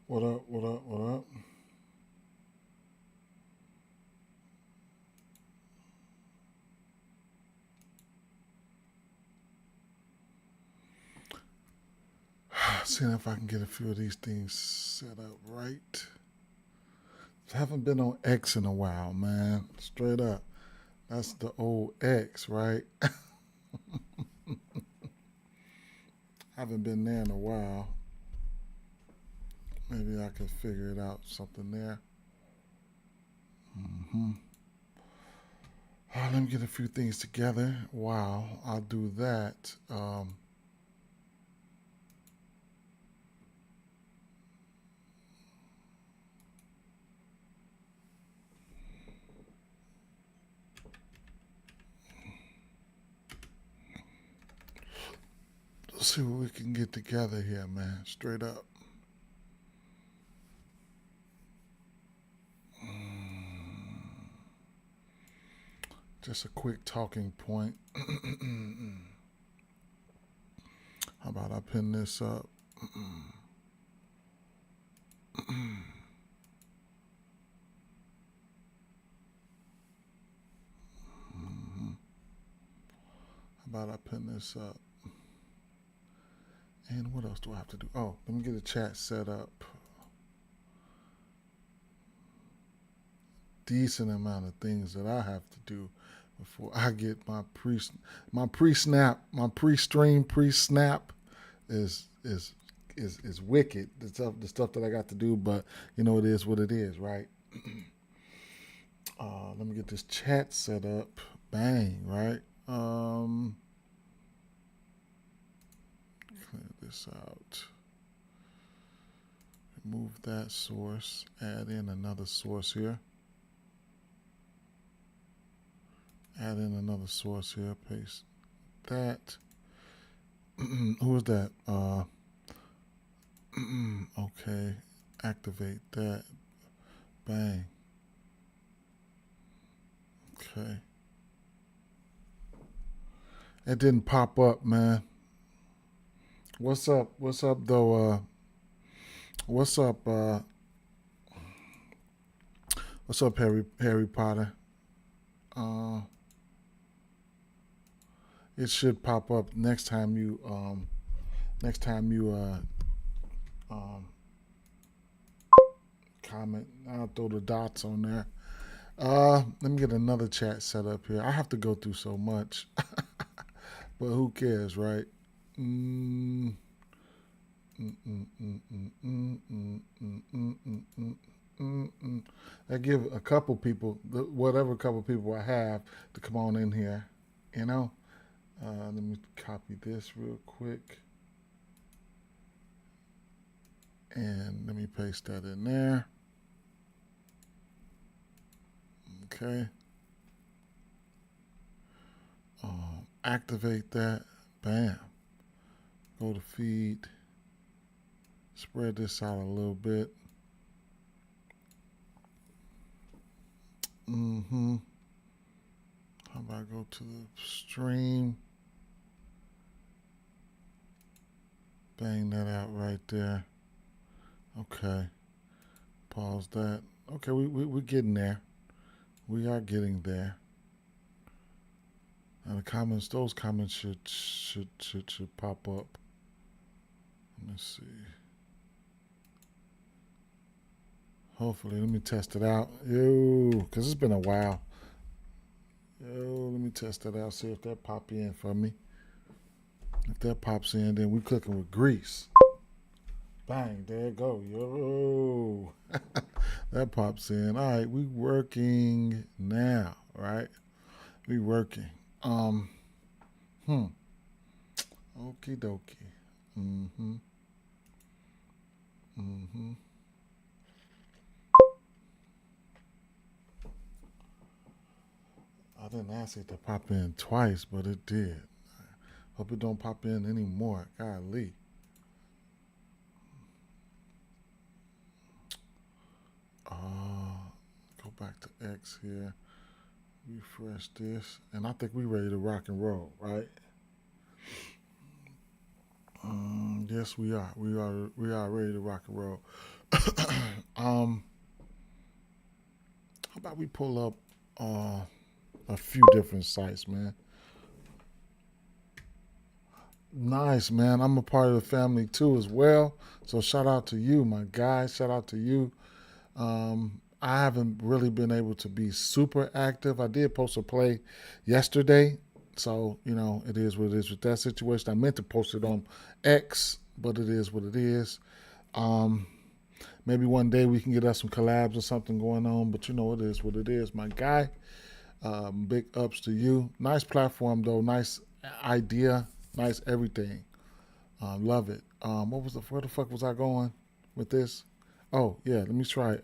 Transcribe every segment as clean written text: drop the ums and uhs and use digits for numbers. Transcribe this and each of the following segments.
What up? What up? What up? Seeing if I can get a few of these things set up right. Haven't been on X in a while, man. Straight up. That's the old X, right? Haven't been there in a while. Maybe I can figure it out. Something there. Hmm. Let me get a few things together. Wow, I'll do that. Let's see what we can get together here, man. Straight up. Just a quick talking point. How about I pin this up? How about I pin this up? And what else do I have to do? Oh, let me get a chat set up. Decent amount of things that I have to do before I get pre-stream pre-snap is wicked. The stuff that I got to do, but it is what it is, right? Let me get this chat set up. Bang, right? Clear this out. Remove that source. Add in another source here. Add in another source here. Paste that. Who is that? Okay. Activate that. Bang. Okay. It didn't pop up, man. What's up? What's up, though? What's up? What's up, Harry Potter? Uh, it should pop up next time you um, comment. I'll throw the dots on there. Let me get another chat set up here. I have to go through so much, but who cares, right? Mm, mm, mm, mm, mm, mm, mm, mm, mm, mm, mm, mm, mm. I give a couple people, whatever couple people I have, to come on in here. You know. Let me copy this real quick, and let me paste that in there. Okay. Activate that. Bam. Go to feed. Spread this out a little bit. Mm-hmm. How about I go to the stream? Bang that out right there. Okay. Pause that. Okay, we're getting there. We are getting there. And those comments should pop up. Let me see. Hopefully, let me test it out. Yo, because it's been a while. Yo, let me test that out. See if that pop in for me. If that pops in, then we cooking with grease. Bang, there it go. Yo. That pops in. All right, we working now, right? We working. Um, hmm. Okie dokie. Mm-hmm. Mm-hmm. I didn't ask it to pop in twice, but it did. Hope it don't pop in anymore. Golly. Uh, go back to X here. Refresh this, and I think we ready to rock and roll, right? Yes, we are. We are ready to rock and roll. How about we pull up a few different sites, man? Nice, man. I'm a part of the family too as well. So shout out to you, my guy. Shout out to you. I haven't really been able to be super active. I did post a play yesterday. So, it is what it is with that situation. I meant to post it on X, but it is what it is. Um, Maybe one day we can get us some collabs or something going on, but it is what it is, my guy. Big ups to you. Nice platform, though. Nice idea. Nice everything. Love it. Where the fuck was I going with this? Oh yeah, let me try.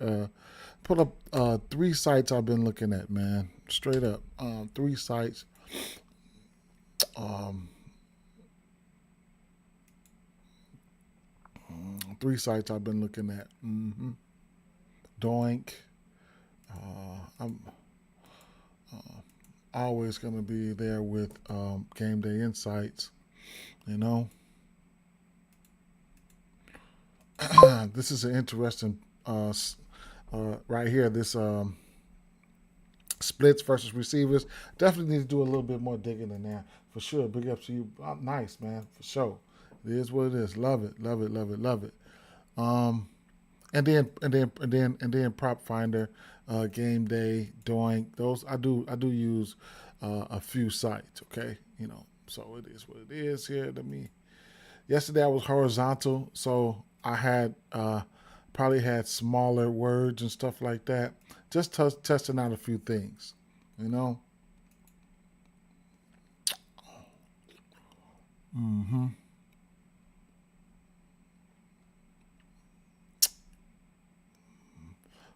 Put up three sites I've been looking at, man. Straight up, three sites. Um, Three sites I've been looking at. Doink. I'm always gonna be there with Game Day Insights. You know, this is an interesting right here. This splits versus receivers. Definitely need to do a little bit more digging in there for sure. Big up to you. Nice, man, for sure. It is what it is. Love it, love it, love it, love it. Um, and then Prop Finder, Game Day, Doink. Those I do use a few sites. Okay, so it is what it is here. Yesterday I was horizontal, so I had probably had smaller words and stuff like that. Just testing out a few things, you know. Mm-hmm.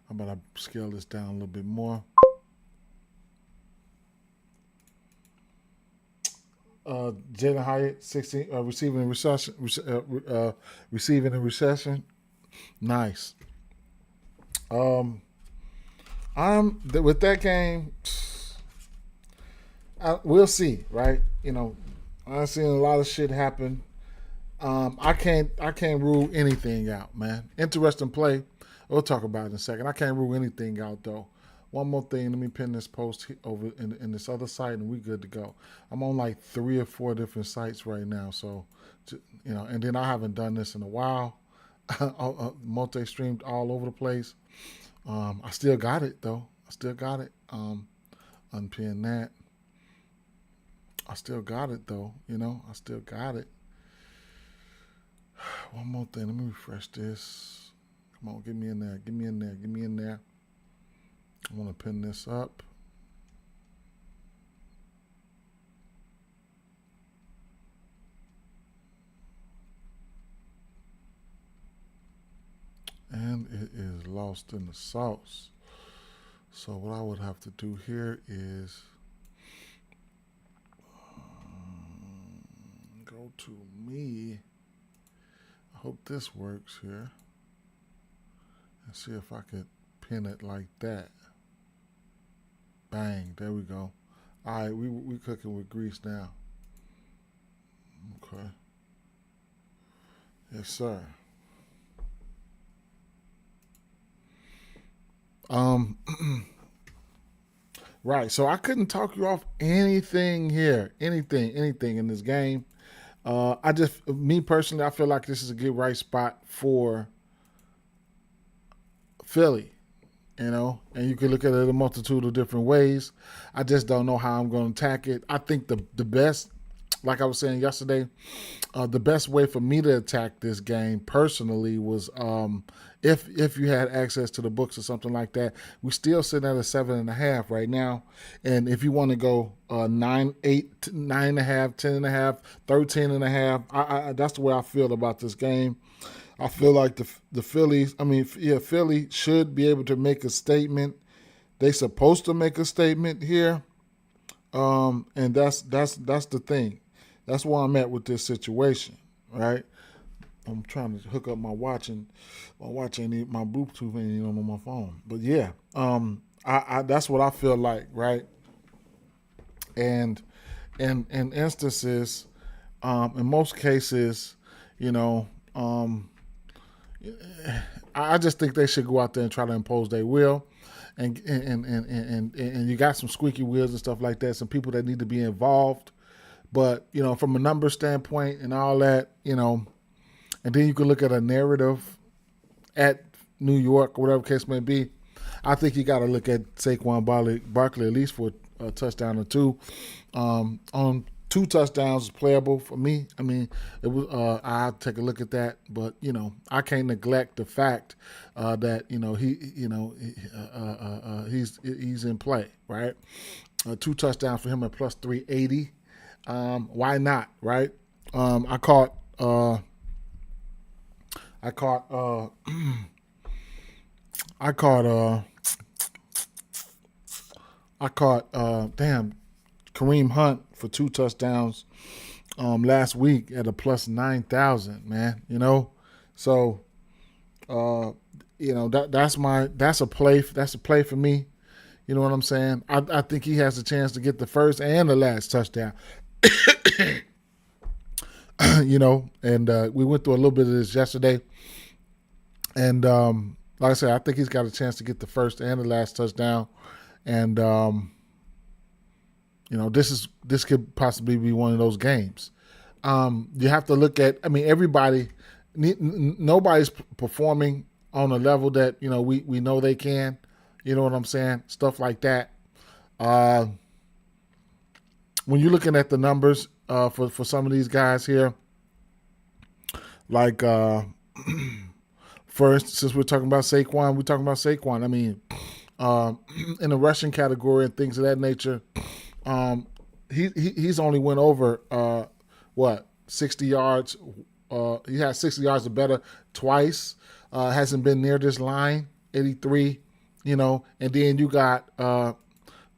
How about I scale this down a little bit more? Jalen Hyatt, 16, receiving and recession, receiving and recession. Nice. Um, with that game. We'll see, right? I've seen a lot of shit happen. I can't rule anything out, man. Interesting play. We'll talk about it in a second. I can't rule anything out though. One more thing. Let me pin this post over in this other site, and we good to go. I'm on like 3 or 4 different sites right now, so and then I haven't done this in a while. Multi-streamed all over the place. I still got it though. I still got it. Unpin that. I still got it though. I still got it. One more thing. Let me refresh this. Come on, get me in there. Get me in there. Get me in there. I want to pin this up. And it is lost in the sauce. So what I would have to do here is go to me. I hope this works here. And see if I could pin it like that. Bang, there we go. All right, we cooking with grease now. Okay. Yes, sir. Um, right. So I couldn't talk you off anything here, anything in this game. Me personally, I feel like this is a good right spot for Philly. And you can look at it a multitude of different ways. I just don't know how I'm going to attack it. I think the best, like I was saying yesterday, the best way for me to attack this game personally was if you had access to the books or something like that. We still sitting at a 7.5 right now, and if you want to go 9, 8, 9.5, 10.5, 13.5, that's the way I feel about this game. I feel like the Phillies. I mean, yeah, Philly should be able to make a statement. They supposed to make a statement here, and that's the thing. That's where I'm at with this situation, right? I'm trying to hook up my watch, and my watch ain't even, my Bluetooth ain't even on my phone. But yeah, I that's what I feel like, right? And in instances, in most cases, you know, um, I just think they should go out there and try to impose their will. And you got some squeaky wheels and stuff like that, some people that need to be involved. But, from a number standpoint and all that, and then you can look at a narrative at New York, or whatever case may be. I think you got to look at Saquon Barkley at least for a touchdown or two. On 2 touchdowns is playable for me. I mean, it was. I'll take a look at that, but I can't neglect the fact that he's in play, right? 2 touchdowns for him at plus 380. Why not, right? I caught Kareem Hunt for 2 touchdowns last week at a plus 9,000, man. So that's a play for me. You know what I'm saying? I think he has a chance to get the first and the last touchdown. And we went through a little bit of this yesterday. And like I said, I think he's got a chance to get the first and the last touchdown. And this could possibly be one of those games. You have to look at. I mean, nobody's performing on a level that we know they can. You know what I'm saying? Stuff like that. When you're looking at the numbers for some of these guys here, like first, since we're talking about Saquon, I mean, in the rushing category and things of that nature, he's only went over 60 yards. He had 60 yards or better twice. Hasn't been near this line, 83. And then you got the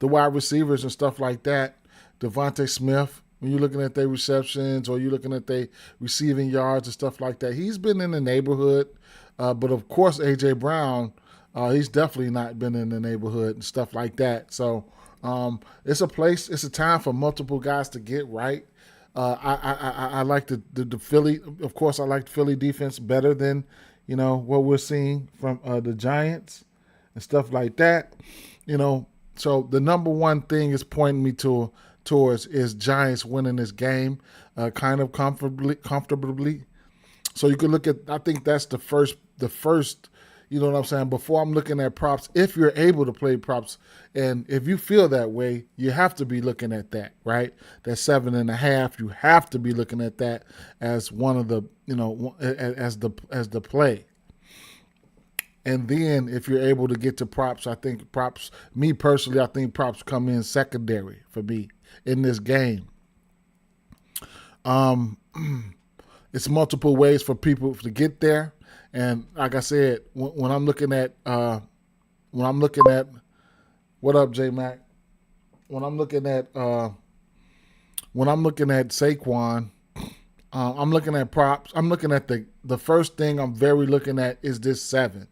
wide receivers and stuff like that. Devontae Smith, when you're looking at their receptions or you're looking at their receiving yards and stuff like that, he's been in the neighborhood. But of course, A.J. Brown, he's definitely not been in the neighborhood and stuff like that. So it's a time for multiple guys to get right. I like the Philly. Of course, I like the Philly defense better than what we're seeing from the Giants and stuff like that. So the number one thing is pointing me towards is Giants winning this game, kind of comfortably. So you can look at. I think that's the first. You know what I'm saying? Before I'm looking at props, if you're able to play props, and if you feel that way, you have to be looking at that, right? That 7.5, you have to be looking at that as one of the, as the play. And then if you're able to get to props, I think props come in secondary for me in this game. It's multiple ways for people to get there. And like I said, when I'm looking at what up, J Mac? When I'm looking at Saquon, I'm looking at props. I'm looking at the first thing I'm very looking at is this 7.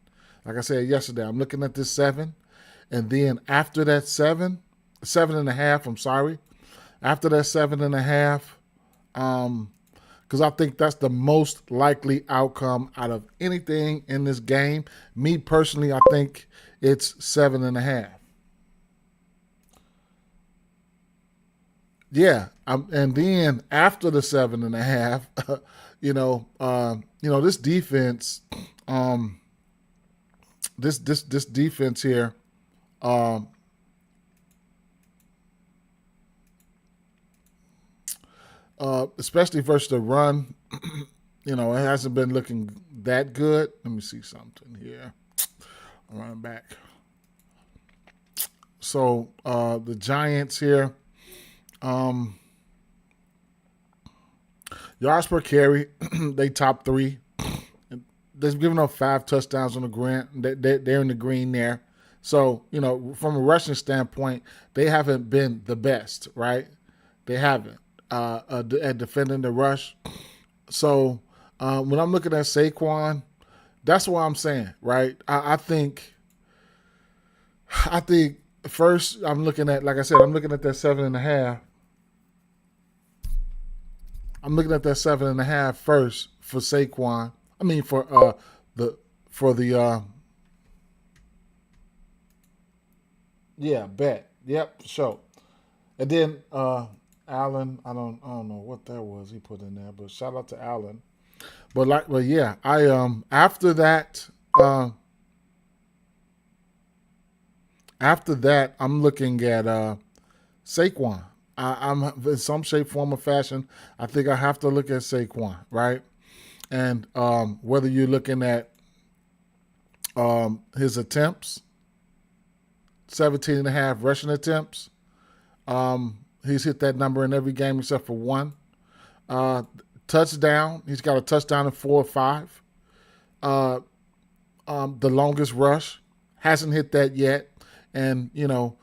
Like I said yesterday, I'm looking at this 7, and then after that 7.5. I'm sorry, after that 7.5, because I think that's the most likely outcome out of anything in this game. Me personally, I think it's 7.5. Yeah, and then after the 7.5, this defense, this defense here, especially versus the run, it hasn't been looking that good. Let me see something here. I'll run back. So the Giants here, yards per carry, they top 3. They've given up 5 touchdowns on the ground. They're in the green there. So, from a rushing standpoint, they haven't been the best, right? They haven't at defending the rush. So, when I'm looking at Saquon, that's what I'm saying, right? I think first I'm looking at, like I said, I'm looking at that 7.5. I'm looking at that 7.5 first for Saquon. I mean for the for the yeah, bet. Yep, sure. And then Allen, I don't know what that was he put in there, but shout out to Allen. But yeah, I after that uh after that I'm looking at Saquon. I'm in some shape, form, or fashion. I think I have to look at Saquon, right? And whether you're looking at his attempts, 17 and a half rushing attempts, he's hit that number in every game except for one. Uh, Touchdown, he's got a touchdown in 4 or 5. Uh, the longest rush, hasn't hit that yet. And, you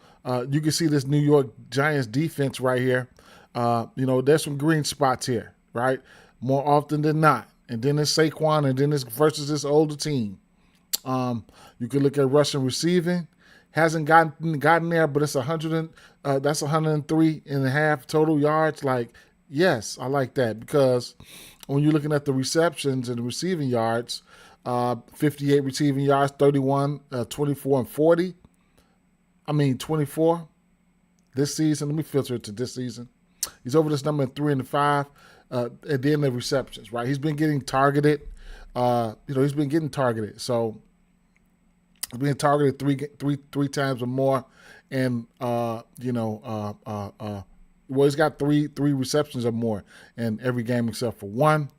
can see this New York Giants defense right here. There's some green spots here, right? More often than not. And then it's Saquon, and then it's versus this older team. You can look at rushing receiving. Hasn't gotten there, but it's 100. That's 103 and a half total yards. Like, yes, I like that because when you're looking at the receptions and the receiving yards, 58 receiving yards, 31, 24, and 40. 24 this season. Let me filter it to this season. He's over this number in 3 and 5. And then the receptions, right? He's been getting targeted. He's been getting targeted. So he's being targeted three times or more. And, he's got three receptions or more in every game except for one.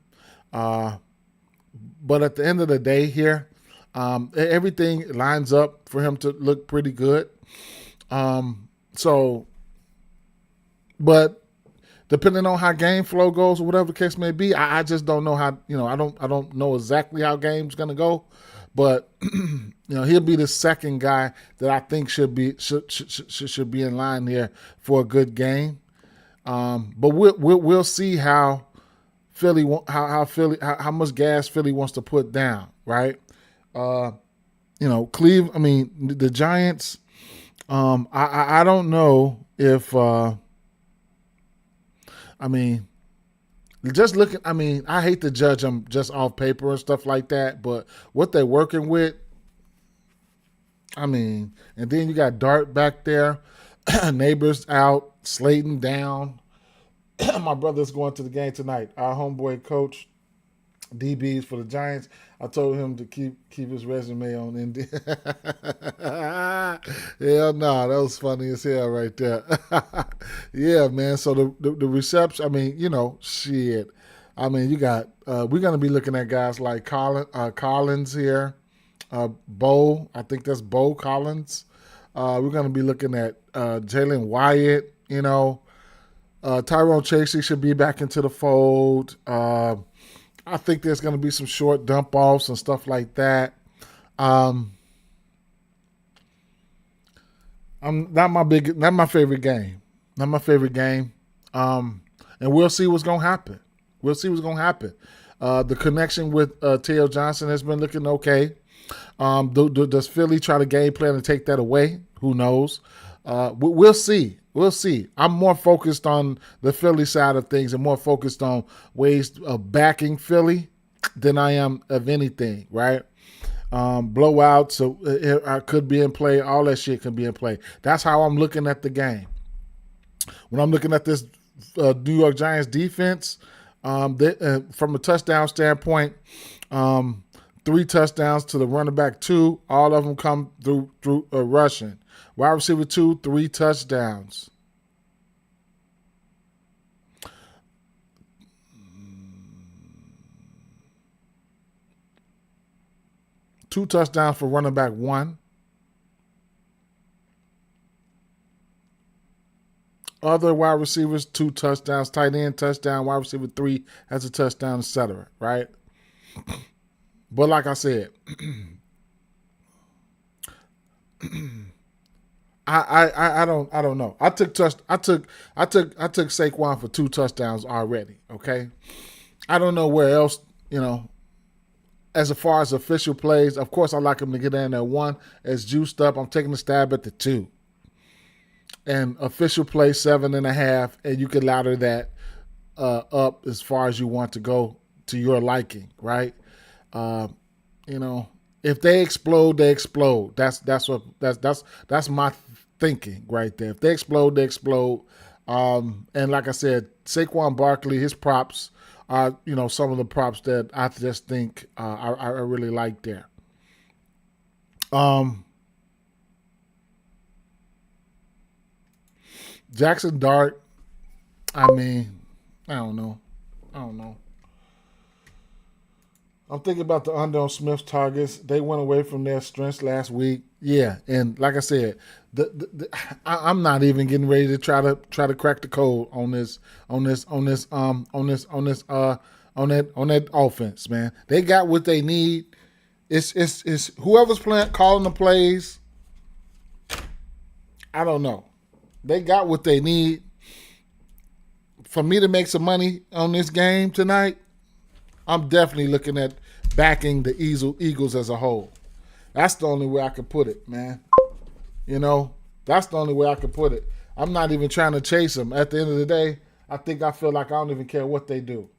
But at the end of the day here, everything lines up for him to look pretty good. But depending on how game flow goes or whatever the case may be, I just don't know how, I don't know exactly how game's going to go, but he'll be the second guy that I think should be in line here for a good game. But we'll see how Philly, how much gas Philly wants to put down, right? The Giants, I don't know if, just looking, I hate to judge them just off paper and stuff like that, but what they're working with, and then you got Dart back there, Neighbors out, Slayton down. My brother's going to the game tonight. Our homeboy coach, DBs for the Giants. I told him to keep his resume on Indy. Hell no, that was funny as hell right there. Yeah, man. So the reception, shit. You got we're gonna be looking at guys like Collins here, Bo. I think that's Bo Collins. We're gonna be looking at Jalen Wyatt. Tyrone Chasey should be back into the fold. I think there's going to be some short dump offs and stuff like that. I'm not my favorite game. Not my favorite game. And we'll see what's going to happen. The connection with Theo Johnson has been looking okay. Does Philly try to game plan and take that away? Who knows? We'll see. I'm more focused on the Philly side of things and more focused on ways of backing Philly than I am of anything, right? Blowouts, so I could be in play. All that shit can be in play. That's how I'm looking at the game. When I'm looking at this New York Giants defense, from a touchdown standpoint, 3 touchdowns to the running back 2. All of them come through rushing. Wide receiver 2, 3 touchdowns. Two touchdowns for running back 1. Other wide receivers, 2 touchdowns. Tight end, touchdown. Wide receiver 3 has a touchdown, etc. Right? But like I said, I don't know. I took Saquon for 2 touchdowns already. Okay, I don't know where else. As far as official plays, of course I like him to get in there 1 as juiced up. I'm taking a stab at the 2, and official play 7.5, and you can ladder that up as far as you want to go to your liking, right? You know, if they explode, they explode. That's my thinking right there. If they explode, they explode. And like I said, Saquon Barkley, his props are some of the props that I just think I really like there. Jackson Dart. I mean, I don't know. I don't know. I'm thinking about the under on Smith targets. They went away from their strengths last week. Yeah, and like I said, I'm not even getting ready to try to crack the code on that offense, man. They got what they need. It's whoever's calling the plays. I don't know. They got what they need. For me to make some money on this game tonight, I'm definitely looking at backing the Eagles as a whole. That's the only way I could put it, man. That's the only way I could put it. I'm not even trying to chase them. At the end of the day, I feel like I don't even care what they do.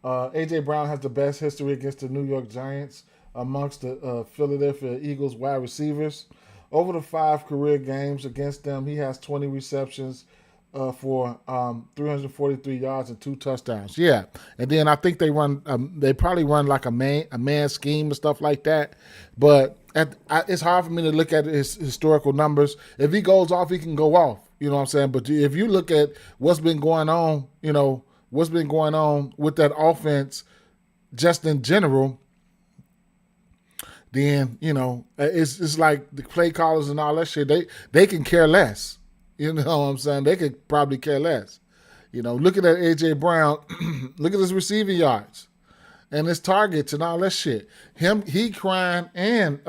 A.J. Brown has the best history against the New York Giants amongst the Philadelphia Eagles wide receivers. Over the 5 career games against them, he has 20 receptions for 343 yards and 2 touchdowns. Yeah, and then I think they probably run like a man scheme and stuff like that. But it's hard for me to look at his historical numbers. If he goes off, he can go off. You know what I'm saying? But if you look at what's been going on, with that offense, just in general, then it's like the play callers and all that shit. They can care less. You know what I'm saying? They could probably care less. Looking at A.J. Brown, look at his receiving yards and his targets and all that shit. He crying and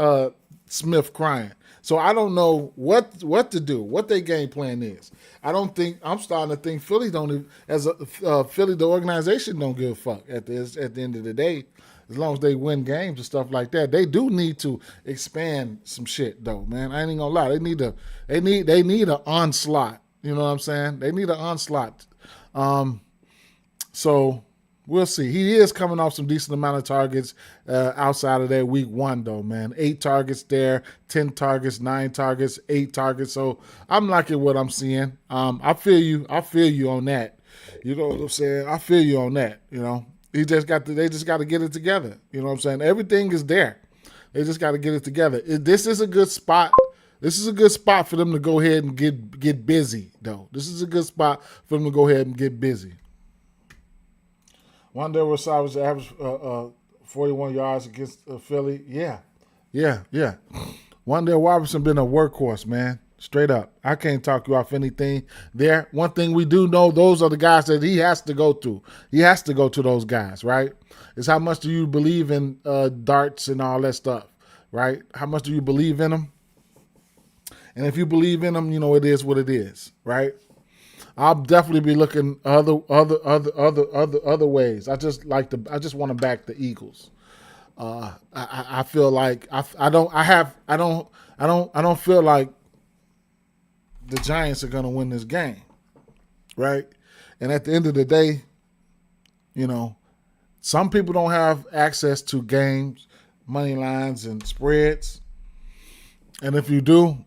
Smith crying. So I don't know what to do, what their game plan is. I'm starting to think Philly Philly, the organization don't give a fuck at the end of the day. As long as they win games and stuff like that, they do need to expand some shit though, man. I ain't gonna lie. They need an onslaught. You know what I'm saying? They need an onslaught. So we'll see. He is coming off some decent amount of targets outside of that week 1 though, man. 8 targets there, 10 targets, 9 targets, 8 targets. So I'm liking what I'm seeing. I feel you on that. You know what I'm saying? I feel you on that, They just got to get it together. You know what I'm saying? Everything is there. They just got to get it together. This is a good spot. This is a good spot for them to go ahead and get busy, though. This is a good spot for them to go ahead and get busy. Wanda Rosales averaged 41 yards against Philly. Yeah. Wanda Robertson been a workhorse, man. Straight up. I can't talk you off anything there. One thing we do know, those are the guys that he has to go to. He has to go to those guys, right? It's how much do you believe in darts and all that stuff, right? How much do you believe in them? And if you believe in them, it is what it is, right? I'll definitely be looking other ways. I just want to back the Eagles. I feel like I don't feel like the Giants are going to win this game, right? And at the end of the day, some people don't have access to games, money lines, and spreads. And if you do,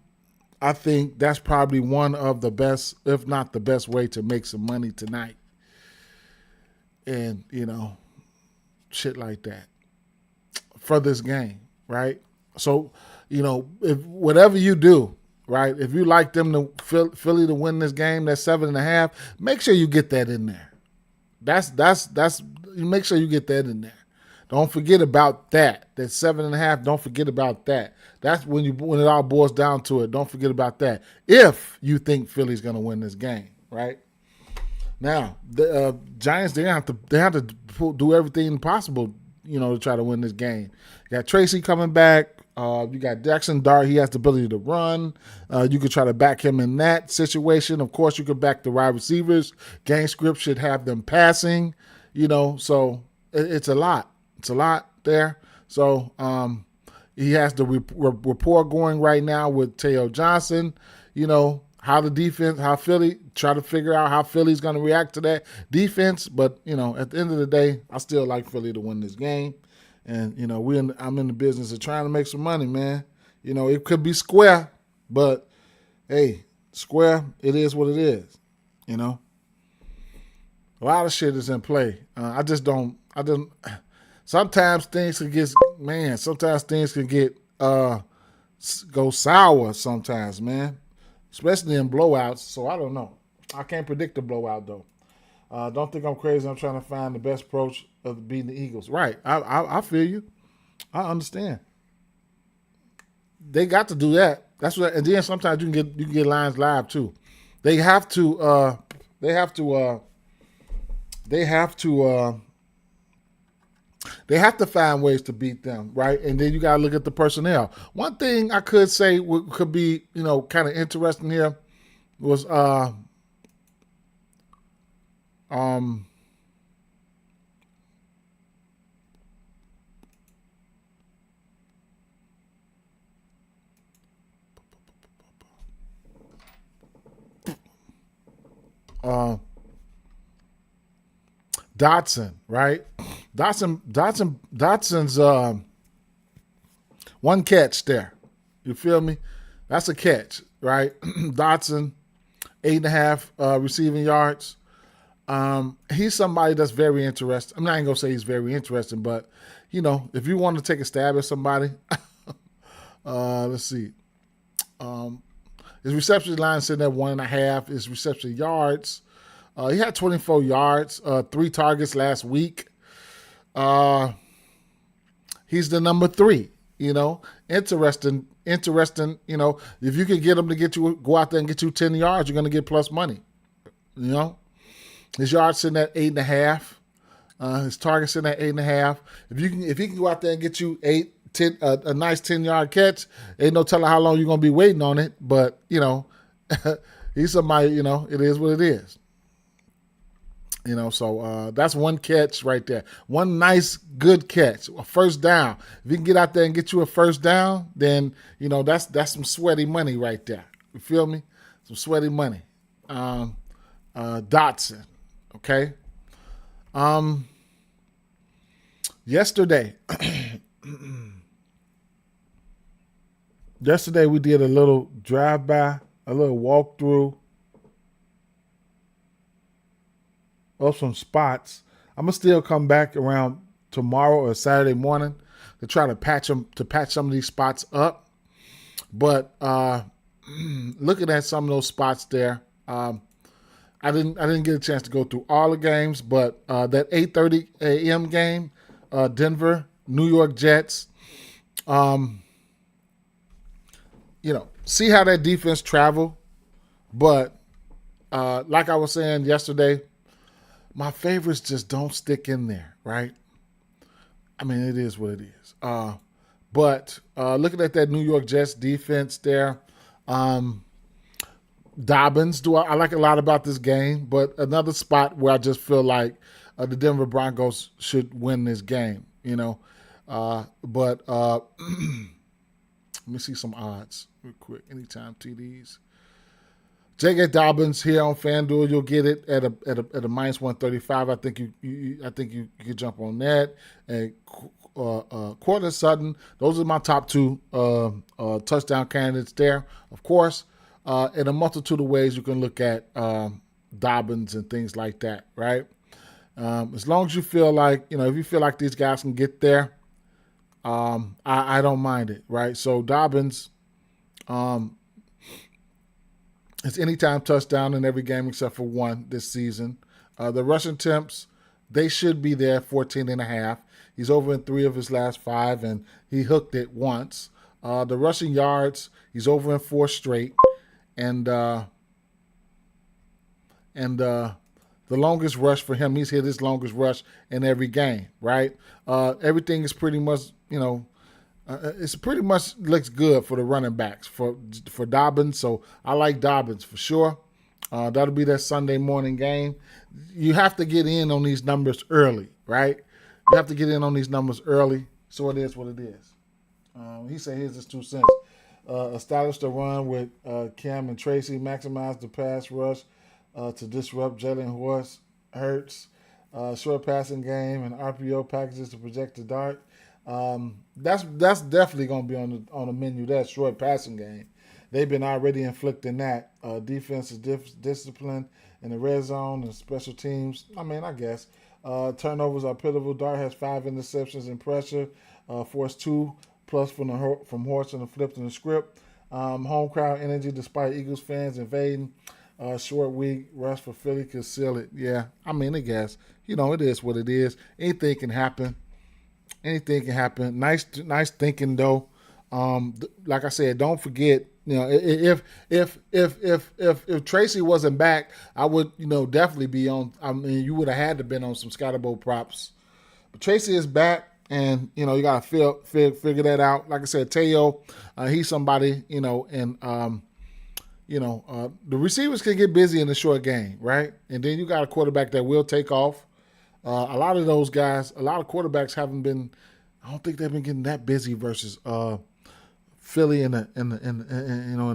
I think that's probably one of the best, if not the best way to make some money tonight. And, shit like that for this game, right? So, if whatever you do, right? If you like them to Philly to win this game, that's 7.5. Make sure you get that in there. That's make sure you get that in there. Don't forget about that. That's 7.5. Don't forget about that. That's when it all boils down to it. Don't forget about that. If you think Philly's going to win this game, right? Now the Giants they have to do everything possible, to try to win this game. You got Tracy coming back. You got Jackson Dart. He has the ability to run. You could try to back him in that situation. Of course, you could back the wide receivers. Game script should have them passing, so it's a lot. It's a lot there. So he has the rapport going right now with Teo Johnson. How Philly, try to figure out how Philly's going to react to that defense. But, at the end of the day, I still like Philly to win this game. And I'm in the business of trying to make some money, man. It could be square, but hey, square, it is what it is. A lot of shit is in play. I just don't. Sometimes things can get, man. Sometimes things can get go sour. Sometimes, man, especially in blowouts. So I don't know. I can't predict the blowout though. Don't think I'm crazy. I'm trying to find the best approach of beating the Eagles. Right. I feel you. I understand. They got to do that. That's what. And then sometimes you can get lines live too. They have to. They have to. They have to. They have to find ways to beat them, right? And then you got to look at the personnel. One thing I could say could be, kind of interesting here was Dotson, right? Dotson's one catch there. You feel me? That's a catch, right? Dotson, 8.5 receiving yards. He's somebody that's very interesting. I'm not even gonna say he's very interesting, but if you want to take a stab at somebody, let's see. His reception line sitting at 1.5. His reception yards. He had 24 yards, 3 targets last week. He's the number 3. Interesting. If you can get him to go out there and get you 10 yards, you're going to get plus money. His yards sitting at 8.5. His target sitting at 8.5. If he can go out there and get you 10, a nice 10-yard catch, ain't no telling how long you're going to be waiting on it. But he's somebody. It is what it is. So that's one catch right there. One nice, good catch, a first down. If you can get out there and get you a first down, then, that's some sweaty money right there. You feel me? Some sweaty money. Dotson, okay? Yesterday we did a little drive-by, a little walkthrough of some spots. I'm gonna still come back around tomorrow or Saturday morning to try to patch some of these spots up. But looking at some of those spots there, I didn't get a chance to go through all the games, but that 8:30 a.m. game, Denver, New York Jets. See how that defense travel, but like I was saying yesterday, my favorites just don't stick in there, right? I mean, it is what it is. But looking at that New York Jets defense there, Dobbins, I like a lot about this game, but another spot where I just feel like the Denver Broncos should win this game, But let me see some odds real quick. Anytime TDs. J.K. Dobbins here on FanDuel, you'll get it at a minus 135. I think you can jump on that. And Cortland Sutton, those are my top 2 touchdown candidates there. Of course, in a multitude of ways you can look at Dobbins and things like that, right? As long as you feel like, if you feel like these guys can get there, I don't mind it, right? So Dobbins, it's anytime touchdown in every game except for one this season. The rushing attempts, they should be there, 14.5. He's over in 3 of his last 5, and he hooked it once. The rushing yards, he's over in 4 straight. And the longest rush for him, he's hit his longest rush in every game, right? Everything is pretty much, it's pretty much looks good for the running backs for Dobbins. So I like Dobbins for sure. That'll be that Sunday morning game. You have to get in on these numbers early, right? You have to get in on these numbers early. So it is what it is. He said, here's his 2 cents. Establish the run with Cam and Tracy. Maximize the pass rush to disrupt Jalen Hurts. Short passing game and RPO packages to project the dart. That's definitely going to be on the menu. That short passing game, they've been already inflicting that. Defense is discipline in the red zone and special teams. I mean, I guess turnovers are pivotal. Dart has 5 interceptions in pressure, forced 2+ from Horse and the flipped in the script. Home crowd energy despite Eagles fans invading. Short week rush for Philly could seal it. Yeah, I mean, I guess it is what it is. Anything can happen. Anything can happen. Nice thinking though. Like I said, don't forget. If Tracy wasn't back, I would definitely be on. I mean, you would have had to been on some Scotty Props. But Tracy is back, and you got to figure that out. Like I said, Teo, he's somebody. The receivers can get busy in the short game, right? And then you got a quarterback that will take off. A lot of those guys, a lot of quarterbacks haven't been. I don't think they've been getting that busy versus Philly in the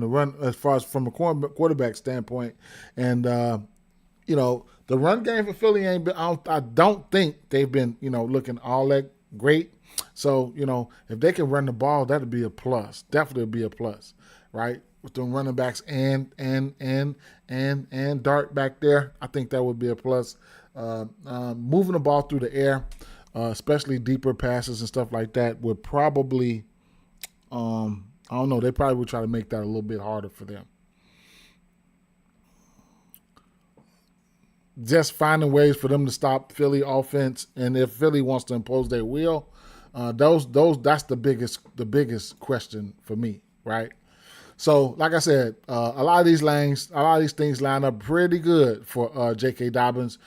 run as far as from a quarterback standpoint. And the run game for Philly ain't been. I don't think they've been looking all that great. So if they can run the ball, that'd be a plus. Definitely be a plus, right? With them running backs and Dart back there, I think that would be a plus. Moving the ball through the air, especially deeper passes and stuff like that, would probably, I don't know, they probably would try to make that a little bit harder for them. Just finding ways for them to stop Philly offense, and if Philly wants to impose their will, that's the biggest question for me, right? So, like I said, a lot of these things line up pretty good for J.K. Dobbins.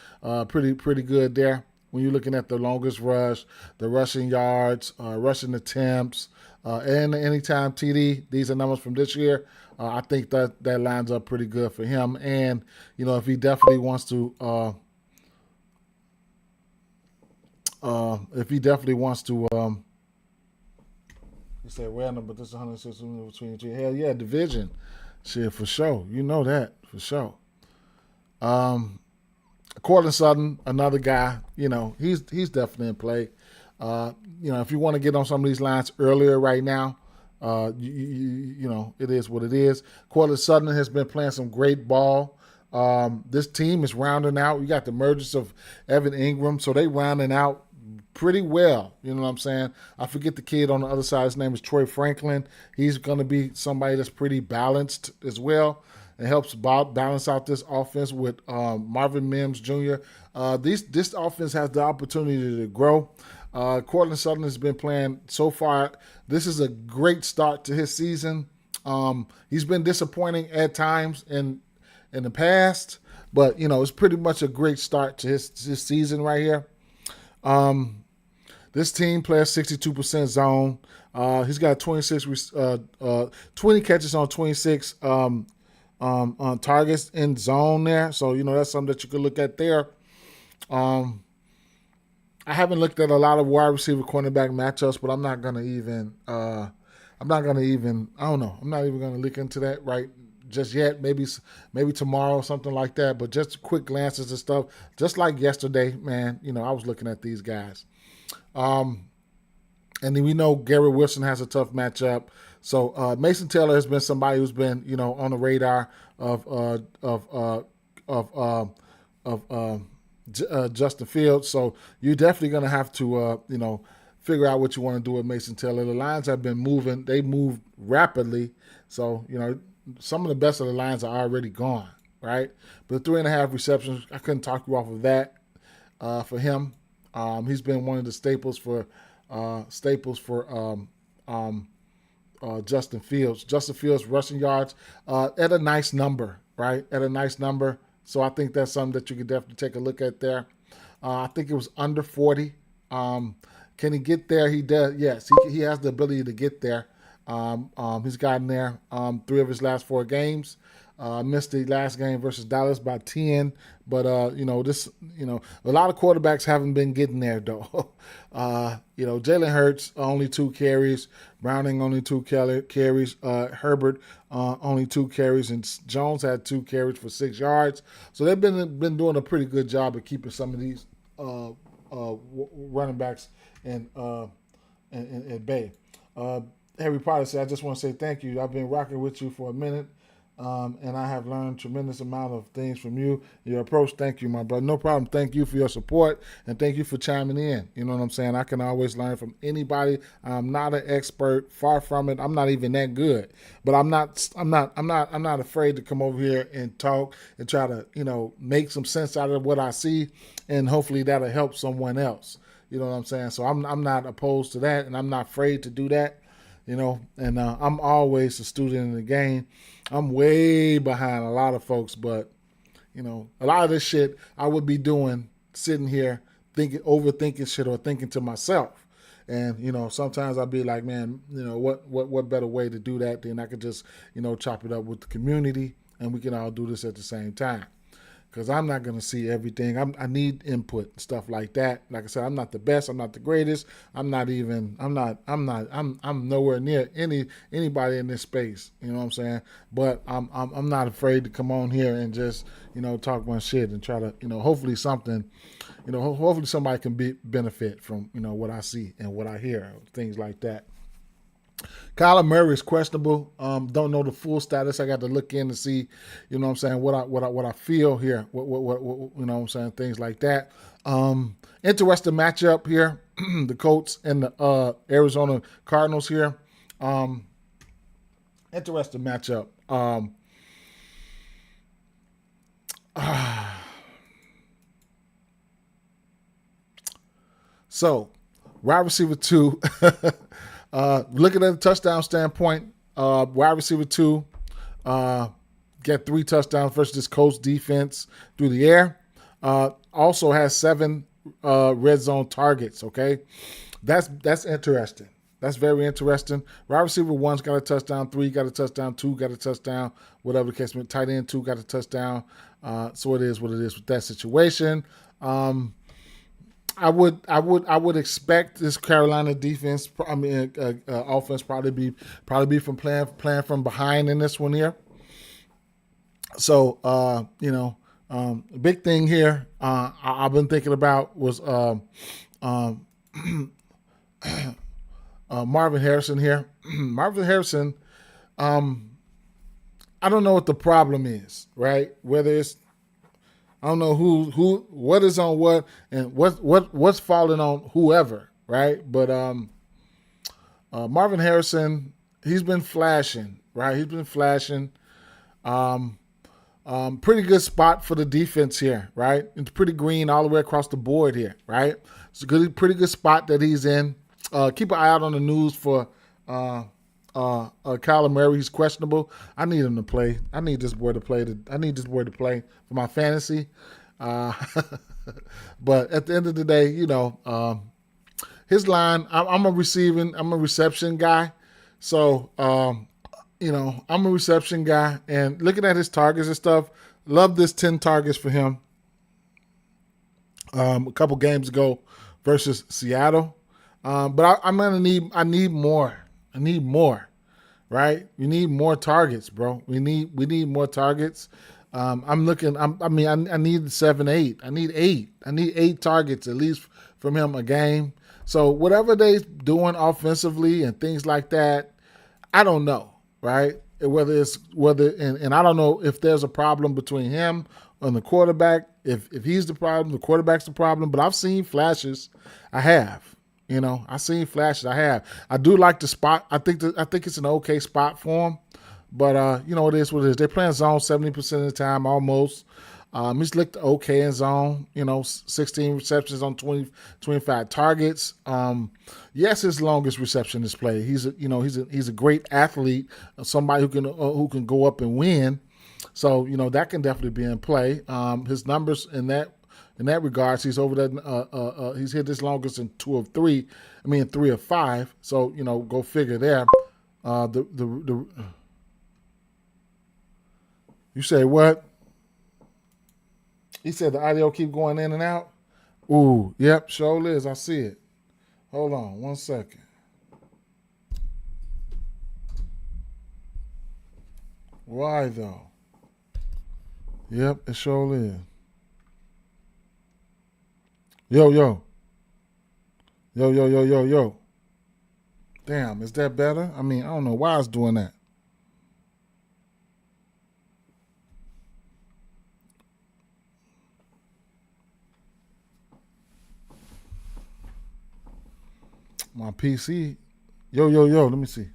Pretty good there. When you're looking at the longest rush, the rushing yards, rushing attempts, and the anytime TD, these are numbers from this year. I think that lines up pretty good for him. And if he definitely wants to, you say random, but this is 160 between two. Hell yeah, division. Shit, for sure. You know that, for sure. Cortland Sutton, another guy, he's definitely in play. If you want to get on some of these lines earlier right now, it is what it is. Cortland Sutton has been playing some great ball. This team is rounding out. You got the emergence of Evan Ingram, so they rounding out pretty well. You know what I'm saying? I forget the kid on the other side. His name is Troy Franklin. He's going to be somebody that's pretty balanced as well. It helps Bob balance out this offense with Marvin Mims Jr. This offense has the opportunity to grow. Cortland Sutton has been playing so far. This is a great start to his season. He's been disappointing at times in the past, but it's pretty much a great start to his season right here. This team plays 62% zone. He's got 20 catches on 26 on targets in zone there. So that's something that you could look at there. I haven't looked at a lot of wide receiver cornerback matchups, but I'm not gonna even. I don't know. I'm not even gonna look into that right just yet. Maybe tomorrow, something like that. But just quick glances and stuff. Just like yesterday, man. I was looking at these guys. And then we know Gary Wilson has a tough matchup. So Mason Taylor has been somebody who's been on the radar of Justin Fields. So you're definitely going to have to figure out what you want to do with Mason Taylor. The lines have been moving; they move rapidly. So some of the best of the lines are already gone, right? But 3.5 receptions, I couldn't talk you off of that for him. He's been one of the staples for Justin Fields. Justin Fields rushing yards at a nice number, right? At a nice number. So I think that's something that you can definitely take a look at there. I think it was under 40. Can he get there? He does. Yes, he has the ability to get there. He's gotten there 3 of his last 4 games. Missed the last game versus Dallas by 10, but a lot of quarterbacks haven't been getting there though. Jalen Hurts only 2 carries, Browning only 2 carries, Herbert only 2 carries, and Jones had 2 carries for 6 yards. So they've been doing a pretty good job of keeping some of these running backs in at bay. Harry Potter said, I just want to say thank you. I've been rocking with you for a minute. And I have learned tremendous amount of things from you. Your approach, thank you, my brother. No problem. Thank you for your support, and thank you for chiming in. You know what I'm saying? I can always learn from anybody. I'm not an expert, far from it. I'm not even that good, but I'm not afraid to come over here and talk and try to, make some sense out of what I see, and hopefully that'll help someone else. You know what I'm saying? So I'm not opposed to that, and I'm not afraid to do that. And I'm always a student in the game. I'm way behind a lot of folks, but a lot of this shit I would be doing sitting here overthinking shit or thinking to myself. And sometimes I'd be like, man, what better way to do that than I could just chop it up with the community and we can all do this at the same time. Because I'm not going to see everything. I need input and stuff like that. Like I said, I'm not the best. I'm not the greatest. I'm nowhere near anybody in this space. You know what I'm saying? But I'm not afraid to come on here and just, talk my shit and try to, hopefully something, hopefully somebody can benefit from, what I see and what I hear, things like that. Kyler Murray is questionable. Don't know the full status. I got to look in to see, what I'm saying, what I feel here. What what I'm saying, things like that. Interesting matchup here. The Colts and the Arizona Cardinals here. Interesting matchup. So, wide receiver 2. Looking at the touchdown standpoint, wide receiver 2 get 3 touchdowns versus this Colts defense through the air. Also has 7 red zone targets. Okay, that's interesting. That's very interesting. Wide receiver 1's got a touchdown, 3 got a touchdown, 2 got a touchdown, whatever the case may be. Tight end 2 got a touchdown. So it is what it is with that situation. I would expect this Carolina defense, offense probably be from playing from behind in this one here. So big thing here I've been thinking about was Marvin Harrison here. Marvin Harrison, I don't know what the problem is, right? Whether it's I don't know what is on what and what's falling on whoever, right? But Marvin Harrison, he's been flashing, right? He's been flashing. Pretty good spot for the defense here, right? It's pretty green all the way across the board here, right? It's a pretty good spot that he's in. Keep an eye out on the news for Kyler Murray. He's questionable. I need him to play. I need this boy to play for my fantasy. But at the end of the day, his line. I'm a reception guy. So I'm a reception guy, and looking at his targets and stuff, love this 10 targets for him. A couple games ago versus Seattle. But I need more. I need more, right? We need more targets, bro. We need more targets. I need 7, 8. I need 8. I need 8 targets at least from him a game. So whatever they're doing offensively and things like that, I don't know, right? And I don't know if there's a problem between him and the quarterback. If he's the problem, the quarterback's the problem. But I've seen flashes. I have. I've seen flashes. I have. I do like the spot. I think it's an okay spot for him. But it is what it is. They're playing zone 70% of the time almost. He's looked okay in zone. 16 receptions on 25 targets. Yes, his longest reception is played. He's a great athlete, somebody who can go up and win. So that can definitely be in play. His numbers in that regards, he's over that. He's hit his longest in 2 of 3. 3 of 5. So go figure there. You say what? He said the audio keep going in and out. Ooh, yep, sure is. I see it. Hold on 1 second. Why though? Yep, it sure is. Yo. Damn, is that better? I mean, I don't know why it's doing that. My PC. Yo, let me see.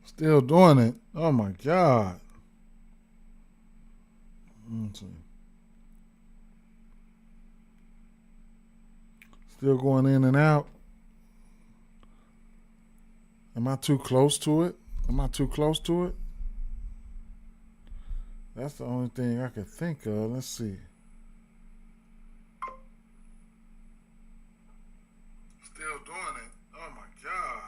Still doing it. Oh my God. Let's see. Still going in and out. Am I too close to it? Am I too close to it? That's the only thing I could think of. Let's see. Still doing it. Oh my God.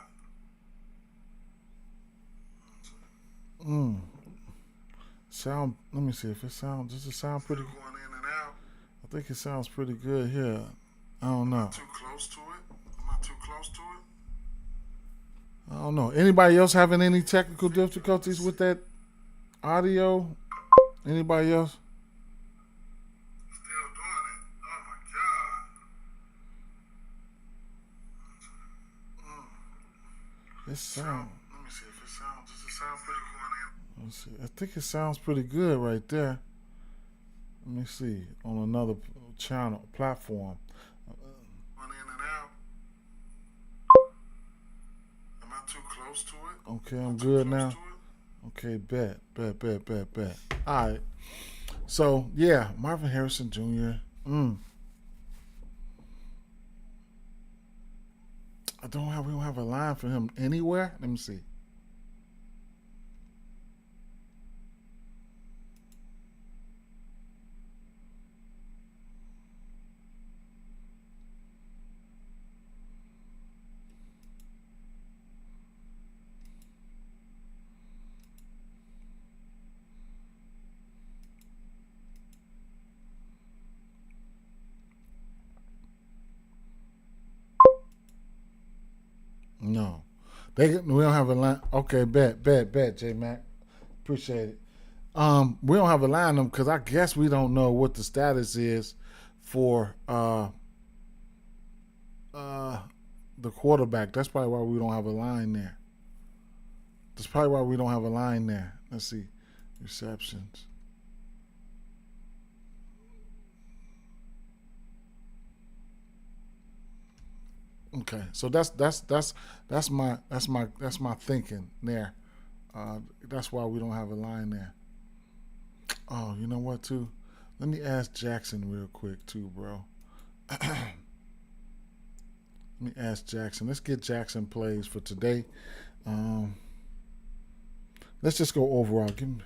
Sound. Let me see if it sounds. Does it sound pretty? Still going in and out. I think it sounds pretty good here. I don't know. Am I too close to it? Am I too close to it? I don't know. Anybody else having any technical difficulties with that audio? Anybody else? Still doing it. Oh my God. It sounds. Let me see if it sounds. Does it sound pretty going in? Let's see. I think it sounds pretty good right there. Let me see on another channel platform. Going in and out. Am I too close to it? Okay, I'm good now. Okay, bet. All right. So yeah, Marvin Harrison Jr. We don't have a line for him anywhere. Let me see. No, we don't have a line. Okay, bet, J Mac. Appreciate it. We don't have a line them because I guess we don't know what the status is for the quarterback. That's probably why we don't have a line there. That's probably why we don't have a line there. Let's see, receptions. Okay, so that's my thinking there. That's why we don't have a line there. Oh, you know what too? Let me ask Jackson real quick too, bro. Let me ask Jackson. Let's get Jackson plays for today. Let's just go overall. Give me.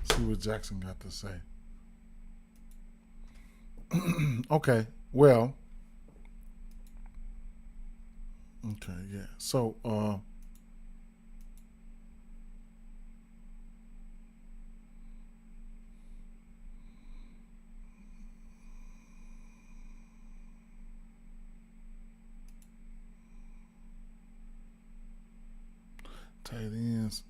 See what Jackson got to say. Okay, well, okay, yeah. So, tight ends.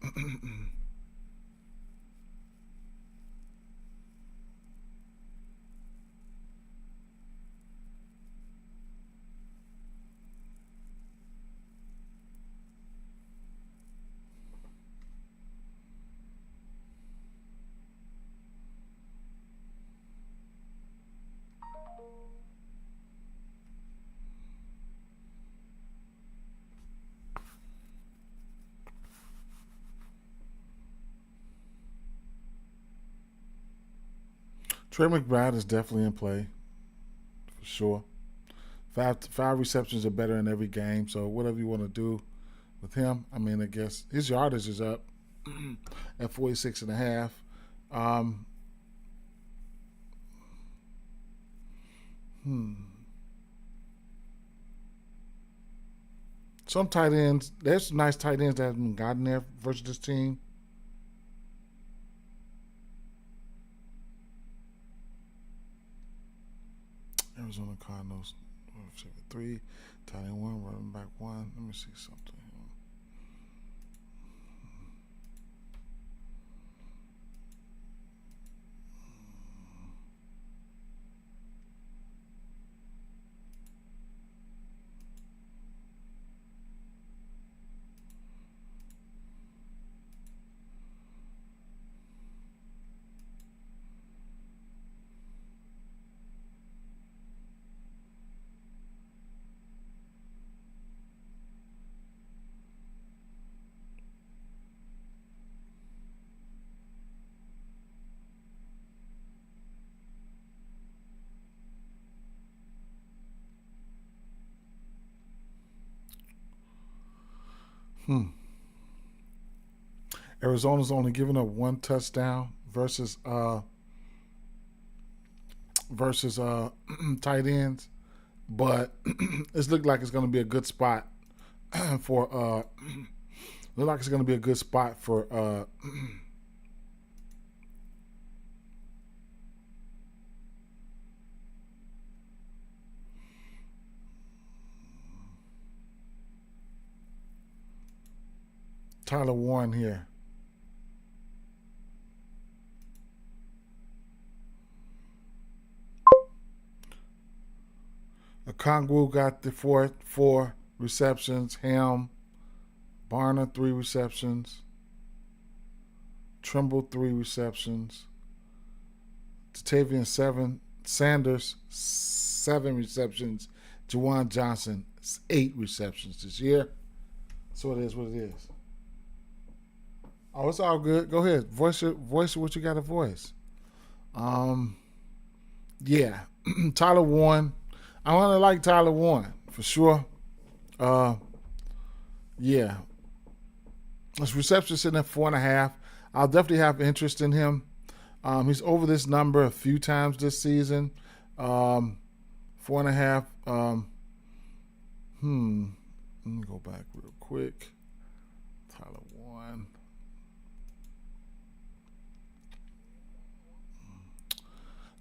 Trey McBride is definitely in play for sure. Five receptions are better in every game. So whatever you want to do with him, I mean, I guess his yardage is up at 46.5. Some tight ends, there's some nice tight ends that haven't gotten there versus this team. Arizona Cardinals, 3, tight end 1, running back 1. Let me see something. Arizona's only giving up 1 touchdown versus tight ends, but it's looked like it's going to be a good spot for Tyler Warren here. Okongwu got the four receptions. Helm, Barner 3 receptions. Trimble 3 receptions. Tatavian Sanders 7 receptions. Juwan Johnson 8 receptions this year. So it is what it is. Oh, it's all good. Go ahead. Voice what you got to voice. Yeah. Tyler Warren. I want to like Tyler Warren for sure. Yeah. His reception sitting at 4.5. I'll definitely have interest in him. He's over this number a few times this season. 4.5. Let me go back real quick. Tyler Warren.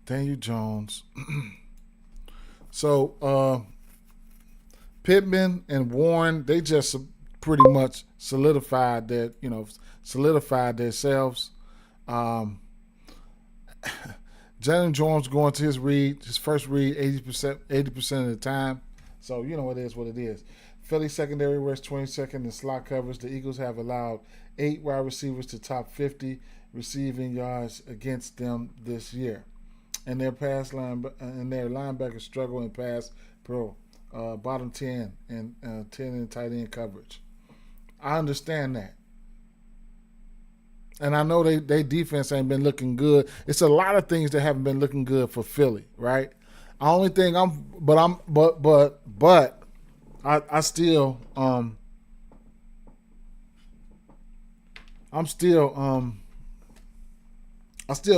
Daniel Jones. So Pittman and Warren, they just pretty much solidified themselves. Jalen Jones going to his first read 80% of the time. So you know it is what it is. Philly secondary was 22nd in slot coverage. The Eagles have allowed 8 wide receivers to top 50 receiving yards against them this year. And their linebackers struggle in pass pro, bottom 10 and 10 in tight end coverage. I understand that, and I know they defense ain't been looking good. It's a lot of things that haven't been looking good for Philly, right? The only thing I still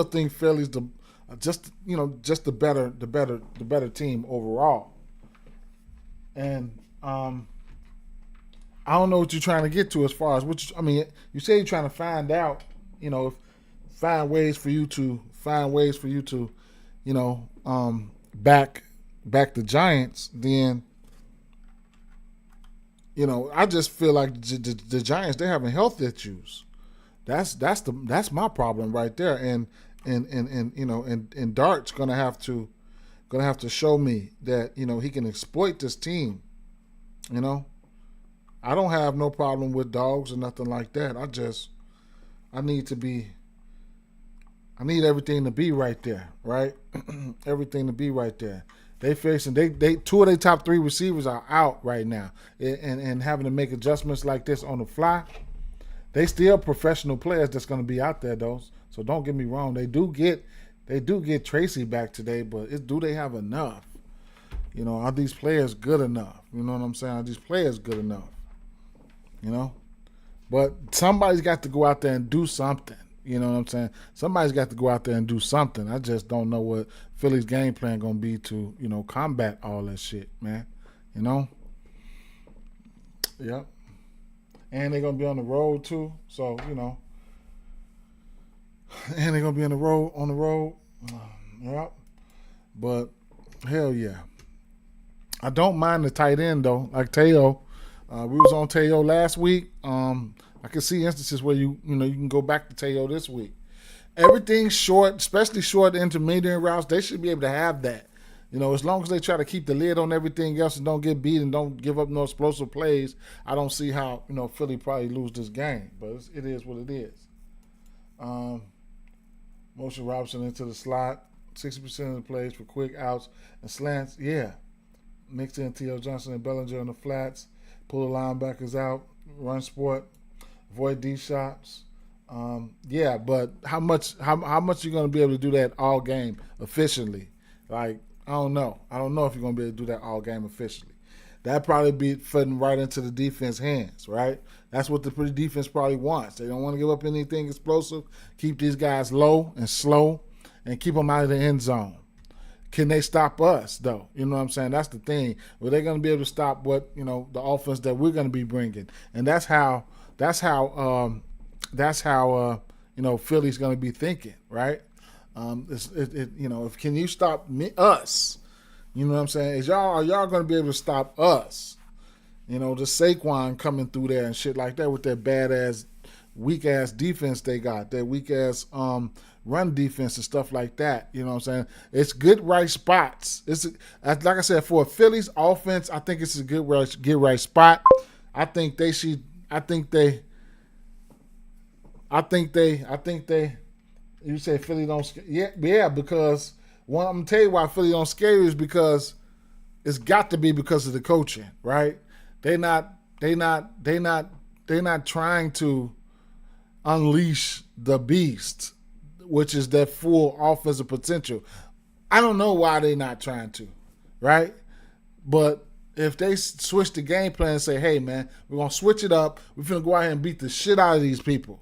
think Philly's just the better team overall. And I don't know what you're trying to get to as far as you say you're trying to find out, find ways for you to back the Giants. Then I just feel like the Giants, they're having health issues. That's my problem right there. And Dart's gonna have to show me that he can exploit this team. I don't have no problem with dogs or nothing like that. I need everything to be right there, right? Everything to be right there. They 2 of their top 3 receivers are out right now, and having to make adjustments like this on the fly. They still professional players that's going to be out there though. So don't get me wrong. They do get They do get Tracy back today, but do they have enough? You know, are these players good enough? You know what I'm saying? Are these players good enough? You know? But somebody's got to go out there and do something. You know what I'm saying? Somebody's got to go out there and do something. I just don't know what Philly's game plan going to be to, combat all that shit, man. You know? Yep. And they're going to be on the road, too. So, and they're going to be on the road. Yep. But, hell yeah. I don't mind the tight end, though. Like Teo. We was on Teo last week. I can see instances where you can go back to Teo this week. Everything short, especially short intermediate routes, they should be able to have that. As long as they try to keep the lid on everything else and don't get beat and don't give up no explosive plays, I don't see how, Philly probably lose this game. But it is what it is. Motion Robinson into the slot, 60% of the plays for quick outs and slants. Yeah. Mixed in T.O. Johnson and Bellinger on the flats. Pull the linebackers out. Run sport. Avoid D shots. Yeah, but how much you going to be able to do that all game efficiently? Like, I don't know. I don't know if you're going to be able to do that all game efficiently. That'd probably be fitting right into the defense hands, right? That's what the defense probably wants. They don't want to give up anything explosive. Keep these guys low and slow and keep them out of the end zone. Can they stop us, though? You know what I'm saying? That's the thing. Well, they're going to be able to stop what, the offense that we're going to be bringing. And that's how Philly's going to be thinking, right? If can you stop us? You know what I'm saying? Are y'all going to be able to stop us? The Saquon coming through there and shit like that with that badass, weak-ass defense they got, that weak-ass run defense and stuff like that. You know what I'm saying? It's good right spots. Like I said, for Philly's offense, I think it's a good right spot. I think they. You say Philly don't. Yeah, because I'm gonna tell you why Philly don't scare you is because it's got to be because of the coaching, right? They're not trying to unleash the beast, which is their full offensive potential. I don't know why they're not trying to, right? But if they switch the game plan and say, hey, man, we're going to switch it up. We're going to go out here and beat the shit out of these people.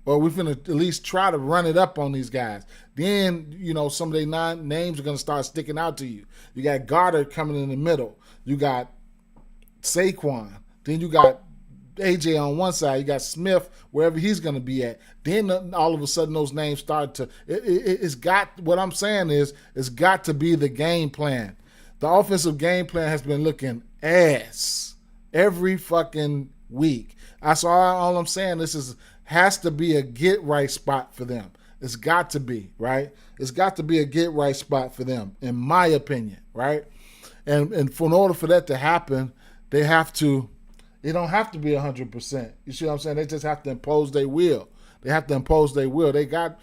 Or we're going to at least try to run it up on these guys. Then, some of their names are going to start sticking out to you. You got Goddard coming in the middle. You got Saquon. Then you got AJ on one side. You got Smith wherever he's going to be at. Then all of a sudden those names start to it's got, what I'm saying is, it's got to be the game plan. The offensive game plan has been looking ass every fucking week. That's all I'm saying. Has to be a get right spot for them. It's got to be, right? It's got to be a get right spot for them, in my opinion, right? And in order for that to happen, they don't have to be 100%. You see what I'm saying? They just have to impose their will. They have to impose their will. They got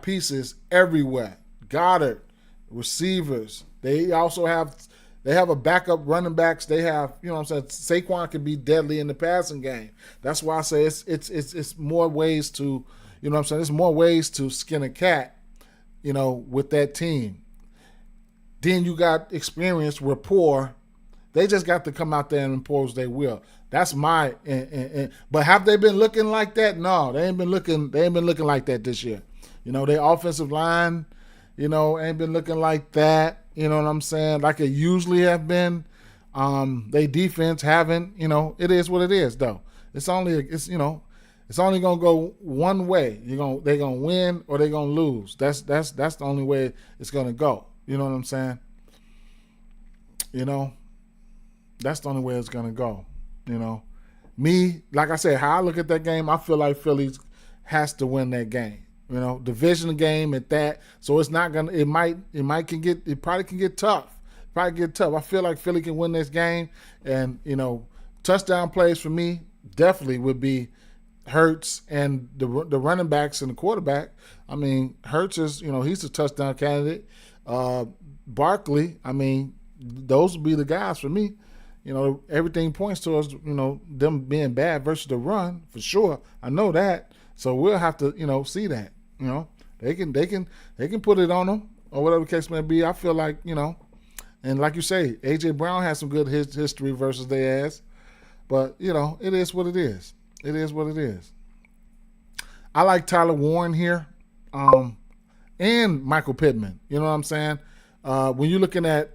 pieces everywhere. Goddard, receivers. They also have a backup running backs. They have, Saquon can be deadly in the passing game. That's why I say it's more ways to, there's more ways to skin a cat, with that team. Then you got experience, rapport. They just got to come out there and impose their will. That's my. But have they been looking like that? No, they ain't been looking like that this year. Their offensive line, ain't been looking like that. You know what I'm saying? Like it usually have been. They defense haven't. It is what it is though. It's only gonna go one way. They're gonna win or they're gonna lose. That's the only way it's gonna go. You know what I'm saying? That's the only way it's gonna go. Me, like I said, how I look at that game, I feel like Philly has to win that game. Division game at that. So it's not gonna. It probably can get tough. I feel like Philly can win this game, and touchdown plays for me definitely would be Hurts and the running backs and the quarterback. I mean, Hurts is he's a touchdown candidate. Barkley, I mean, those would be the guys for me. Everything points towards them being bad versus the run for sure. I know that. So we'll have to see that. They can put it on them or whatever the case may be. I feel like, and like you say, AJ Brown has some good history versus their ass. But, it is what it is. It is what it is. I like Tyler Warren here, and Michael Pittman. You know what I'm saying? When you're looking at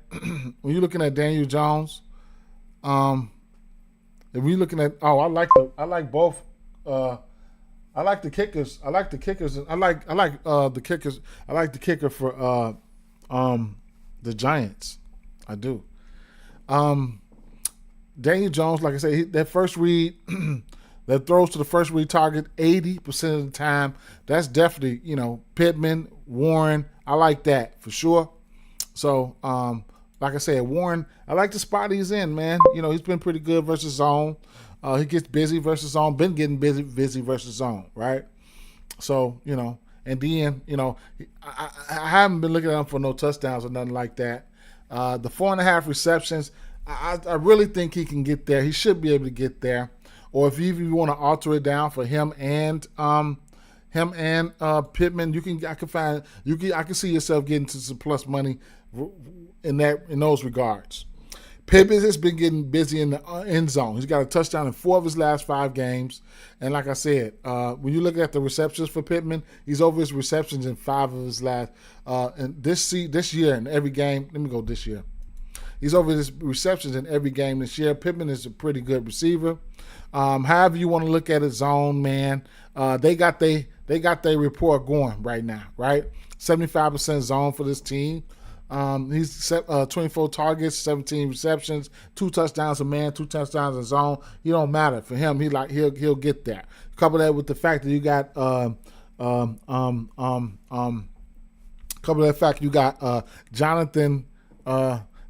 Daniel Jones, if we're looking at I like both. I like the kickers. I like the kickers. I like the kickers. I like the kicker for the Giants. I do. Daniel Jones, like I said, that first read, that throws to the first read target 80% of the time. That's definitely, Pittman, Warren. I like that for sure. So, like I said, Warren, I like the spot he's in, man. He's been pretty good versus zone. He gets busy versus zone. Been getting busy versus zone, right? So, and then, I haven't been looking at him for no touchdowns or nothing like that. The 4.5 receptions, I really think he can get there. He should be able to get there. Or if you want to alter it down for him and Pittman, I can see yourself getting to some plus money in those regards. Pittman has been getting busy in the end zone. He's got a touchdown in 4 of his last 5 games. And like I said, when you look at the receptions for Pittman, he's over his receptions in 5 of his last. And this year in every game, let me go this year. He's over his receptions in every game this year. Pittman is a pretty good receiver. However you want to look at his zone, man, they got their report going right now, right? 75% zone for this team. He's 24 targets, 17 receptions, 2 touchdowns a man, 2 touchdowns in zone. He don't matter for him. He'll get that. Couple that with the fact that you got Jonathan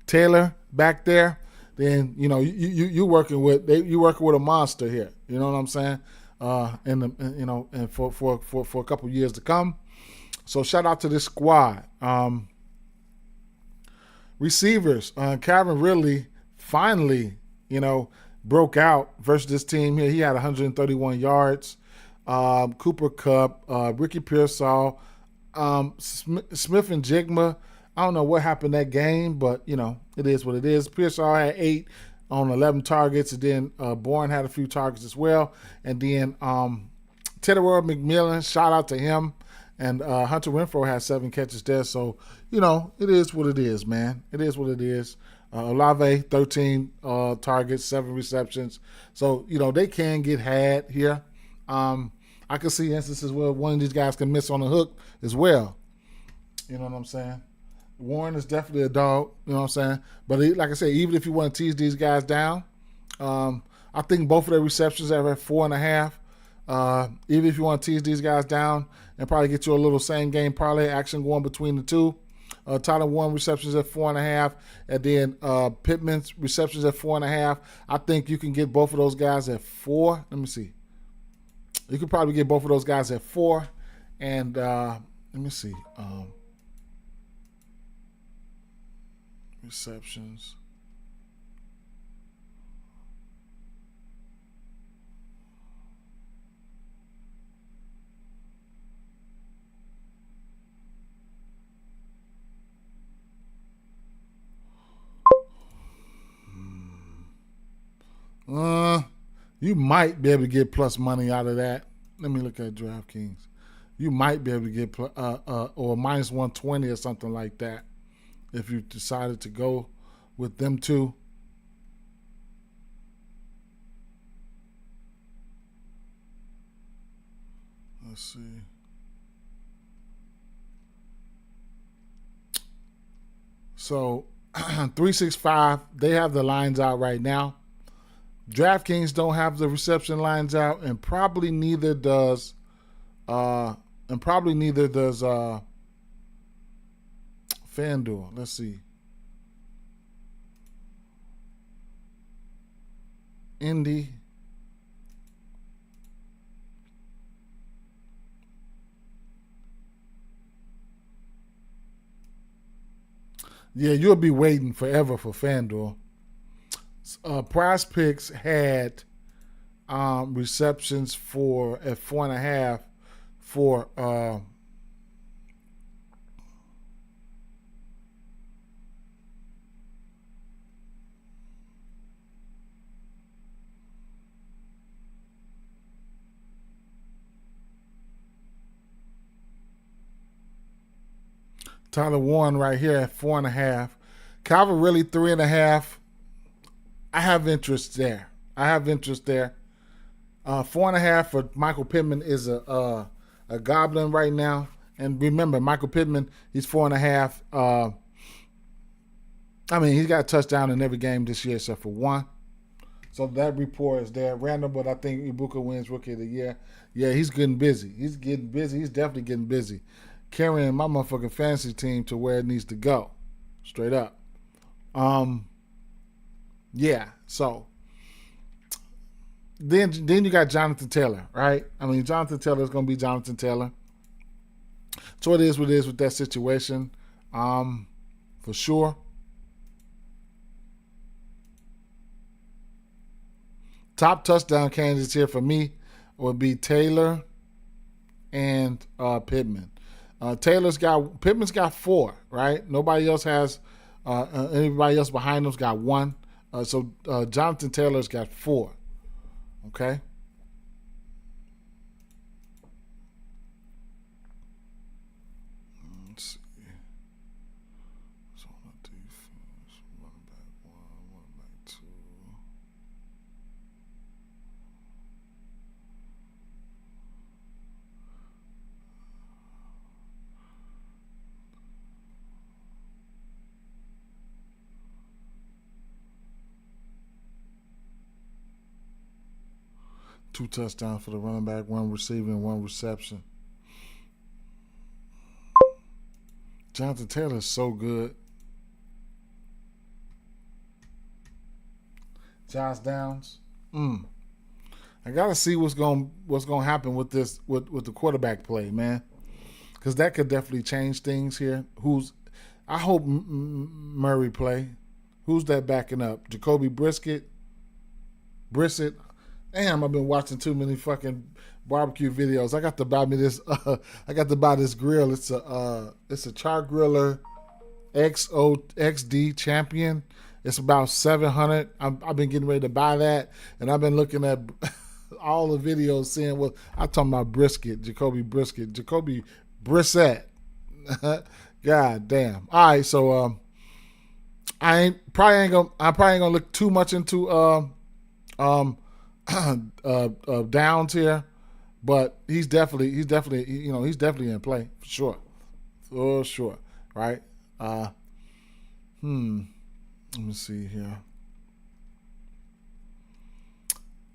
Taylor back there. Then you working with a monster here. You know what I'm saying? And for a couple years to come. So shout out to this squad. Receivers, Calvin Ridley finally, broke out versus this team here. He had 131 yards. Cooper Kupp, Ricky Pearsall, Smith and Jigma. I don't know what happened that game, but, it is what it is. Pearsall had 8 on 11 targets, and then Bourne had a few targets as well. And then Tedderwell McMillan, shout out to him. And Hunter Renfrow has 7 catches there. So, it is what it is, man. It is what it is. Olave, 13 targets, 7 receptions. So, they can get had here. I can see instances where one of these guys can miss on the hook as well. You know what I'm saying? Warren is definitely a dog. You know what I'm saying? But like I said, even if you want to tease these guys down, I think both of their receptions are at 4.5. Even if you want to tease these guys down and probably get you a little same game parlay action going between the two. Tyler Warren receptions at 4.5, and then Pittman's receptions at 4.5. I think you can get both of those guys at 4. Let me see. You could probably get both of those guys at 4, and let me see. Receptions. You might be able to get plus money out of that. Let me look at DraftKings. You might be able to get or minus 120 or something like that if you decided to go with them two. Let's see. So 365, they have the lines out right now. DraftKings don't have the reception lines out, and probably neither does FanDuel. Let's see. Indy. Yeah, you'll be waiting forever for FanDuel. Prize Picks had receptions at 4.5 for Tyler Warren right here at 4.5. Calvin really 3.5. I have interest there. 4.5 for Michael Pittman is a goblin right now. And remember, Michael Pittman, he's 4.5. He's got a touchdown in every game this year except for one. So that report is there. Random, but I think Ibuka wins Rookie of the Year. Yeah, he's getting busy. He's definitely getting busy. Carrying my motherfucking fantasy team to where it needs to go. Straight up. Yeah, so then you got Jonathan Taylor, right? Jonathan Taylor is going to be Jonathan Taylor. So it is what it is with that situation, for sure. Top touchdown candidates here for me would be Taylor and Pittman. Pittman's got 4, right? Nobody else has. Anybody else behind them's got 1. So Jonathan Taylor's got 4. Okay. Let's see. So on defense, running back 1, running back 2. Two touchdowns for the running back, 1 receiving, 1 reception. Jonathan Taylor is so good. Josh Downs. I gotta see what's gonna happen with this with the quarterback play, man, because that could definitely change things here. I hope Murray play. Who's that backing up? Jacoby Brissett. Damn, I've been watching too many fucking barbecue videos. I got to buy me this. I got to buy this grill. It's a char griller XD Champion. It's about $700. I've been getting ready to buy that, and I've been looking at all the videos, seeing I'm talking about Jacoby Brissett. God damn. All right, so I probably ain't gonna look too much into Downs here, but he's definitely in play for sure, right? Let me see here.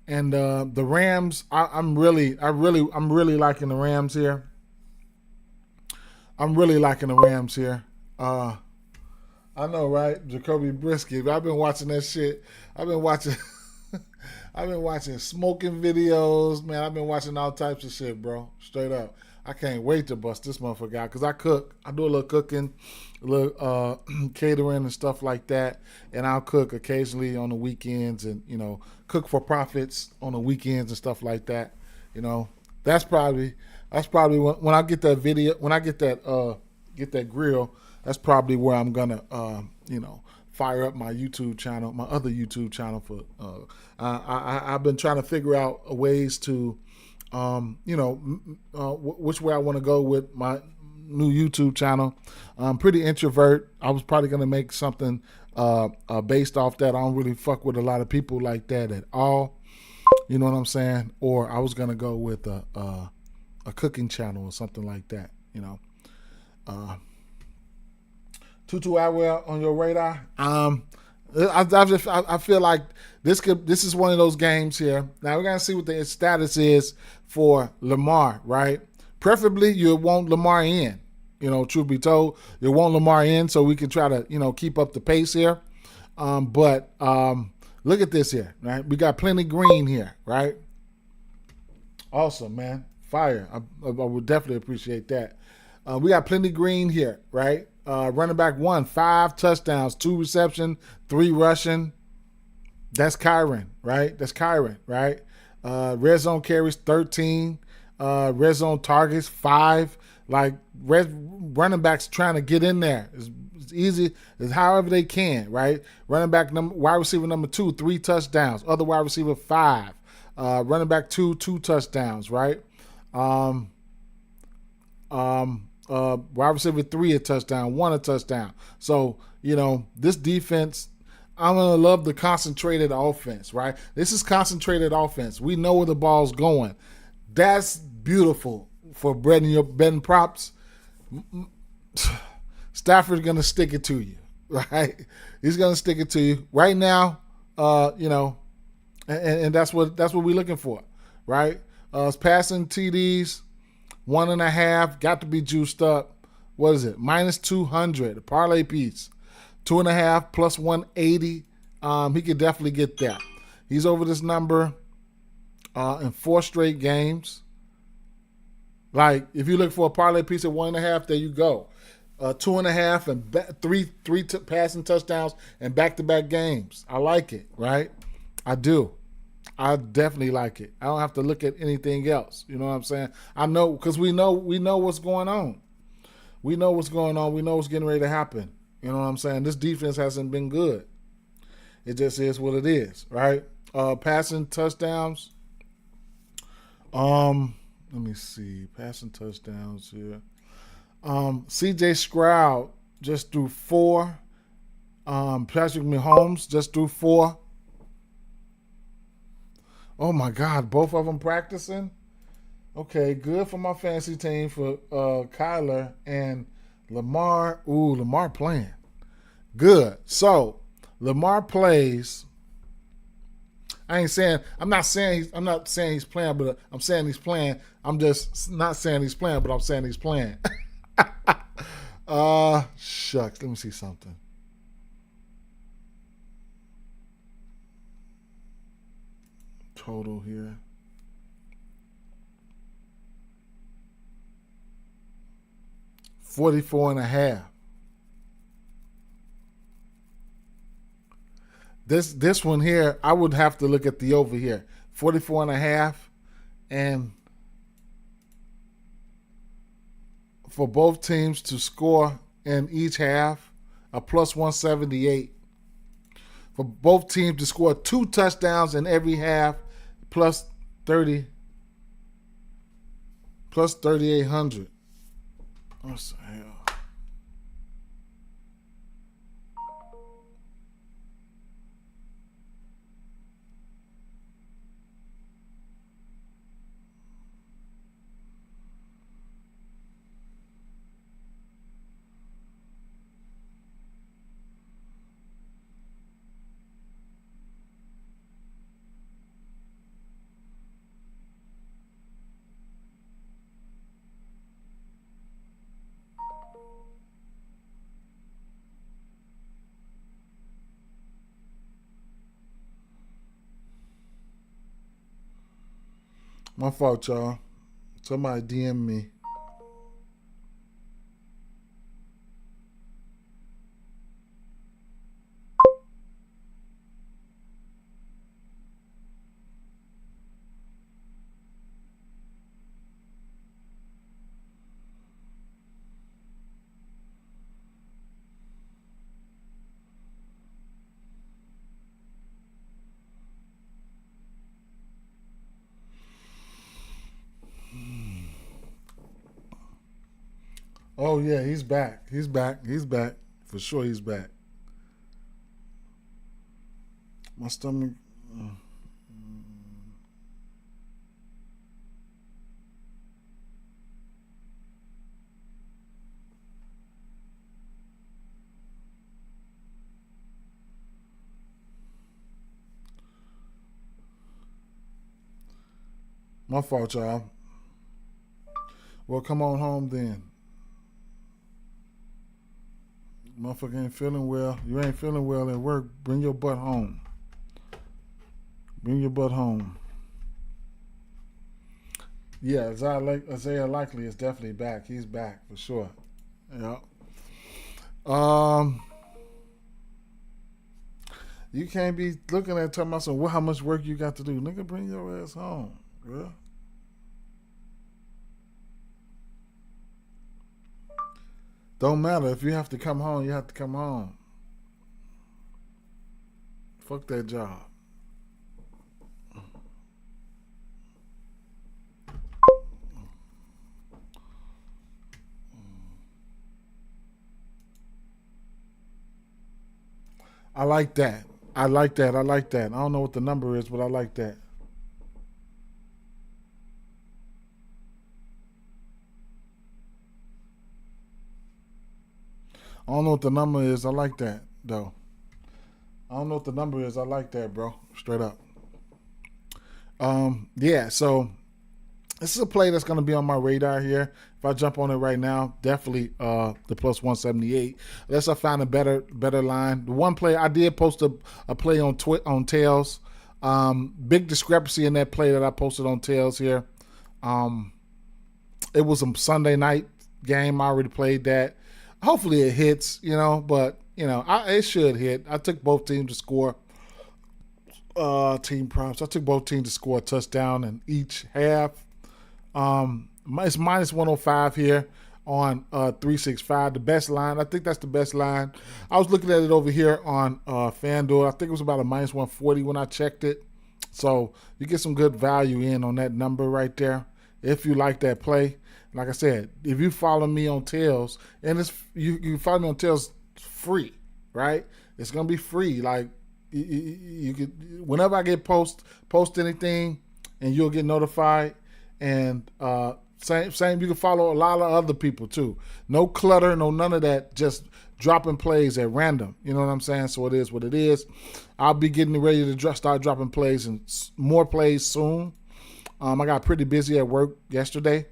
And the Rams, I'm really liking the Rams here. I know, right? Jacoby Brissett. I've been watching that shit. I've been watching smoking videos, man. I've been watching all types of shit, bro. Straight up. I can't wait to bust this motherfucker out because I cook. I do a little cooking, a little catering and stuff like that. And I'll cook occasionally on the weekends and, cook for profits on the weekends and stuff like that. That's probably when I get that video, when I get that grill, that's probably where I'm gonna, fire up my YouTube channel, my other YouTube channel for. I've been trying to figure out ways to, which way I want to go with my new YouTube channel. I'm pretty introvert. I was probably gonna make something based off that. I don't really fuck with a lot of people like that at all. You know what I'm saying? Or I was gonna go with a cooking channel or something like that. Tutu Atwell on your radar. I feel like this is one of those games here. Now we're gonna see what the status is for Lamar, right? Preferably you want Lamar in. Truth be told, you want Lamar in so we can try to keep up the pace here. But look at this here, right? We got plenty green here, right? Awesome, man. Fire. I would definitely appreciate that. We got plenty green here, right? Running back 1, 5 touchdowns, 2 reception, 3 rushing. That's Kyron, right? Red zone carries 13. Red zone targets 5. Like running backs trying to get in there. It's easy as however they can, right? Running back wide receiver number 2, 3 touchdowns. Other wide receiver 5. Running back 2 touchdowns, right? Wide receiver 3 a touchdown, 1 a touchdown. So, this defense, I'm going to love the concentrated offense, right? This is concentrated offense. We know where the ball's going. That's beautiful for betting props. Stafford's going to stick it to you, right? He's going to stick it to you. Right now, and that's what we're looking for, right? It's passing TDs, 1.5, got to be juiced up. What is it? Minus 200, a parlay piece. 2.5 plus 180. He could definitely get that. He's over this number in 4 straight games. Like, if you look for a parlay piece at 1.5, there you go. 2.5 and three passing touchdowns and back-to-back games. I like it, right? I do. I definitely like it. I don't have to look at anything else. You know what I'm saying? I know, because we know what's going on. We know what's going on. We know what's getting ready to happen. You know what I'm saying? This defense hasn't been good. It just is what it is, right? Passing touchdowns. Let me see. Passing touchdowns here. CJ Stroud just threw 4. Patrick Mahomes just threw 4. Oh my God, both of them practicing? Okay, good for my fantasy team for Kyler and Lamar. Ooh, Lamar playing. Good. So, Lamar plays. I'm not saying he's playing, but I'm saying he's playing. I'm just not saying he's playing, but I'm saying he's playing. Shucks. Let me see something. Total here. $44.5. This one here, I would have to look at the over here. 44.5, and for both teams to score in each half, a plus 178. For both teams to score 2 touchdowns in every half, plus 3,800. What the hell? My fault, y'all. Somebody DM me. Oh, yeah, he's back. He's back. He's back. For sure, he's back. My stomach. My fault, y'all. Well, come on home then. Motherfucker ain't feeling well. You ain't feeling well at work. Bring your butt home. Bring your butt home. Yeah, Isaiah Likely is definitely back. He's back for sure. Yeah. You can't be looking at talking about some how much work you got to do. Nigga, bring your ass home, girl. Don't matter. If you have to come home, you have to come home. Fuck that job. I like that. I like that. I like that. I don't know what the number is, but I like that. I don't know what the number is. I like that, though. I don't know what the number is. I like that, bro. Straight up. Yeah, so this is a play that's going to be on my radar here. If I jump on it right now, definitely the plus 178. Unless I find a better line. The one play I did post a play on Tails. Big discrepancy in that play that I posted on Tails here. It was a Sunday night game. I already played that. Hopefully it hits, but it should hit. I took both teams to score. Team props. I took both teams to score a touchdown in each half. It's minus 105 here on 365. The best line. I think that's the best line. I was looking at it over here on FanDuel. I think it was about a minus 140 when I checked it. So you get some good value in on that number right there. If you like that play, like I said, if you follow me on Tails, and it's you follow me on Tails free, right? It's gonna be free. Like you could, whenever I get post anything, and you'll get notified. And same, you can follow a lot of other people too. No clutter, no none of that. Just dropping plays at random. You know what I'm saying? So it is what it is. I'll be getting ready to start dropping plays and more plays soon. I got pretty busy at work yesterday.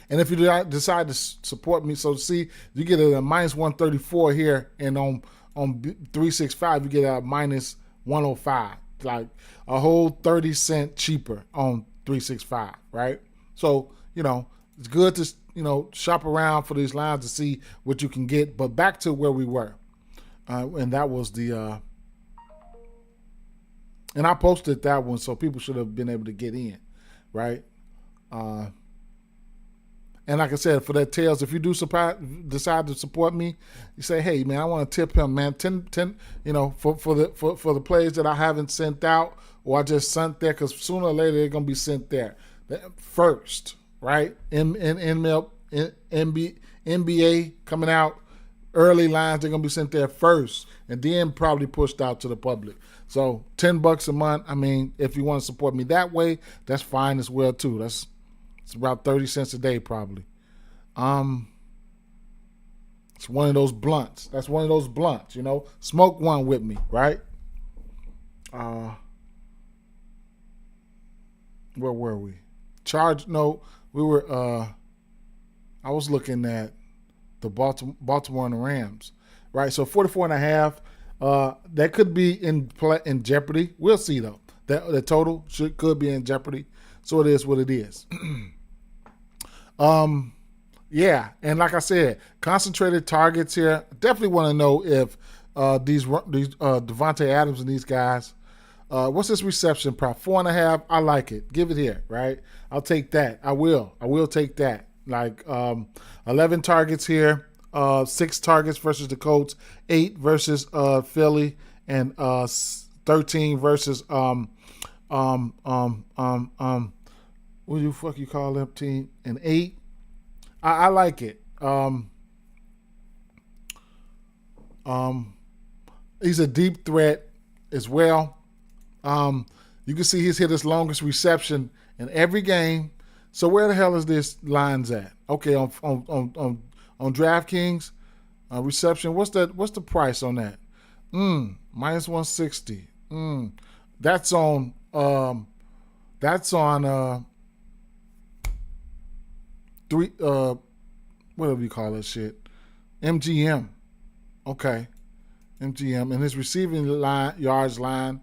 And if you decide to support me, so see, you get a minus 134 here, and on 365 you get a minus 105, like a whole 30 cent cheaper on 365, right? So it's good to shop around for these lines to see what you can get. But back to where we were, and that was the and I posted that one, so people should have been able to get in, right? And like I said, for that Tails, if you do decide to support me, you say, hey man, I want to tip him, man, 10 for the plays that I haven't sent out, or I just sent there, because sooner or later they're gonna be sent there first, right? NBA coming out, early lines, they're gonna be sent there first, and then probably pushed out to the public. So $10 a month. I mean, if you want to support me that way, that's fine as well too. It's about 30 cents a day probably. It's one of those blunts. That's one of those blunts, Smoke one with me, right? Where were we? We were I was looking at the Baltimore and the Rams, right? So 44.5, that could be in jeopardy. We'll see though. The total could be in jeopardy. So it is what it is. Yeah, and like I said, concentrated targets here. Definitely want to know if these Devontae Adams and these guys. What's this reception prop? 4.5. I like it. Give it here, right? I'll take that. I will take that. Like 11 targets here. 6 targets versus the Colts. 8 versus Philly, and 13 versus what do you call them team? And 8. I like it. He's a deep threat as well. You can see he's hit his longest reception in every game. So where the hell is this lines at? Okay, on DraftKings, reception. What's the price on that? Minus 160. That's on whatever you call that shit, MGM. Okay, MGM, and his receiving yards line,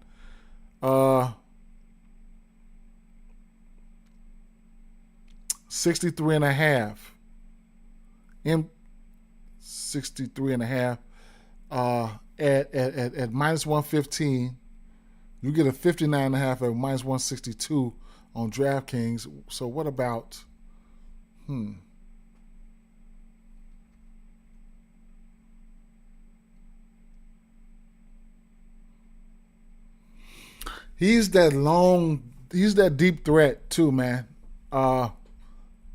63.5. 63.5. At minus 115, you get a 59.5 at minus 162 on DraftKings. So what about? He's that deep threat too, man.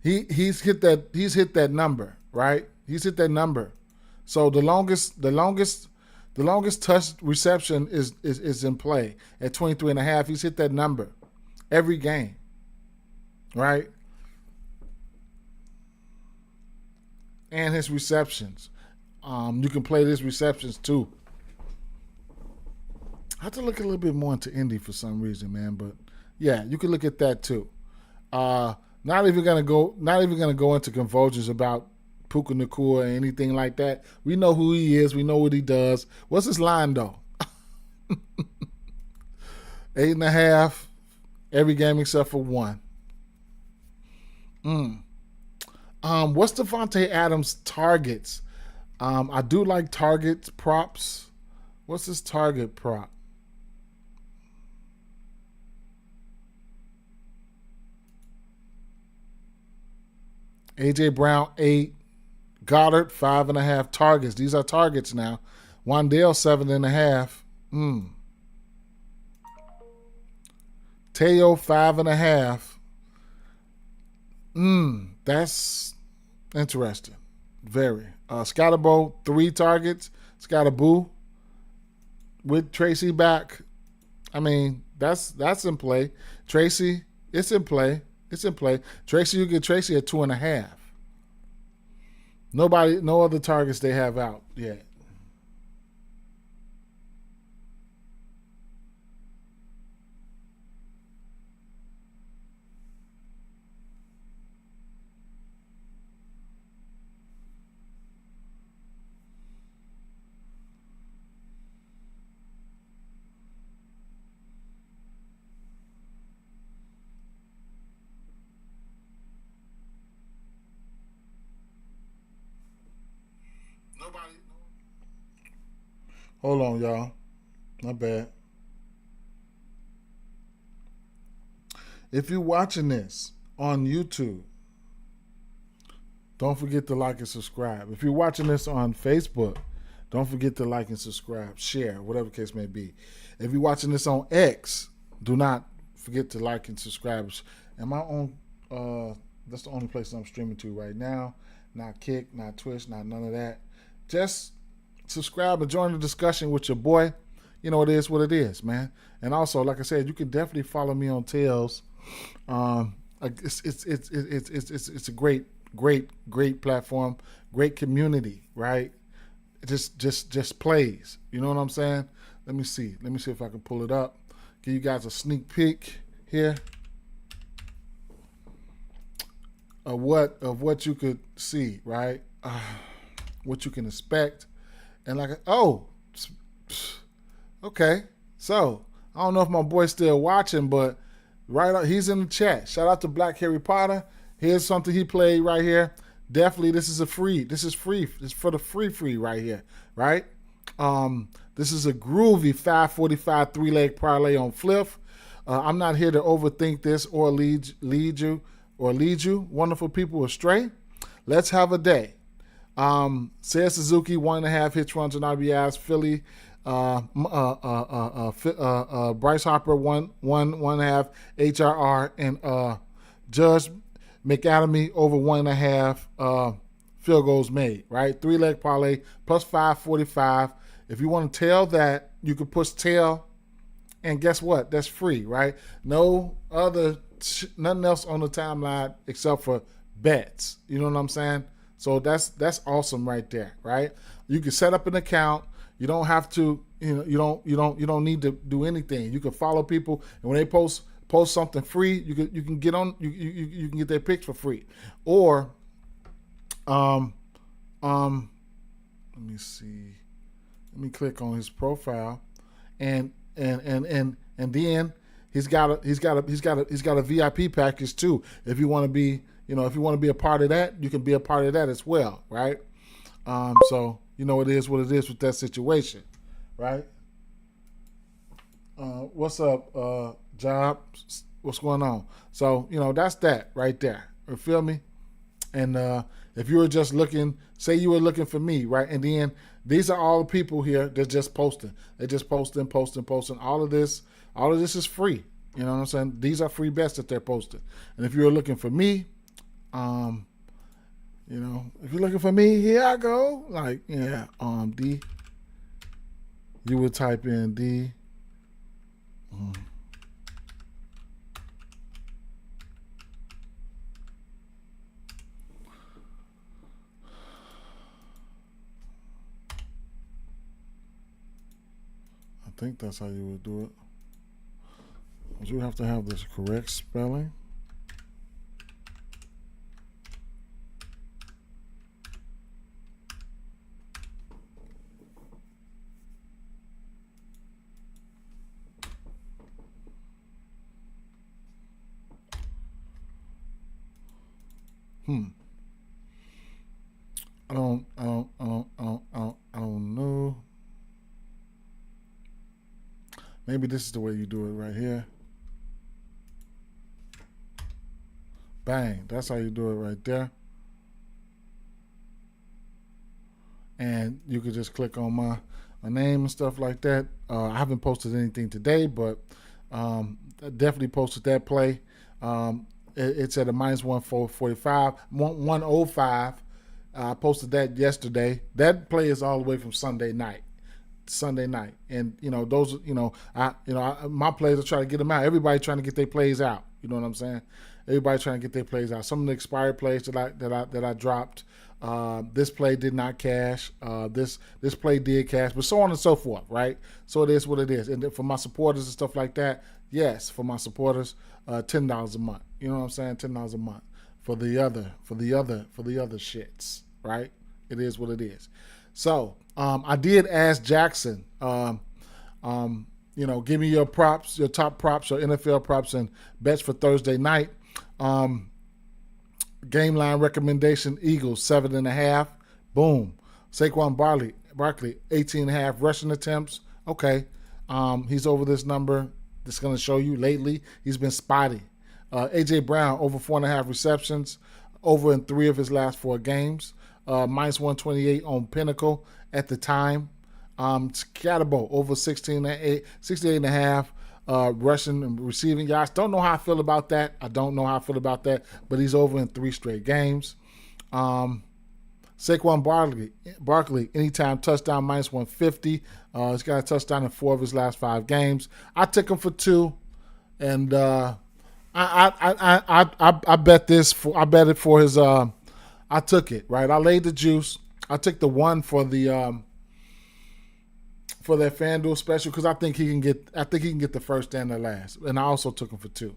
He's hit that number, right? He's hit that number. So the longest The longest touch reception is in play at 23.5. He's hit that number every game, right? And his receptions. You can play his receptions too. I have to look a little bit more into Indy for some reason, man. But yeah, you can look at that too. Not even gonna go into convulsions about Puka Nacua or anything like that. We know who he is. We know what he does. What's his line though? 8.5 every game except for one. What's Devontae Adams' targets? I do like target props. What's his target prop? AJ Brown 8, Goddard 5.5 targets. These are targets now. Wandale 7.5. Teo 5.5. That's interesting. Very. Scottaboo 3 targets. Scottaboo with Tracy back. I mean, that's in play. Tracy, it's in play. It's in play. Tracy, you get Tracy at 2.5. No other targets they have out yet. Hold on, y'all. Not bad. If you're watching this on YouTube, don't forget to like and subscribe. If you're watching this on Facebook, don't forget to like and subscribe, share, whatever the case may be. If you're watching this on X, do not forget to like and subscribe. Am I on? That's the only place I'm streaming to right now. Not Kick, not Twitch, not none of that. Just subscribe and join the discussion with your boy. You know, it is what it is, man. And also, like I said, you can definitely follow me on Tails. It's a great platform, great community, right? Just plays. You know what I'm saying? Let me see if I can pull it up. Give you guys a sneak peek here of what you could see, right? What you can expect. And okay. So I don't know if my boy's still watching, but he's in the chat. Shout out to Black Harry Potter. Here's something he played right here. Definitely, this is free. This is for the free right here, right? This is a groovy 545 3-leg parlay on Flip. I'm not here to overthink this or lead you wonderful people astray. Let's have a day. Seiya Suzuki 1.5 hits, runs, and RBIs. Philly, Bryce Harper 1.5 HRR, and Judge McAdamy over 1.5 field goals made. Right, 3-leg parlay plus 545. If you want to tail that, you can push tail, and guess what? That's free. Right, nothing else on the timeline except for bets. You know what I'm saying? So that's awesome right there, right? You can set up an account. You don't have to, you don't need to do anything. You can follow people, and when they post something free, you can get on, you can get their picks for free. Or let me see. Let me click on his profile, and then he's got a VIP package too. If you want to be, if you want to be a part of that, you can be a part of that as well, right? So it is what it is with that situation, right? What's up, Job? What's going on? So that's that right there. You feel me? And if you were just looking, say you were looking for me, right? And then these are all the people here that's just posting. They're just posting. All of this is free. You know what I'm saying? These are free bets that they're posting. And if you're looking for me, if you're looking for me, here I go. Like, yeah, you would type in D. I think that's how you would do it. You have to have this correct spelling. I don't know. Maybe this is the way you do it right here. Bang. That's how you do it right there. And you could just click on my name and stuff like that. I haven't posted anything today, but I definitely posted that play. It's at a minus 145, 105. I posted that yesterday. That play is all the way from Sunday night, and those, my plays, I try to get them out. Everybody trying to get their plays out. You know what I'm saying? Everybody trying to get their plays out. Some of the expired plays that I dropped. This play did not cash. This play did cash, but so on and so forth, right? So it is what it is. And then for my supporters and stuff like that, yes, for my supporters, $10 a month. You know what I'm saying? $10 a month for the other shits, right? It is what it is. So I did ask Jackson, give me your props, your top props, your NFL props and bets for Thursday night. Game line recommendation: Eagles 7.5. Boom. Saquon Barkley 18.5 rushing attempts. Okay, he's over this number. It's going to show you lately he's been spotty. AJ Brown over 4.5 receptions, over in 3 of his last 4 games. Minus 128 on Pinnacle at the time. Scatterbo over 68.5 rushing and receiving yards. Don't know how I feel about that. But he's over in 3 straight games. Saquon Barkley, anytime touchdown, minus 150. He's got a touchdown in 4 of his last 5 games. I took him for 2, and I bet this. I bet it for his. I took it, right. I laid the juice. I took the 1 for the for that FanDuel special because I think he can get the first and the last, and I also took him for 2.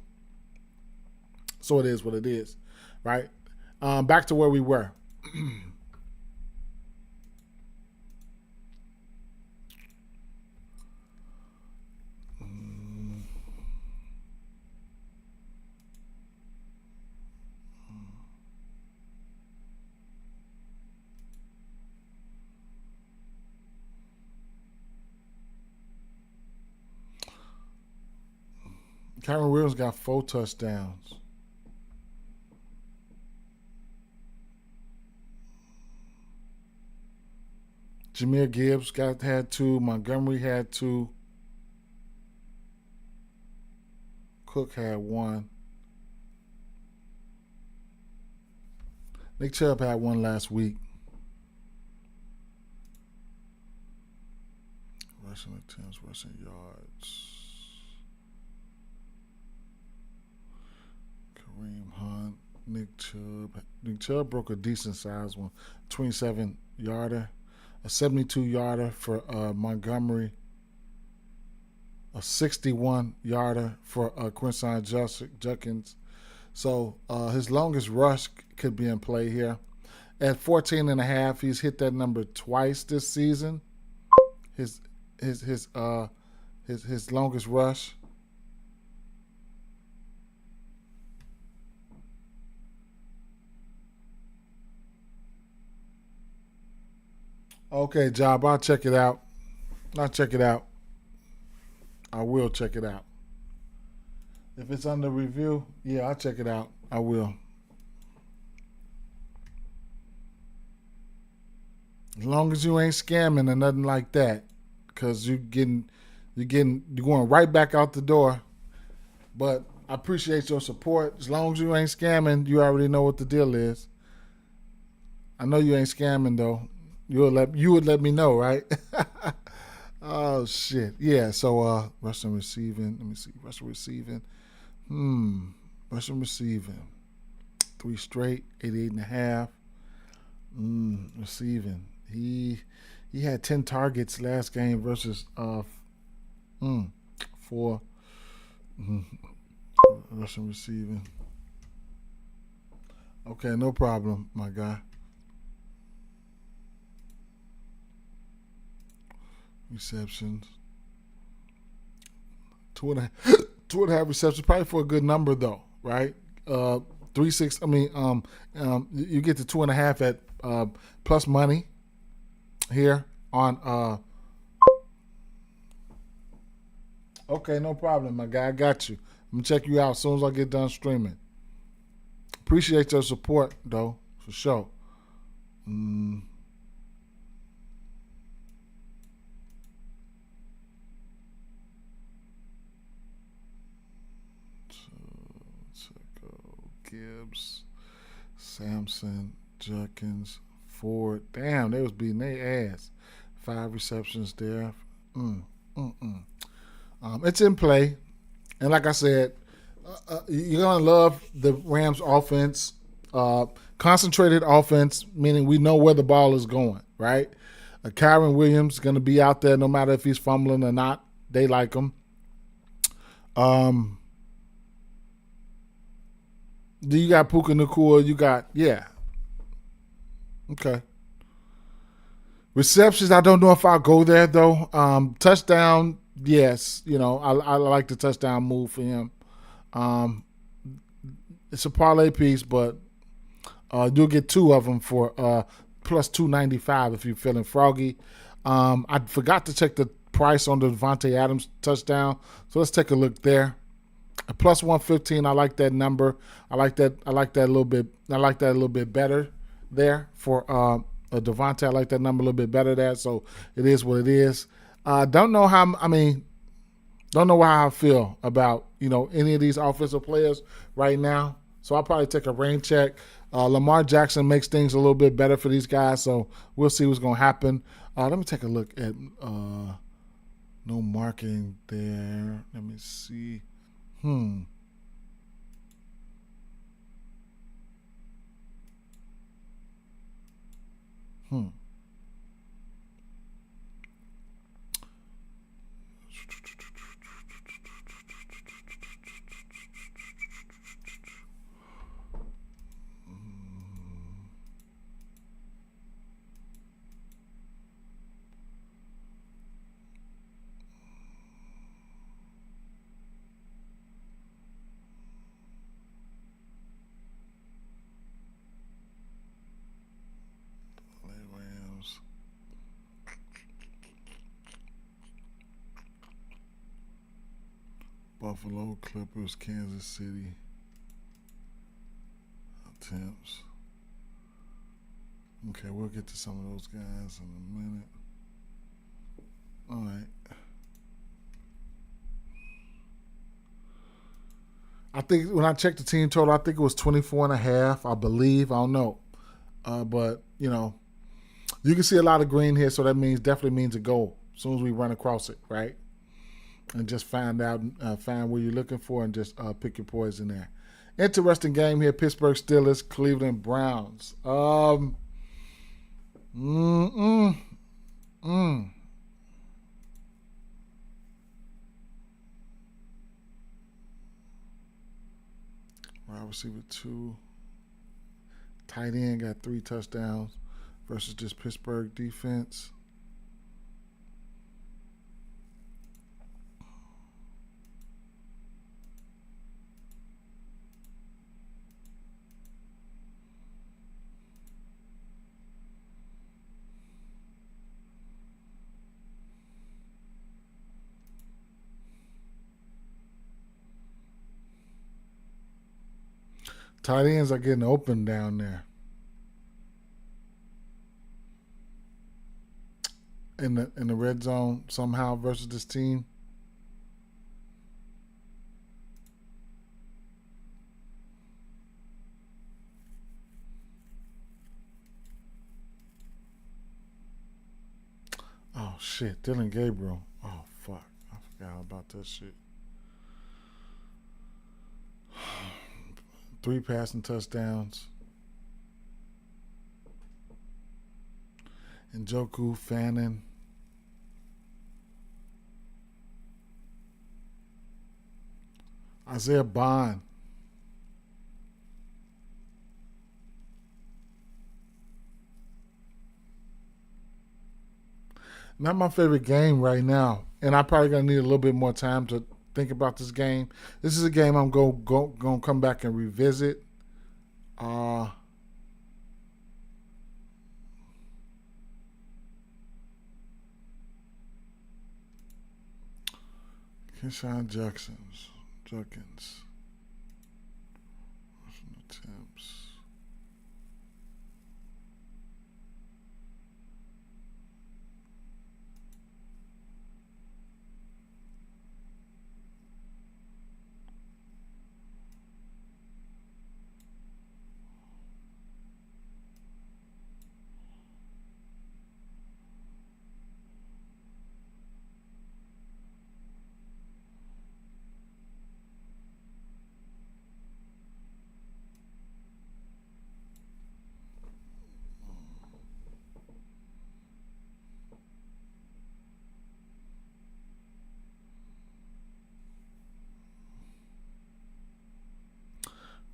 So it is what it is, right? Back to where we were. Kyron Williams got 4 touchdowns. Jahmyr Gibbs had 2. Montgomery had 2. Cook had 1. Nick Chubb had 1 last week. Rushing attempts, rushing yards. Kareem Hunt, Nick Chubb. Nick Chubb broke a decent size one, 27-yarder, a 72-yarder for Montgomery, a 61-yarder for Quinston Judkins. So his longest rush could be in play here. At 14.5, he's hit that number twice this season. His longest rush. Okay, Job, I'll check it out. I will check it out. If it's under review, yeah, I'll check it out. I will. As long as you ain't scamming or nothing like that, because you're going right back out the door. But I appreciate your support. As long as you ain't scamming, you already know what the deal is. I know you ain't scamming though. You would let me know, right? Oh shit. Yeah. So rushing receiving. Let me see. Rushing receiving. Rushing receiving. 3 straight. 88.5. Receiving. He had 10 targets last game versus 4 rushing receiving. Okay, no problem, my guy. Receptions. 2.5 receptions, probably for a good number though, right? 3 6. I mean, you get to 2.5 at plus money here on. Okay, no problem, my guy. I got you. I'm gonna check you out as soon as I get done streaming. Appreciate your support though, for sure. Mm, so, Gibbs, Sampson, Judkins, Ford. Damn, they was beating their ass. 5 receptions there. Mm, mm, mm. It's in play, and like I said, you're gonna love the Rams' offense. Concentrated offense, meaning we know where the ball is going. Right? Kyron Williams is gonna be out there no matter if he's fumbling or not. They like him. Um, do you got Puka Nakua? You got okay. Receptions, I don't know if I'll go there though. Touchdown, yes. I like the touchdown move for him. Um, it's a parlay piece, but you'll get 2 of them for plus 295 if you're feeling froggy. I forgot to check the price on the Devontae Adams touchdown, so let's take a look there. Plus 115, I like that number. I like that a little bit. I like that a little bit better there for Devontae. I like that number a little bit better there. So it is what it is. Don't know how. I mean, don't know how I feel about any of these offensive players right now. So I'll probably take a rain check. Lamar Jackson makes things a little bit better for these guys. So we'll see what's going to happen. Let me take a look at no marketing there. Let me see. Hmm. Rams. Buffalo, Clippers, Kansas City. Attempts. Okay, we'll get to some of those guys in a minute. All right. I think when I checked the team total, I think it was 24.5. I believe. I don't know. But, you can see a lot of green here, so that definitely means a goal as soon as we run across it, right? And just find where you're looking for and just pick your poison there. Interesting game here. Pittsburgh Steelers, Cleveland Browns. Mm, mm, mm. Wide receiver 2. Tight end got 3 touchdowns versus this Pittsburgh defense. Tight ends are getting open down there in the red zone somehow versus this team. Oh shit. Dylan Gabriel. Oh, fuck. I forgot about that shit. 3 passing touchdowns. Njoku, Fannin. Isaiah Bond. Not my favorite game right now. And I probably going to need a little bit more time to think about this game. This is a game I'm going to come back and revisit. Keyshawn Junkins. Rushing attempts.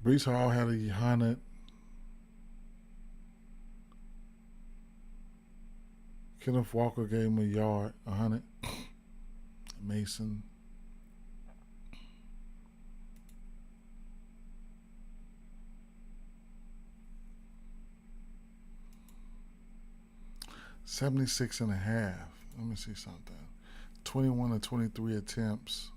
Brees Hall had 100. Kenneth Walker gave him a yard, 100. Mason. $76.5. Let me see something. 21 to 23 attempts.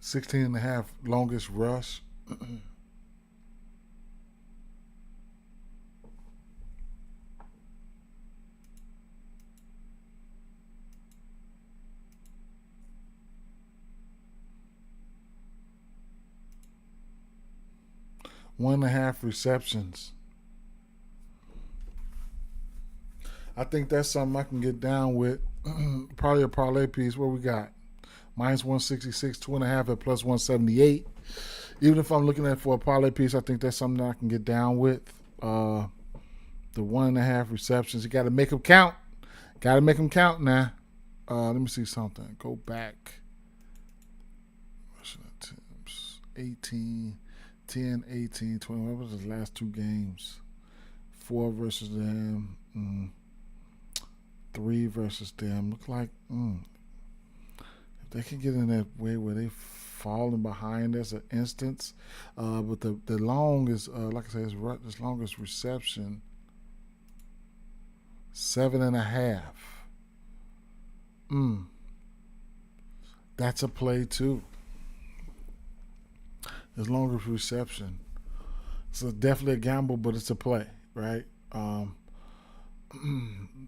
16.5 longest rush. One and a half receptions. I think that's something I can get down with. Probably a parlay piece. What we got? Minus 166, 2.5 at plus 178. Even if I'm looking at for a parlay piece, I think that's something that I can get down with. The 1.5 receptions. You got to make them count. Got to make them count now. Let me see something. Go back. Rushing attempts. 18, 10, 18, 20. What was his last 2 games? 4 versus them. 3 versus them. Look like if they can get in that way where they falling behind, there's an instance. But the longest, like I said, his longest reception, 7.5. That's a play too. His longest reception. So definitely a gamble, but it's a play, right?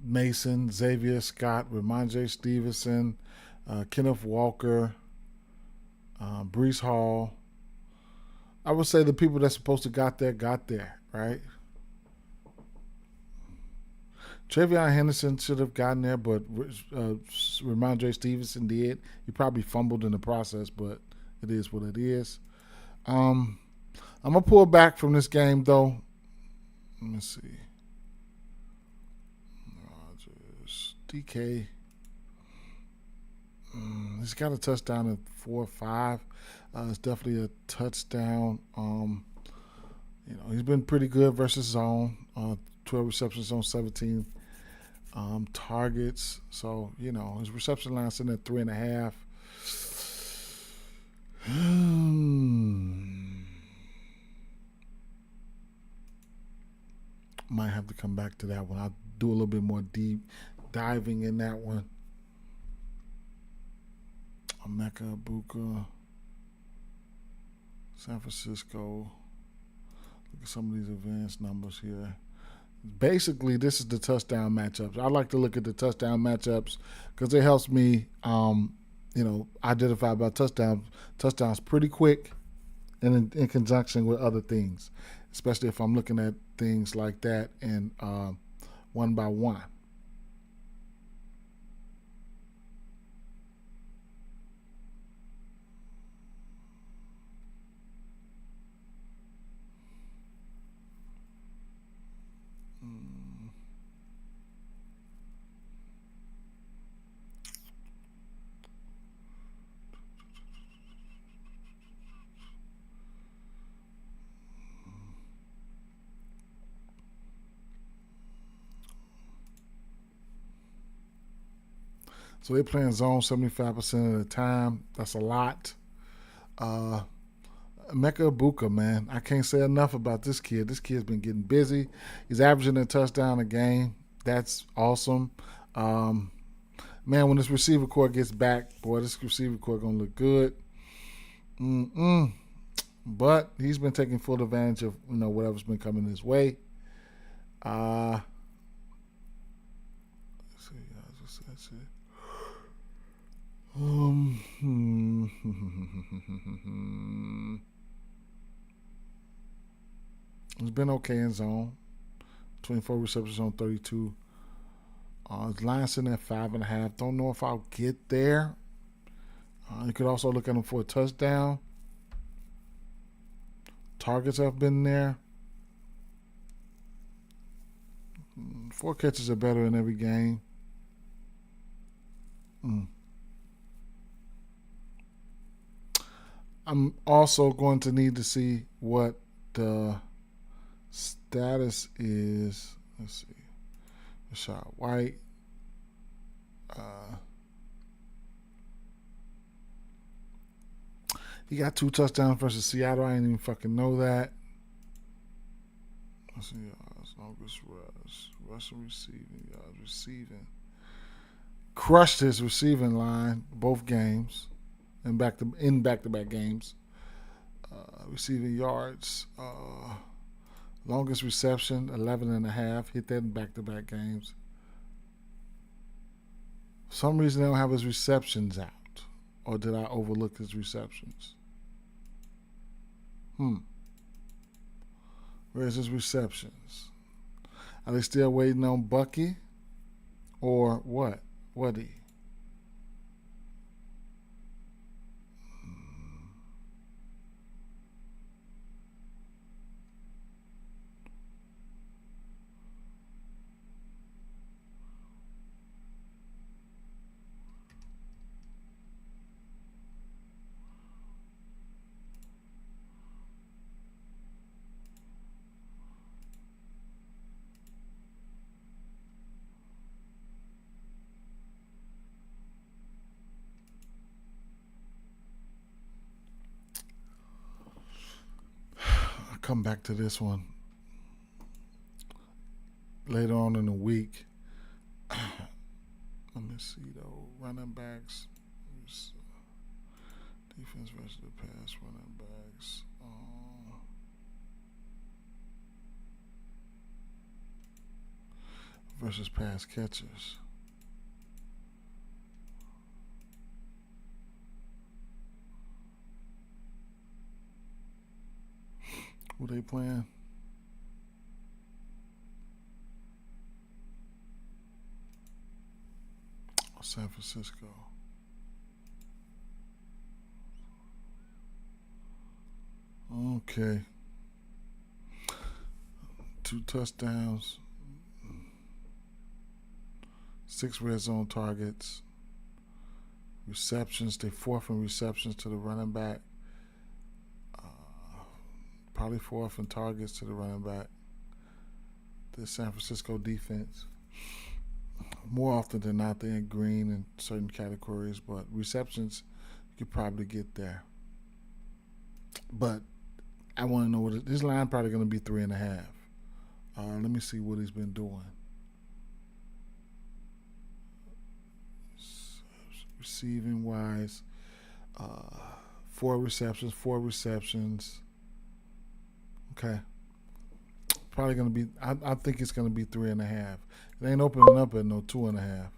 Mason, Xavier Scott, Ramondre Stevenson, Kenneth Walker, Brees Hall. I would say the people that's supposed to got there, right? Travion Henderson should have gotten there, but Ramondre Stevenson did. He probably fumbled in the process, but it is what it is. I'm going to pull back from this game, though. Let me see. DK. He's got a touchdown at 4 or 5. It's definitely a touchdown. He's been pretty good versus zone. 12 receptions on 17 targets. So, his reception line sitting at 3.5. Might have to come back to that one. I'll do a little bit more deep diving in that one. Mecca, Buka, San Francisco. Look at some of these advanced numbers here. Basically, this is the touchdown matchups. I like to look at the touchdown matchups because it helps me, identify about touchdowns pretty quick, and in conjunction with other things, especially if I'm looking at things like that and one by one. So they playing zone 75% of the time. That's a lot. Mecca Ibuka, man. I can't say enough about this kid. This kid's been getting busy. He's averaging a touchdown a game. That's awesome. Man, when this receiver core gets back, boy, this receiver core going to look good. But he's been taking full advantage of whatever's been coming his way. Let's see. That's it. It's been okay in zone. 24 receptions on 32. His line sitting at 5.5. Don't know if I'll get there. You could also look at him for a touchdown. Targets have been there. 4 catches are better in every game. I'm also going to need to see what the status is. Let's see. Rashad White. He got 2 touchdowns versus Seattle. I didn't even fucking know that. Let's see. Longest rush. Rushing, receiving. Receiving. Crushed his receiving line both games. In back-to-back games. Receiving yards. Longest reception, 11.5. Hit that in back-to-back games. For some reason, they don't have his receptions out. Or did I overlook his receptions? Where's his receptions? Are they still waiting on Bucky? Or what? What? Come back to this one later on in the week. Let me see though. Running backs, defense versus the pass. Running backs. Versus pass catchers. Who they playing? San Francisco. Okay. 2 touchdowns. 6 red zone targets. Receptions. They 4th in receptions to the running back. Probably 4th in targets to the running back. The San Francisco defense. More often than not, they're in green in certain categories, but receptions, you could probably get there. But I want to know what this line probably going to be 3.5 Let me see what he's been doing. Receiving wise, 4 receptions. Okay. Probably going to be, I think it's going to be 3.5. It ain't opening up at no 2.5.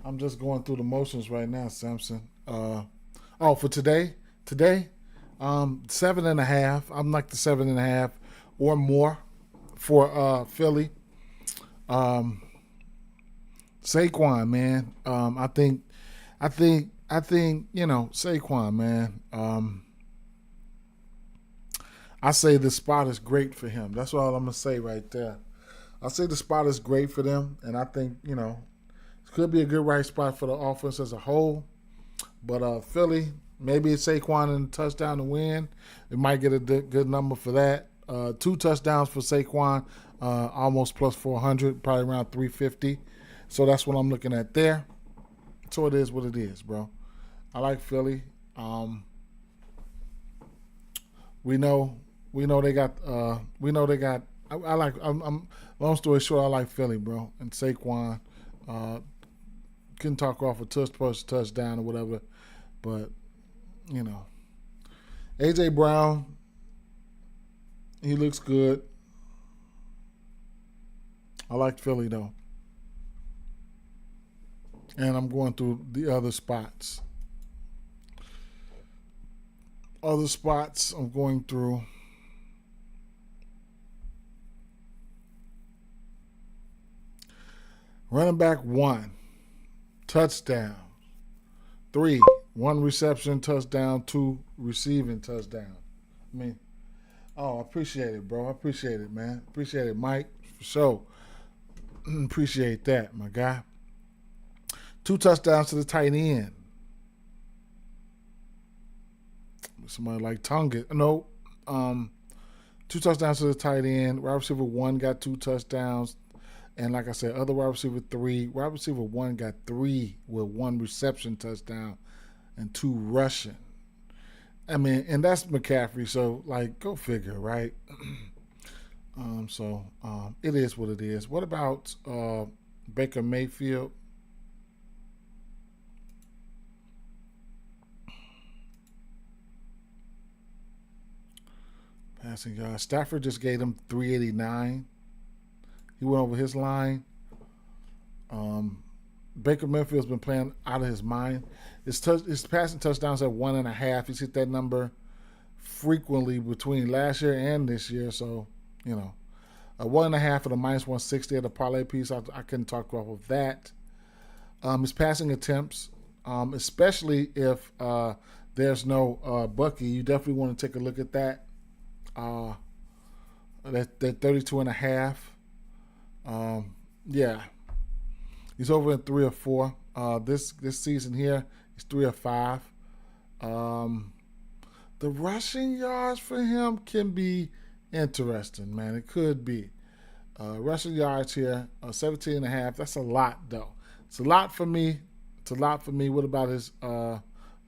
I'm just going through the motions right now, Samson. For today, 7.5. I'm like the 7.5 or more for Philly. Saquon, man. I think, Saquon, man. I say the spot is great for him. That's all I'm gonna say right there. I say the spot is great for them, and I think it could be a good right spot for the offense as a whole. But Philly, maybe it's Saquon and a touchdown to win. It might get a good number for that. 2 touchdowns for Saquon, almost plus 400, probably around 350. So that's what I'm looking at there. So it is what it is, bro. I like Philly. We know they got. I like. I'm. Long story short, I like Philly, bro, and Saquon. Couldn't talk off a touchdown or whatever, but AJ Brown. He looks good. I like Philly though. And I'm going through the other spots. I'm going through. Running back 1, touchdown. 3, 1 reception touchdown, 2 receiving touchdown. I appreciate it, bro. I appreciate it, man. Appreciate it, Mike, for sure. Appreciate that, my guy. 2 touchdowns to the tight end. Somebody like Tonga. No. 2 touchdowns to the tight end. Wide receiver 1 got 2 touchdowns. And like I said, other wide receiver 3. Wide receiver 1 got 3 with 1 reception touchdown and 2 rushing. And that's McCaffrey. So, go figure, right? It is what it is. What about Baker Mayfield? Passing yards. Stafford just gave him 389. He went over his line. Baker Mayfield's been playing out of his mind. His passing touchdowns at 1.5. He's hit that number frequently between last year and this year. So, a 1.5 for the -160 at the parlay piece. I couldn't talk off of that. His passing attempts, especially if there's no Bucky, you definitely want to take a look at that. That 32.5. Yeah, he's over in 3 or 4. This season here, he's 3 or 5. The rushing yards for him can be interesting, man. It could be. Rushing yards here, 17.5. That's a lot, though. It's a lot for me. What about his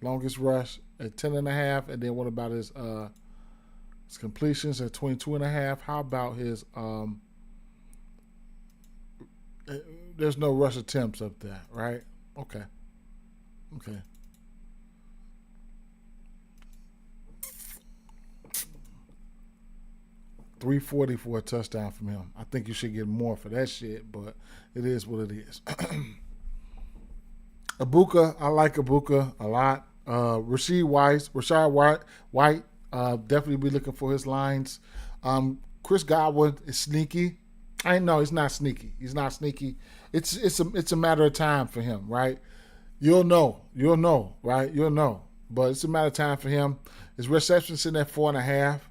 longest rush at 10.5? And then what about his completions at 22.5? How about his there's no rush attempts up there, right? Okay. 340 for a touchdown from him. I think you should get more for that shit, but it is what it is. Ibuka, I like Ibuka a lot. Rashad White, definitely be looking for his lines. Chris Godwin is sneaky. No, he's not sneaky. It's a matter of time for him, right? You'll know, right? You'll know. But it's a matter of time for him. His reception sitting at 4.5.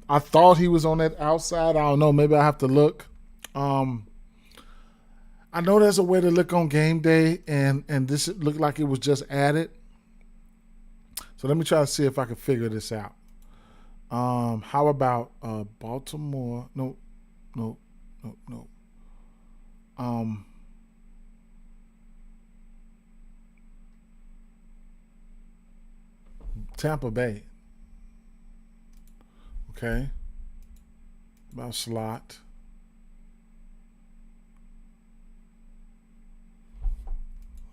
I thought he was on that outside. I don't know. Maybe I have to look. I know there's a way to look on game day, and this looked like it was just added. So let me try to see if I can figure this out. How about Baltimore? No. Tampa Bay. Okay. About slot.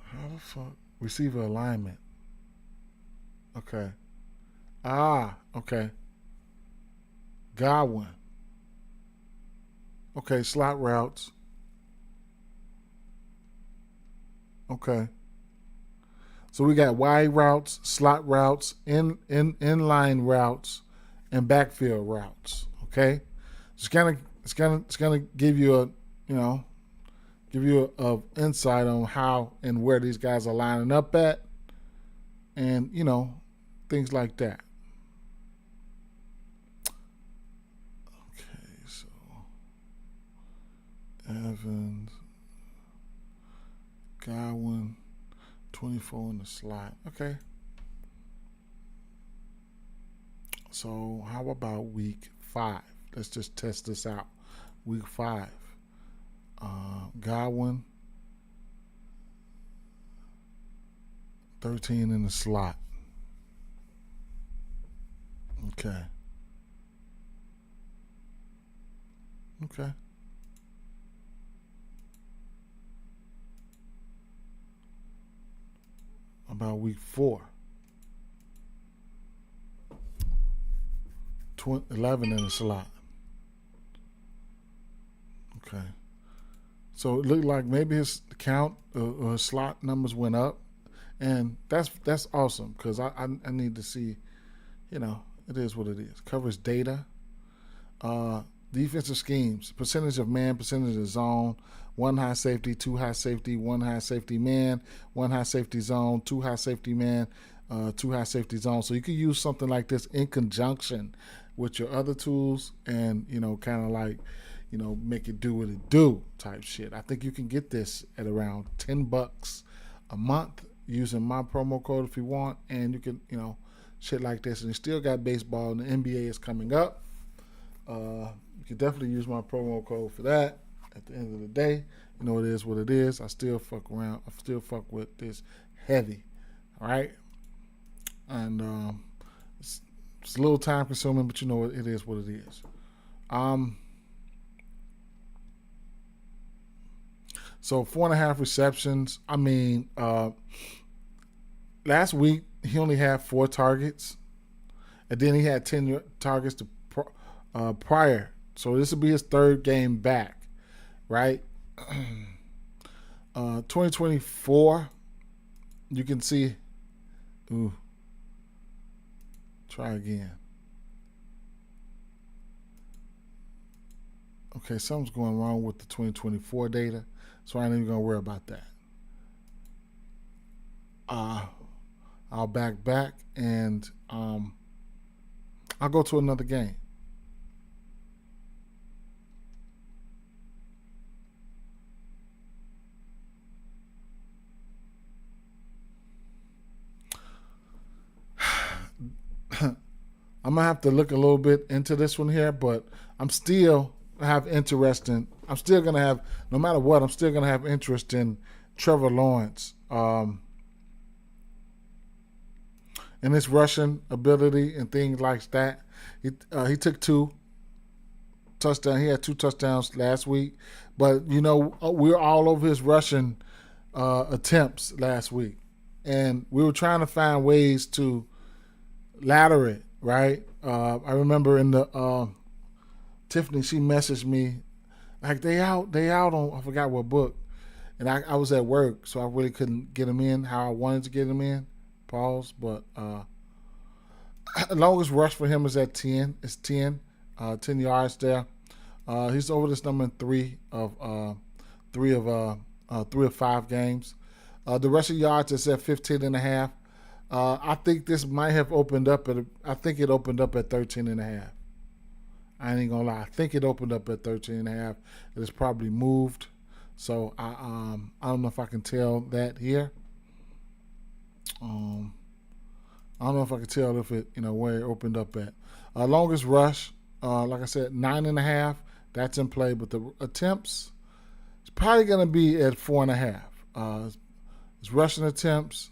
How the fuck? Receiver alignment. Okay. Okay. Godwin. Okay, slot routes. Okay. So we got wide routes, slot routes, inline routes, and backfield routes. Okay. It's gonna give you a insight on how and where these guys are lining up at, and things like that. Okay, so Evans, Godwin, 24 in the slot. Okay. So how about week 5? Let's just test this out. Week 5. Godwin, 13 in the slot. Okay. Okay. About week 4. 11 in the slot. Okay. So it looked like maybe his count or his slot numbers went up, and that's awesome because I need to see, it is what it is. Covers data, defensive schemes, percentage of man, percentage of zone, 1 high safety, 2 high safety, 1 high safety man, 1 high safety zone, 2 high safety man, 2 high safety zone. So you could use something like this in conjunction with your other tools and, kind of like, make it do what it do type shit. I think you can get this at around $10 a month using my promo code if you want, and you can, shit like this. And you still got baseball, and the NBA is coming up. You can definitely use my promo code for that. At the end of the day, it is what it is. I still fuck around. I still fuck with this heavy. All right, and it's a little time consuming, but it is what it is. So 4.5 receptions. I mean, last week he only had 4 targets, and then he had 10 targets prior. So this will be his 3rd game back, right? 2024, you can see. Ooh, try again. Okay, something's going wrong with the 2024 data, so I ain't even gonna worry about that. I'll back and I'll go to another game. I'm gonna have to look a little bit into this one here, but I'm still have interest in. I'm still gonna have, no matter what, I'm still gonna have interest in Trevor Lawrence, and his rushing ability and things like that. He took 2 touchdowns. He had 2 touchdowns last week, but we're all over his rushing attempts last week, and we were trying to find ways to ladder it. Right? I remember in the Tiffany, she messaged me like they out on, I forgot what book, and I was at work, so I really couldn't get him in how I wanted to get him in. Pause. But the longest rush for him is at 10. It's 10 yards there. He's over this number in 3 of 5 games. The rushing yards is at 15.5. I think this might have opened up I think it opened up at 13.5. I ain't gonna lie. I think it opened up at 13.5. It has probably moved. So I don't know if I can tell that here. I don't know if I can tell if it, where it opened up at. Longest rush, like I said, 9.5. That's in play, but the attempts, it's probably gonna be at 4.5. It's rushing attempts.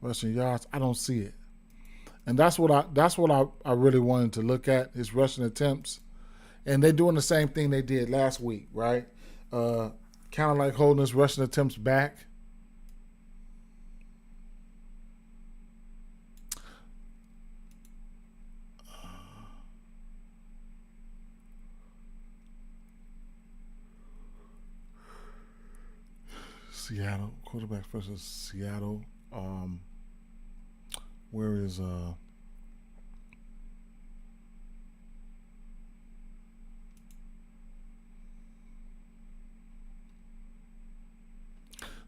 Rushing yards, I don't see it. And that's what I really wanted to look at, his rushing attempts. And they're doing the same thing they did last week, right? Kind of like holding his rushing attempts back. Seattle quarterback versus Seattle. Where is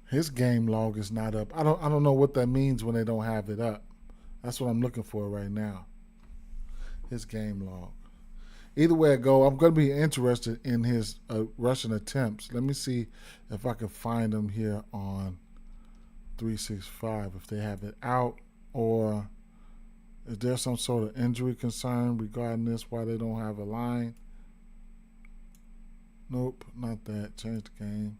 his game log is not up. I don't know what that means when they don't have it up. That's what I'm looking for right now. His game log. Either way I go, I'm going to be interested in his rushing attempts. Let me see if I can find them here on 365 if they have it out, or is there some sort of injury concern regarding this, why they don't have a line? Nope, not that. Change the game.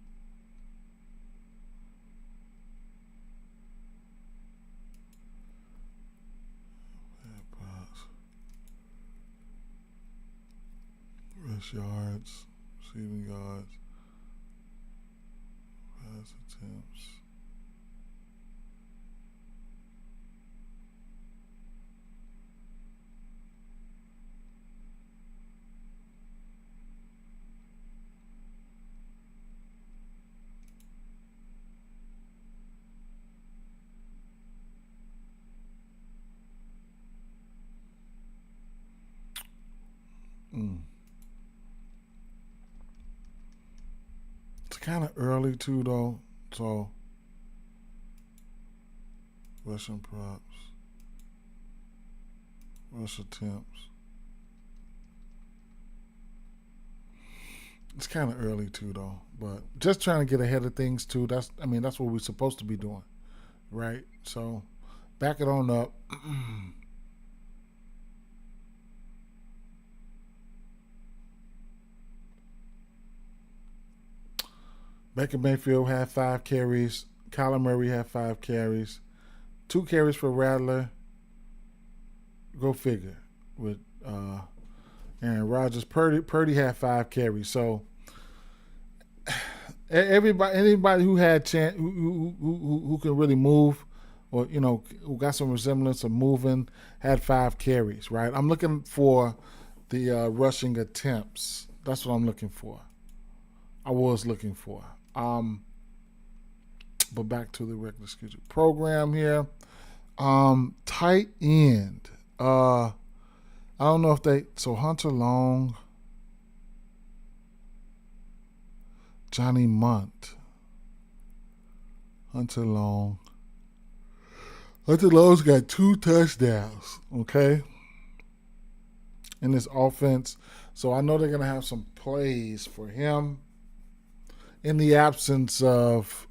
Rush yards, receiving yards, pass attempts. It's kind of early too, though. So, rushing props, rush attempts. It's kind of early too, though. But just trying to get ahead of things too. That's what we're supposed to be doing, right? So, back it on up. Baker Mayfield had 5 carries. Kyler Murray had 5 carries. 2 carries for Rattler. Go figure. With Aaron Rodgers. Purdy had 5 carries. So anybody who had chance, who can really move, or who got some resemblance of moving, had 5 carries. Right. I'm looking for the rushing attempts. That's what I'm looking for. I was looking for. But back to the regular schedule program here. Tight end. I don't know if so Hunter Long, Johnny Munt, Hunter Long. Hunter Long's got 2 touchdowns. Okay, in this offense, so I know they're gonna have some plays for him. In the absence of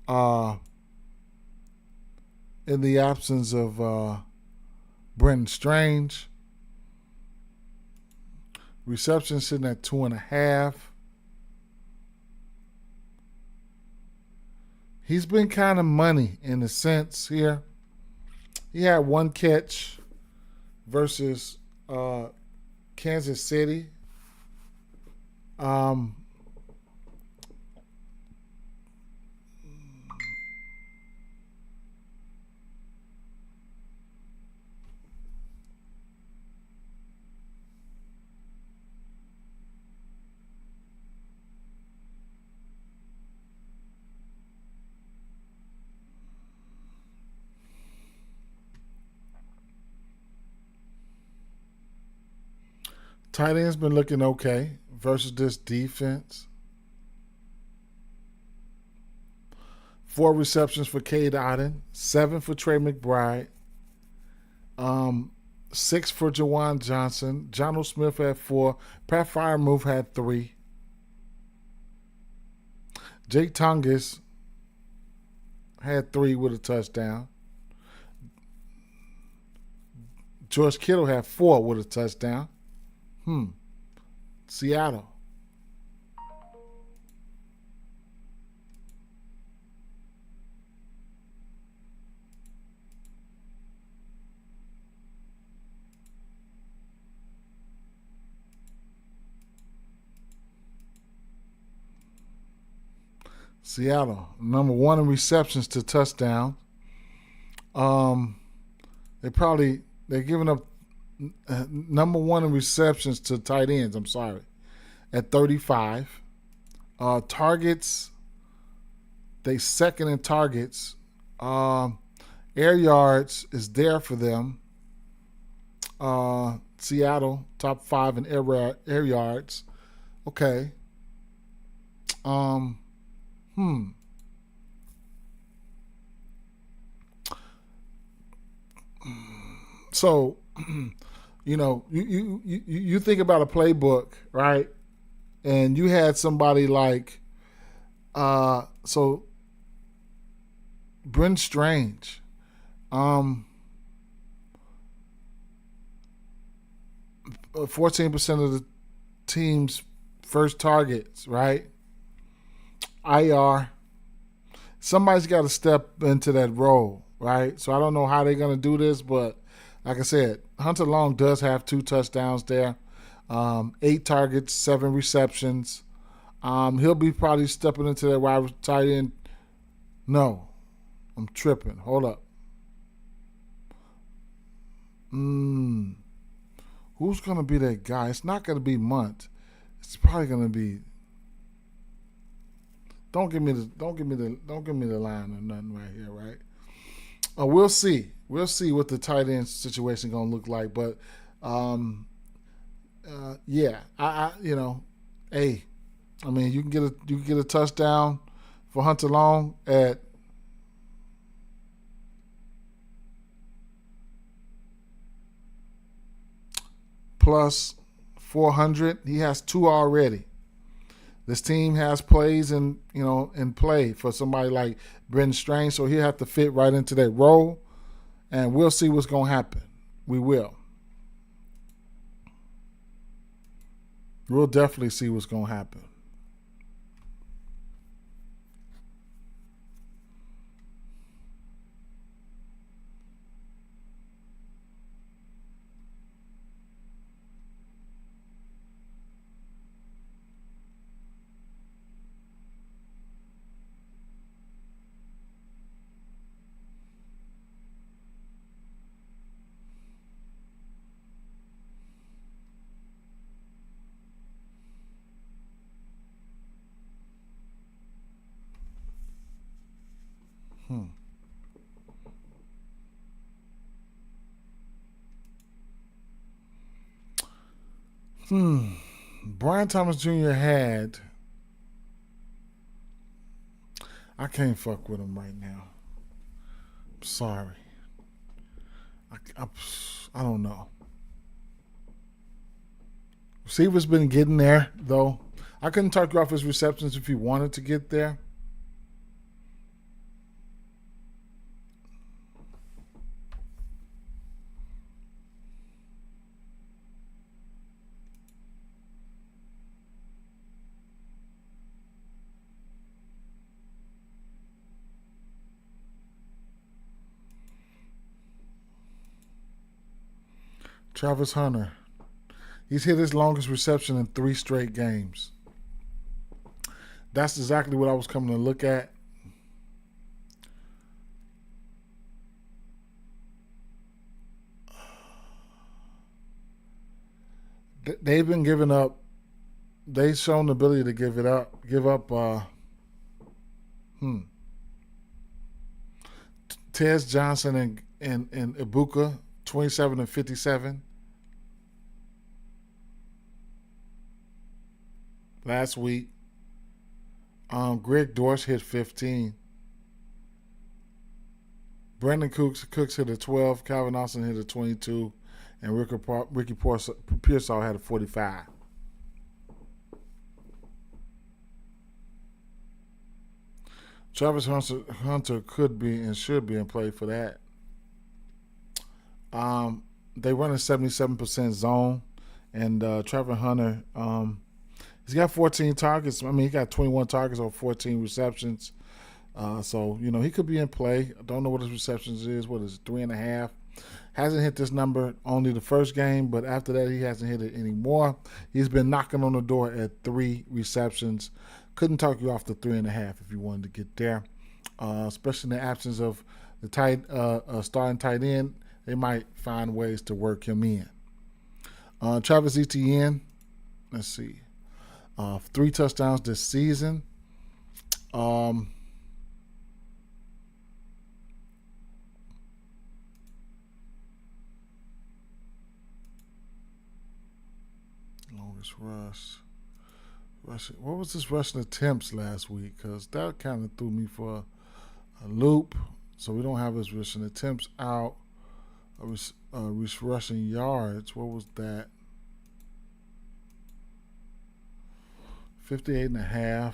Brenton Strange, reception sitting at 2.5. He's been kind of money in a sense here. He had 1 catch versus Kansas City. Tight end's been looking okay versus this defense. 4 receptions for Cade Otton, 7 for Trey McBride, 6 for Jawan Johnson. Jonnu Smith had 4. Pat Freiermuth had 3. Jake Tungus had 3 with a touchdown. George Kittle had 4 with a touchdown. Seattle. Seattle, number 1 in receptions to touchdown. They're giving up number 1 in receptions to tight ends. I'm sorry, at 35. Targets, they second in targets. Air yards is there for them. Seattle, top 5 in air yards. Okay. So, you think about a playbook, right? And you had somebody like, Brent Strange, 14% of the team's first targets, right? IR. Somebody's got to step into that role, right? So I don't know how they're going to do this, but like I said, Hunter Long does have 2 touchdowns there, 8 targets, 7 receptions. He'll be probably stepping into that wide tight end. No, I'm tripping. Hold up. Who's going to be that guy? It's not going to be Munt. It's probably going to be. Don't give me the line or nothing right here, right? We'll see. We'll see what the tight end situation gonna look like. But yeah, hey, I mean, you can get a touchdown for Hunter Long at plus 400. He has 2 already. This team has plays in play for somebody like Brendan Strange, so he'll have to fit right into that role, and we'll see what's going to happen. We will. We'll definitely see what's going to happen. Brian Thomas Jr. had. I can't fuck with him right now. I'm sorry. I don't know. Receiver's been getting there, though. I couldn't talk you off his receptions if he wanted to get there. Travis Hunter. He's hit his longest reception in 3 straight games. That's exactly what I was coming to look at. They've been giving up. They've shown the ability to give up. Tez Johnson and Ibuka, 27 and 57. Last week. Greg Dortch hit 15. Brandon Cooks hit a 12. Calvin Austin hit a 22. And Ricky Pearsall had a 45. Travis Hunter could be and should be in play for that. They run a 77% zone. And Travis Hunter, he's got 14 targets. I mean, he got 21 targets on 14 receptions. So, he could be in play. I don't know what his receptions is. What is it, 3.5? Hasn't hit this number only the first game, but after that he hasn't hit it anymore. He's been knocking on the door at 3 receptions. couldn't talk you off the 3.5 if you wanted to get there, especially in the absence of the starting tight end. They might find ways to work him in. Travis Etienne, let's see, 3 touchdowns this season. Longest rush. What was his rushing attempts last week? Because that kind of threw me for a loop. So we don't have his rushing attempts out. Rushing yards. What was that? 58.5.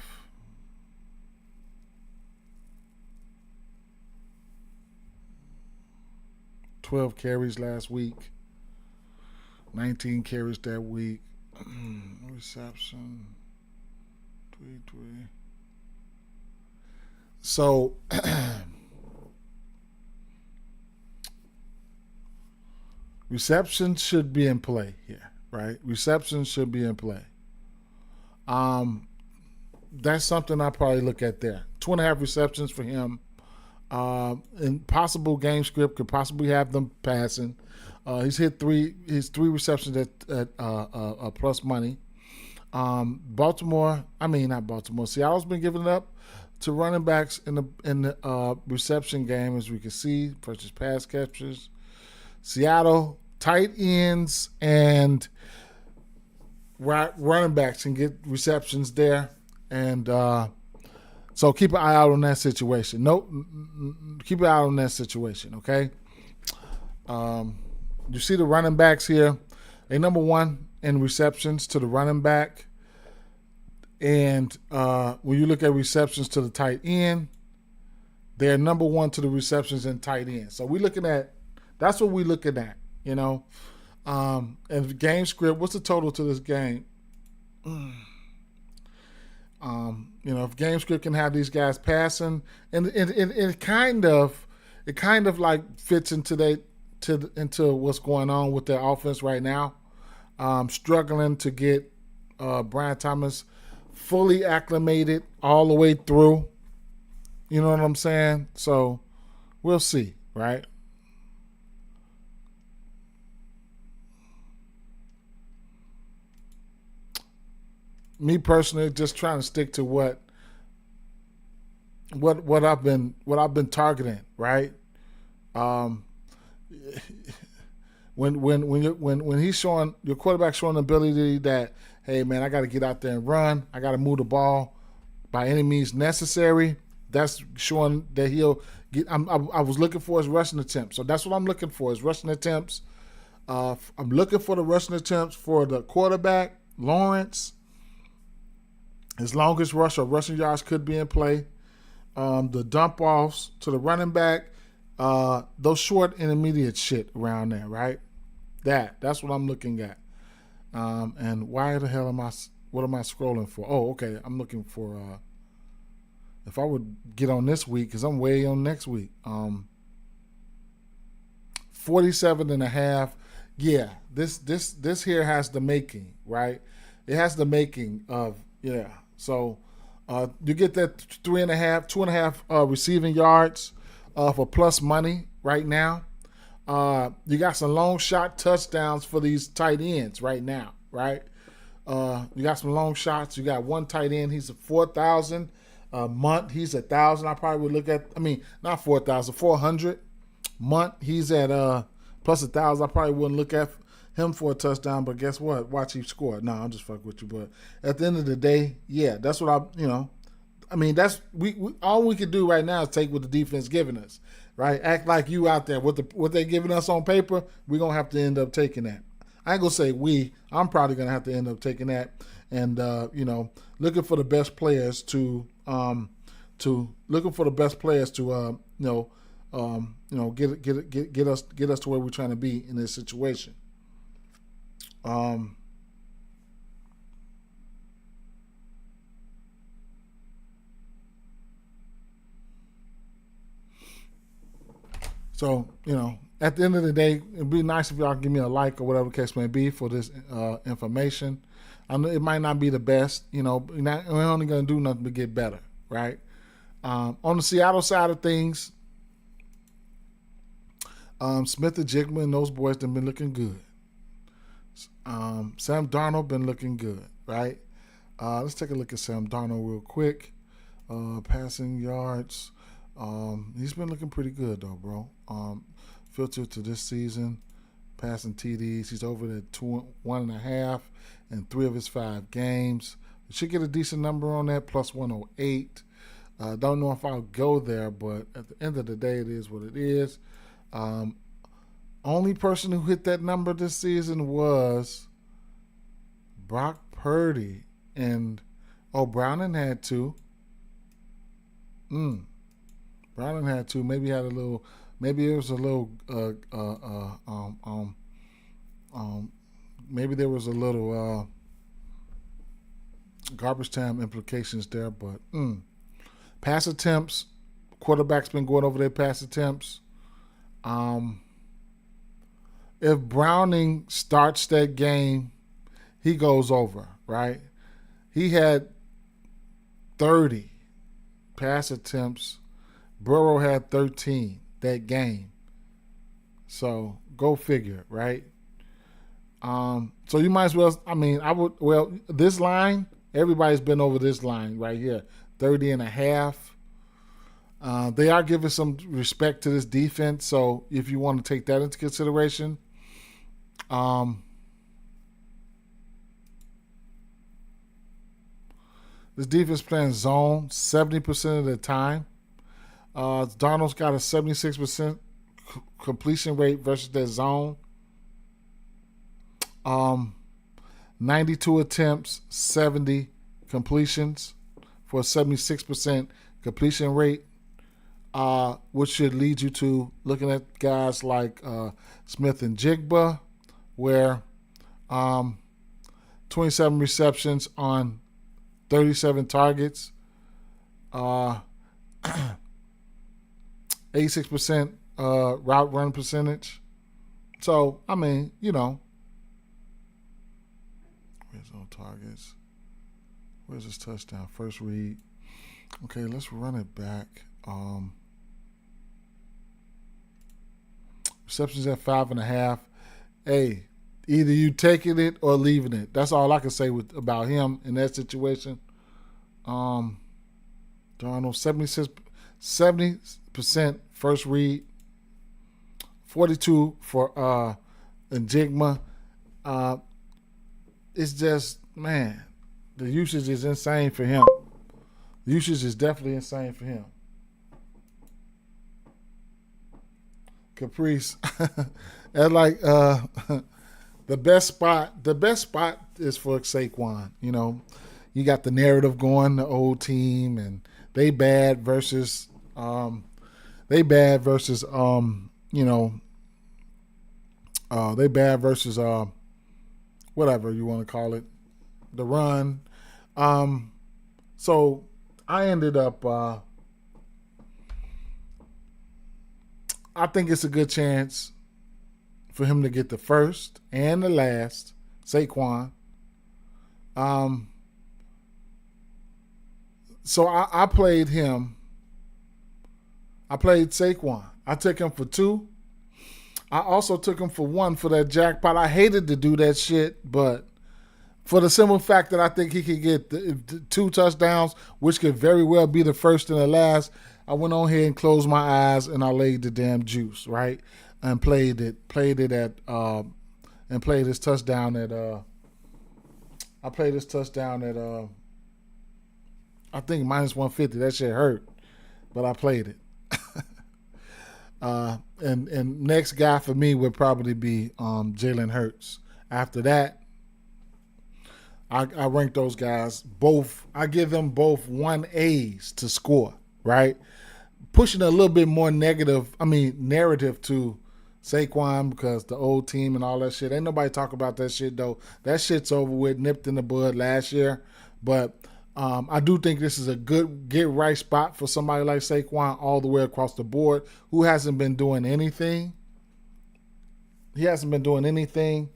12 carries last week. 19 carries that week. Reception. 3. So reception should be in play here, right? Reception should be in play. That's something I probably look at there. 2.5 receptions for him. And possible game script could possibly have them passing. He's hit his 3 receptions at plus money. Seattle's been giving it up to running backs in the reception game, as we can see, versus pass catchers. Seattle tight ends and running backs can get receptions there, and so keep an eye out on that situation. Keep an eye on that situation. Okay. You see the running backs here. They number 1 in receptions to the running back. And when you look at receptions to the tight end, they're number 1 to the receptions in tight end. So that's what we're looking at, And the game script, what's the total to this game? If game script can have these guys passing, and it kind of like fits into what's going on with their offense right now. Struggling to get Brian Thomas fully acclimated all the way through. You know what I'm saying? So we'll see, right? Me personally, just trying to stick to what I've been targeting, right? When he's showing, your quarterback showing the ability that, hey man, I got to get out there and run, I got to move the ball by any means necessary. That's showing that he'll get. I was looking for his rushing attempts, so that's what I'm looking for, is rushing attempts. I'm looking for the rushing attempts for the quarterback, Lawrence. His longest rush or rushing yards could be in play. The dump offs to the running back, those short intermediate shit around there, right? That's what I'm looking at. And why the hell what am I scrolling for? Oh, okay. I'm looking for, if I would get on this week, because I'm way on next week. 47.5. Yeah, this here has the making, right? It has the making of, yeah. So you get that 2.5 receiving yards for plus money right now. You got some long shot touchdowns for these tight ends right now, right? You got some long shots. You got one tight end. He's at 4,000 a month. He's 1,000. I probably would look at. Not 4,000, 400 month. He's at plus 1,000. I probably wouldn't look at him for a touchdown. But guess what? Watch him score. No, I'm just fucking with you. But at the end of the day, yeah, that's what that's we all we can do right now is take what the defense giving us, right? Act like you out there. What they giving us on paper, we're gonna have to end up taking that. I ain't gonna say we. I'm probably gonna have to end up taking that, and looking for the best players to get us to where we're trying to be in this situation. So, at the end of the day, it'd be nice if y'all give me a like or whatever the case may be for this information. I know it might not be the best. We're only going to do nothing but get better, right? On the Seattle side of things, Smith and Jigma and those boys have been looking good. Sam Darnold been looking good, right? Let's take a look at Sam Darnold real quick. Passing yards. He's been looking pretty good though, bro. Filtered to this season, passing TDs. He's over at 1.5 in 3 of his 5 games. Should get a decent number on that, plus 108. Don't know if I'll go there, but at the end of the day, it is what it is. Only person who hit that number this season was Brock Purdy, and Browning had 2. Browning had 2. Maybe it was a little. Maybe there was a little garbage time implications there, but pass attempts. Quarterback's been going over their pass attempts. If Browning starts that game, he goes over, right? He had 30 pass attempts. Burrow had 13 that game. So go figure, right? So you might as well, this line, everybody's been over this line right here, 30.5. They are giving some respect to this defense, so if you want to take that into consideration, this defense playing zone 70% of the time. Darnold's got a 76% completion rate versus that zone. 92 attempts, 70 completions for a 76% completion rate, which should lead you to looking at guys like Smith and Jigba, where 27 receptions on 37 targets, 86% route run percentage. So, where's on targets? Where's his touchdown? First read. Okay, let's run it back. Receptions at 5.5. Hey, either you taking it or leaving it. That's all I can say about him in that situation. Darnold, 70% first read, 42 for Njigma. It's just, man, the usage is insane for him. The usage is definitely insane for him. Caprice. And like the best spot is for Saquon. You got the narrative going, the old team, and they bad versus they bad versus whatever you want to call it, the run. So I ended up I think it's a good chance for him to get the first and the last, Saquon. So I played him. I played Saquon. I took him for 2. I also took him for 1 for that jackpot. I hated to do that shit, but for the simple fact that I think he could get the 2 touchdowns, which could very well be the first and the last, I went on here and closed my eyes and I laid the damn juice, right? And played his touchdown at I think minus 150. That shit hurt, but I played it. And next guy for me would probably be Jalen Hurts. After that, I rank those guys both. I give them both 1As to score, right? Pushing a little bit more narrative to Saquon because the old team and all that shit. Ain't nobody talk about that shit though. That shit's over with, nipped in the bud last year. But I do think this is a good get right spot for somebody like Saquon all the way across the board who hasn't been doing anything. He hasn't been doing anything.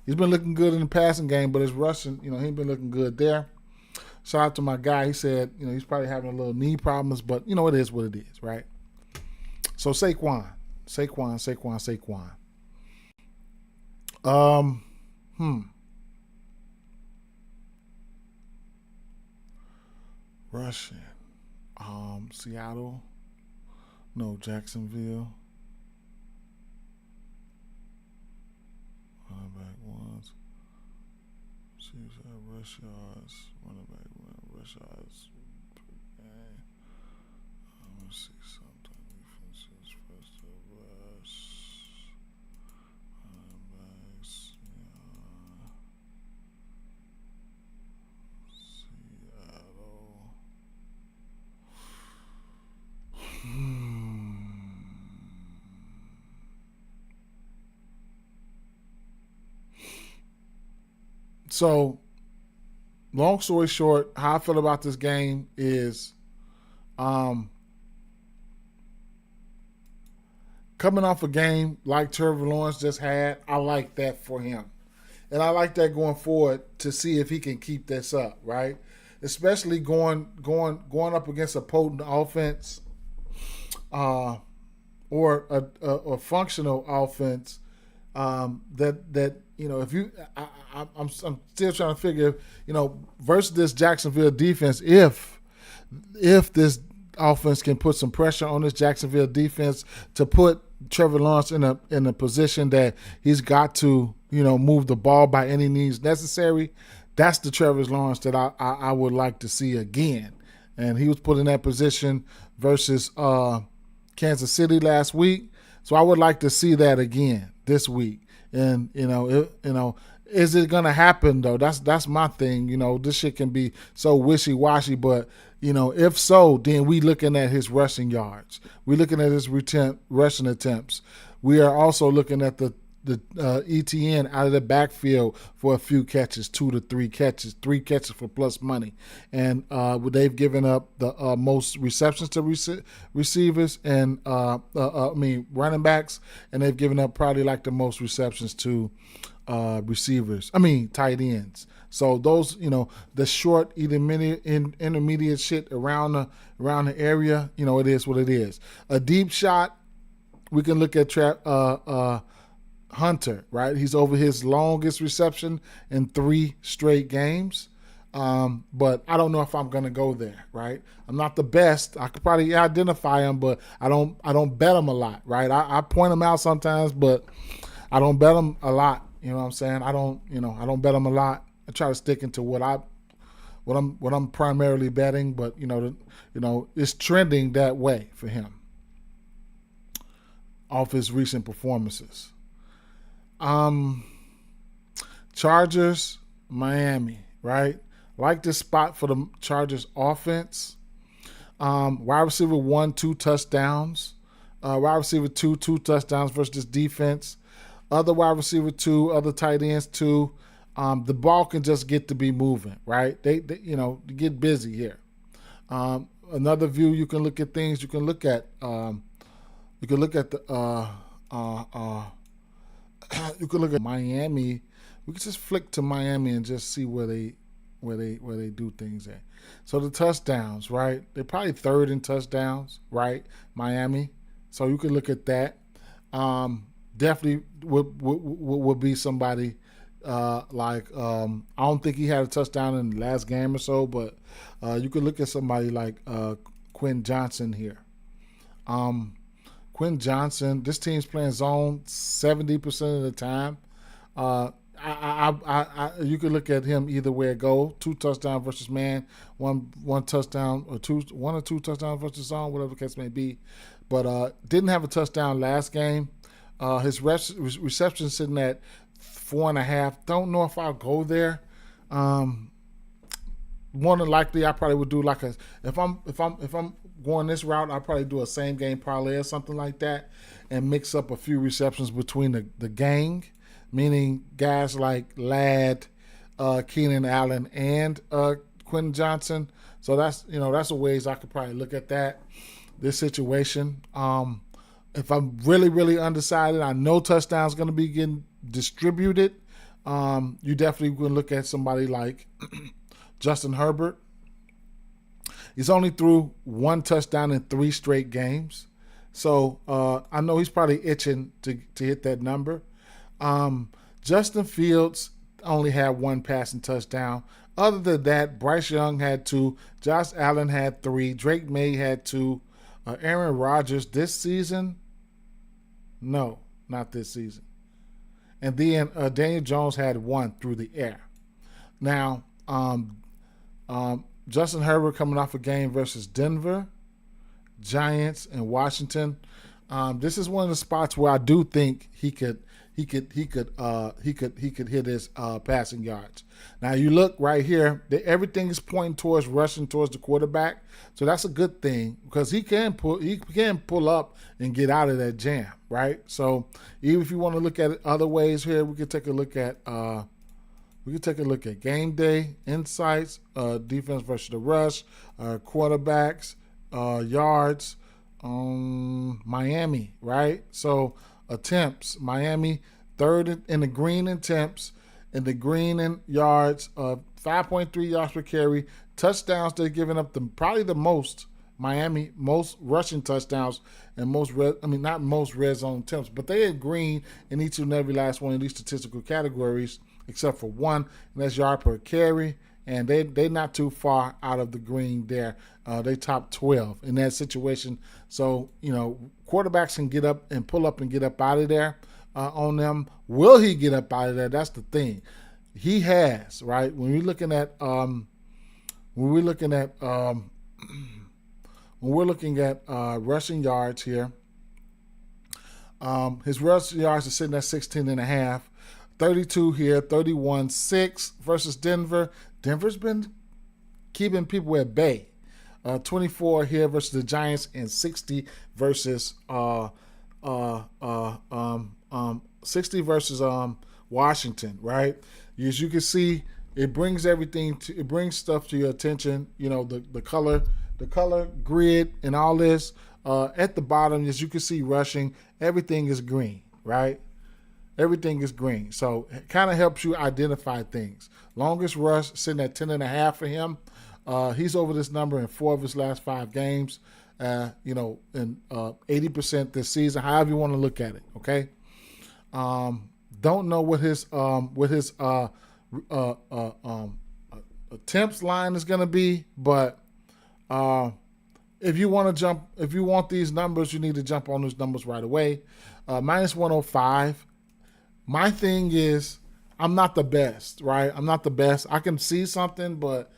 He's been looking good in the passing game, but his rushing, he ain't been looking good there. Shout out to my guy. He said, he's probably having a little knee problems, but it is what it is, right? So Saquon. Rushing. Seattle. No, Jacksonville. Running back ones. Chiefs have rush yards. Running back rush yards. Let's see something. Defenses first to rush. Running backs. So, long story short, how I feel about this game is coming off a game like Trevor Lawrence just had, I like that for him. And I like that going forward to see if he can keep this up, right? Especially going up against a potent offense or a functional offense that if you, I'm still trying to figure, versus this Jacksonville defense, if this offense can put some pressure on this Jacksonville defense to put Trevor Lawrence in a position that he's got to, move the ball by any means necessary, that's the Trevor Lawrence that I would like to see again. And he was put in that position versus Kansas City last week, so I would like to see that again this week. And is it gonna happen though? That's my thing. This shit can be so wishy-washy, but if so, then we looking at his rushing yards. We're looking at his rushing attempts. We are also looking at the ETN out of the backfield for a few catches, 2 to 3 catches, 3 catches for plus money. And they've given up the most receptions to receivers and running backs, and they've given up probably like the most receptions to tight ends. So those, the short, intermediate shit around the area, it is what it is. A deep shot, we can look at Hunter, right? He's over his longest reception in 3 straight games. But I don't know if I'm going to go there, right? I'm not the best. I could probably identify him, but I don't bet him a lot, right? I point him out sometimes, but I don't bet him a lot. You know what I'm saying? I don't bet him a lot. I try to stick into what I'm primarily betting, but it's trending that way for him off his recent performances. Chargers, Miami, right? Like this spot for the Chargers offense. Wide receiver 1, 2 touchdowns. Wide receiver 2 touchdowns versus this defense. Other wide receiver 2, other tight ends 2. The ball can just get to be moving, right? They get busy here. Another view you can look at things. You can look at you can look at Miami. We can just flick to Miami and just see where they do things at. So the touchdowns, right? They're probably 3rd in touchdowns, right? Miami. So you can look at that. Definitely would be somebody I don't think he had a touchdown in the last game or so, but you could look at somebody like Quinn Johnson here. Quinn Johnson, this team's playing zone 70% of the time. You could look at him either way it go. 2 touchdowns versus man, one touchdown or 1 or 2 touchdowns versus zone, whatever the case may be. But didn't have a touchdown last game. His reception sitting at 4.5. Don't know if I'll go there. More than likely, I probably would do if I'm going this route, I'll probably do a same game parlay or something like that, and mix up a few receptions between the gang, meaning guys like Ladd, Keenan Allen, and Quentin Johnson. So that's the ways I could probably look at this situation. If I'm really, really undecided, I know touchdowns going to be getting distributed You definitely can look at somebody like Justin Herbert. He's only threw 1 touchdown in 3 straight games. So I know he's probably itching to hit that number. Justin Fields only had 1 passing touchdown. Other than that, Bryce Young had 2. Josh Allen had 3. Drake May had 2. Aaron Rodgers this season? No, not this season. And then Daniel Jones had 1 through the air. Now, Justin Herbert coming off a game versus Denver, Giants, and Washington. This is one of the spots where I do think he could hit his passing yards. Now you look right here, everything is pointing towards rushing towards the quarterback, so that's a good thing because he can pull up and get out of that jam, right? So even if you want to look at it other ways here, we could take a look at game day insights, defense versus the rush, quarterbacks, yards, Miami, right? So attempts, Miami third in the green in attempts, in the green in yards, 5.3 yards per carry. Touchdowns, they're giving up probably the most. Miami, most rushing touchdowns and not most red zone attempts, but they had green in each and every last one of these statistical categories except for 1, and that's yard per carry. And they're not too far out of the green there. They top 12 in that situation. So, quarterbacks can get up and pull up and get up out of there on them. Will he get up out of there? That's the thing. He has, right? When we're looking at rushing yards here, his rushing yards are sitting at 16.5. 32 here, 31-6 versus Denver. Denver's been keeping people at bay. 24 here versus the Giants and 60 versus 60 versus Washington, right? As you can see, it brings stuff to your attention. The color grid and all this. At the bottom, as you can see, rushing, everything is green, right? Everything is green. So it kind of helps you identify things. Longest rush sitting at 10.5 for him. He's over this number in 4 of his last 5 games. And 80% this season. However you want to look at it. Okay. Don't know what his attempts line is going to be, but if you want these numbers, you need to jump on those numbers right away. Minus 105. My thing is, I'm not the best, right? I'm not the best. I can see something, but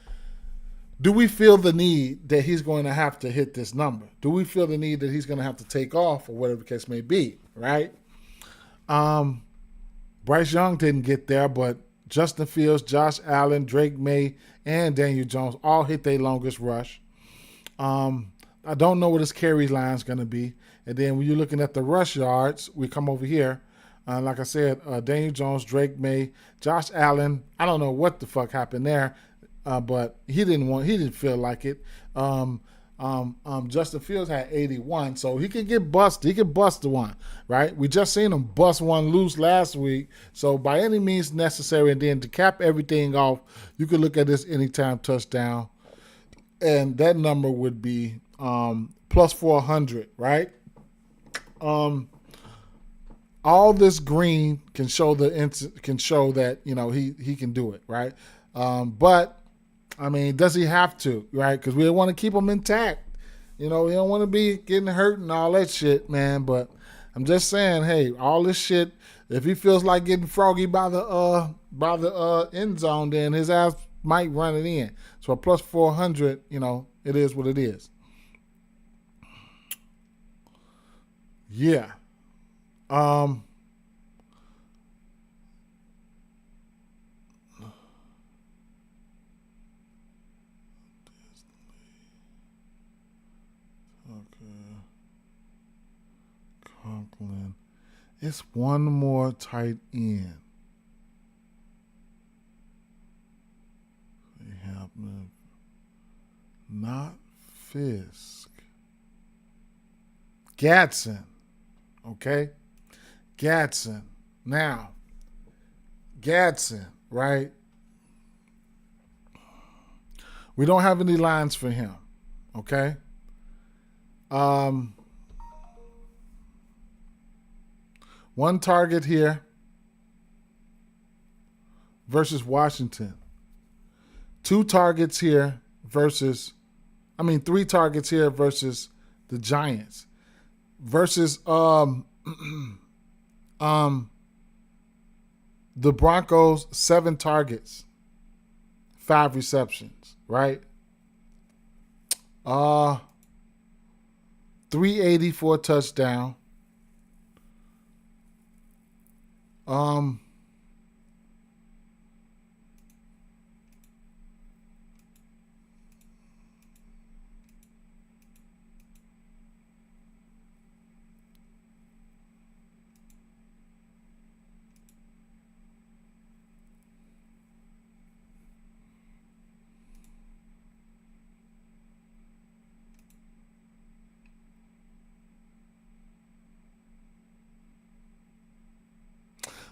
do we feel the need that he's going to have to hit this number? Do we feel the need that he's going to have to take off or whatever the case may be, right? Bryce Young didn't get there, but Justin Fields, Josh Allen, Drake May, and Daniel Jones all hit their longest rush. I don't know what his carry line is going to be. And then when you're looking at the rush yards, we come over here. Like I said, Daniel Jones, Drake May, Josh Allen. I don't know what the fuck happened there, but he didn't feel like it. Justin Fields had 81, so he could get busted. He could bust the one, right? We just seen him bust one loose last week. So by any means necessary, and then to cap everything off, you could look at this anytime touchdown, and that number would be plus 400, right? All this green can show that he can do it, right? But I mean, does he have to, right? Because we want to keep him intact. We don't want to be getting hurt and all that shit, man. But I'm just saying, hey, all this shit. If he feels like getting froggy by the end zone, then his ass might run it in. So a plus 400, it is what it is. Yeah. Conklin. It's one more tight end. They have not Fisk. Gatson. Okay? Gatson. Now, Gadsden, right? We don't have any lines for him, okay? One target here versus Washington. 2 targets here versus, 3 targets here versus the Giants. Versus the Broncos, 7 targets, 5 receptions, right? 380 for a touchdown.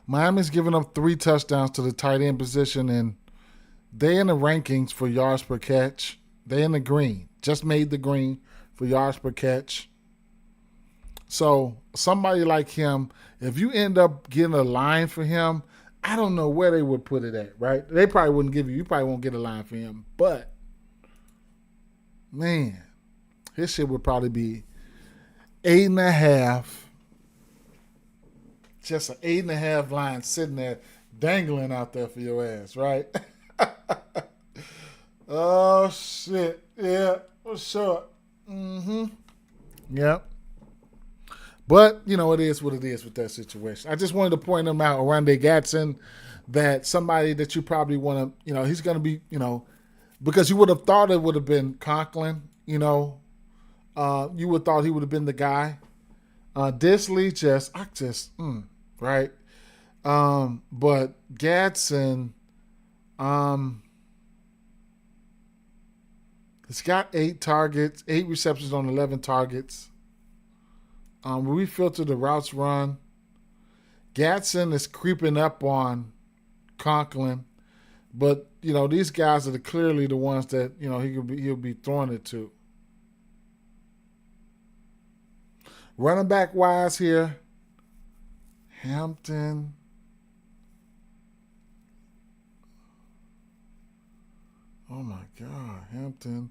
Miami's given up 3 touchdowns to the tight end position, and they in the rankings for yards per catch. They in the green. Just made the green for yards per catch. So somebody like him, if you end up getting a line for him, I don't know where they would put it at, right? They probably wouldn't give you probably won't get a line for him. But, man, his shit would probably be 8.5. Just an 8.5 line sitting there dangling out there for your ass, right? Oh, shit. Yeah, for sure. Yep. But, it is what it is with that situation. I just wanted to point him out, Oronde Gadsden, that somebody that you probably want to, he's going to be, because you would have thought it would have been Conklin, you would have thought he would have been the guy. Disley right? But Gadsden, he's got 8 targets, 8 receptions on 11 targets. When we filter the routes run, Gadsden is creeping up on Conklin, but these guys are clearly the ones that he'll be throwing it to. Running back wise here, Hampton. Oh my God, Hampton,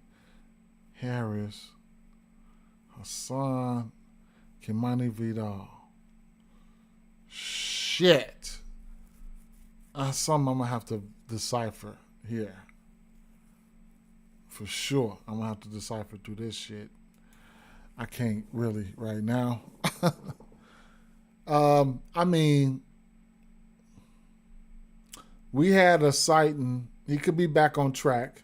Harris, Hassan, Kimani Vidal. Shit. Something I'm going to have to decipher here. For sure. I'm going to have to decipher through this shit. I can't really right now. We had a sighting. He could be back on track.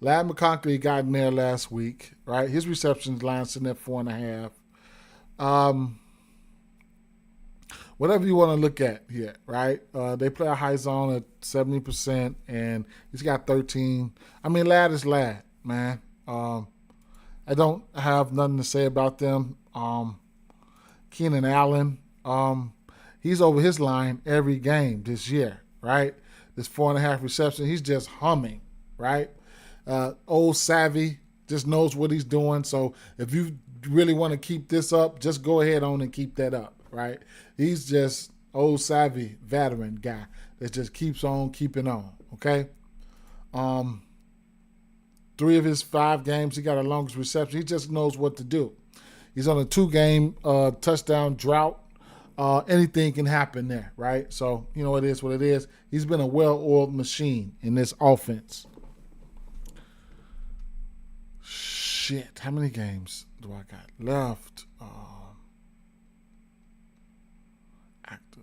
Lad McConkey got in there last week, right? His receptions line sitting at 4.5. Whatever you want to look at here, right? They play a high zone at 70%, and he's got 13. Lad is Lad, man. I don't have nothing to say about them. Keenan Allen, he's over his line every game this year, right? This 4.5 reception, he's just humming, right? Old Savvy just knows what he's doing. So if you really want to keep this up, just go ahead on and keep that up, right? He's just old Savvy veteran guy that just keeps on keeping on, okay? 3 of his 5 games, he got a longest reception. He just knows what to do. He's on a 2-game touchdown drought. Anything can happen there, right? So, it is what it is. He's been a well-oiled machine in this offense. Shit, how many games do I got left? Active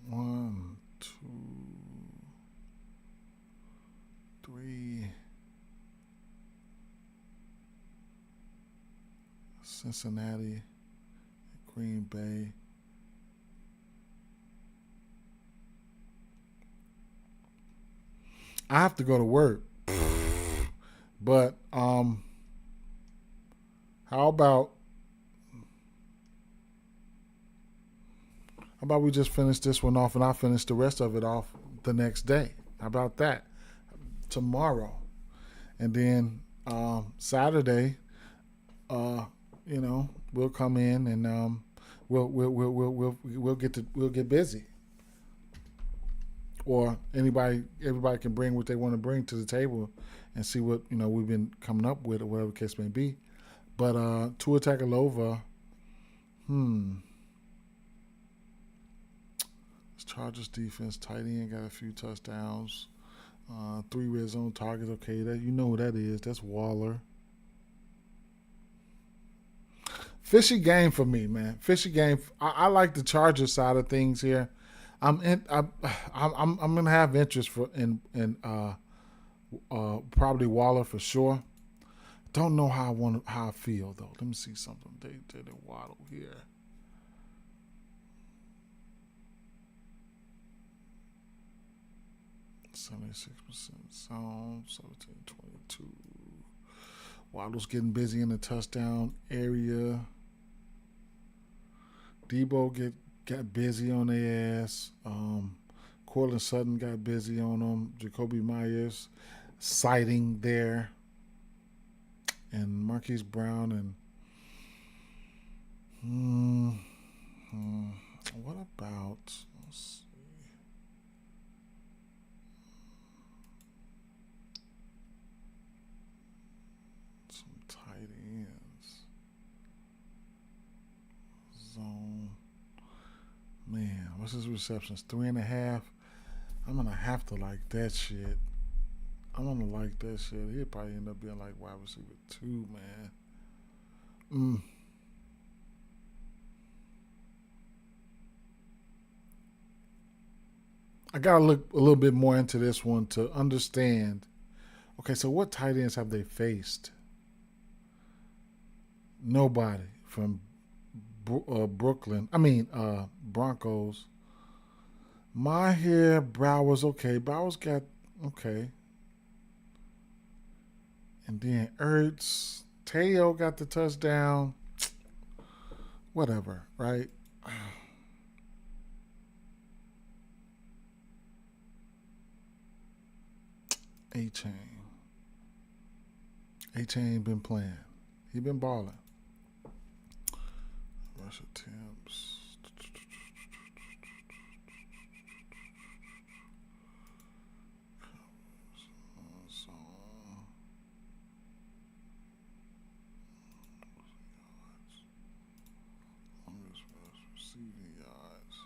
1, 2, 3. Cincinnati, Green Bay. I have to go to work. But how about we just finish this one off and I'll finish the rest of it off the next day. How about that? Tomorrow. And then Saturday, we'll come in and we'll get busy. Or everybody can bring what they want to bring to the table and see what we've been coming up with or whatever the case may be. But Tua Tagovailoa, this Chargers defense, tight end, got a few touchdowns, 3 red zone targets. Okay, that you know who that is. That's Waller. Fishy game for me, man. Fishy game. I like the Chargers side of things here. I'm gonna have interest in probably Waller for sure. Don't know how I feel though. Let me see something. They Waddle here. %76% zone, 17-22. Waddle's getting busy in the touchdown area. Debo got busy on their ass. Cortland Sutton got busy on them. Jacoby Myers sighting there. And Marquise Brown and what about, let's see. Some tight ends. Zone. Man, what's his receptions? 3.5. I'm gonna have to like that shit. I'm gonna like that shit. He'll probably end up being like wide receiver 2, man. I gotta look a little bit more into this one to understand. Okay, so what tight ends have they faced? Nobody from Brooklyn. Broncos. Maher, Bowers, okay. Bowers got, okay. And then Ertz, Teo got the touchdown. Whatever, right? A-Chain. A-Chain been playing. He been balling. Rush attempts. Receiving yards,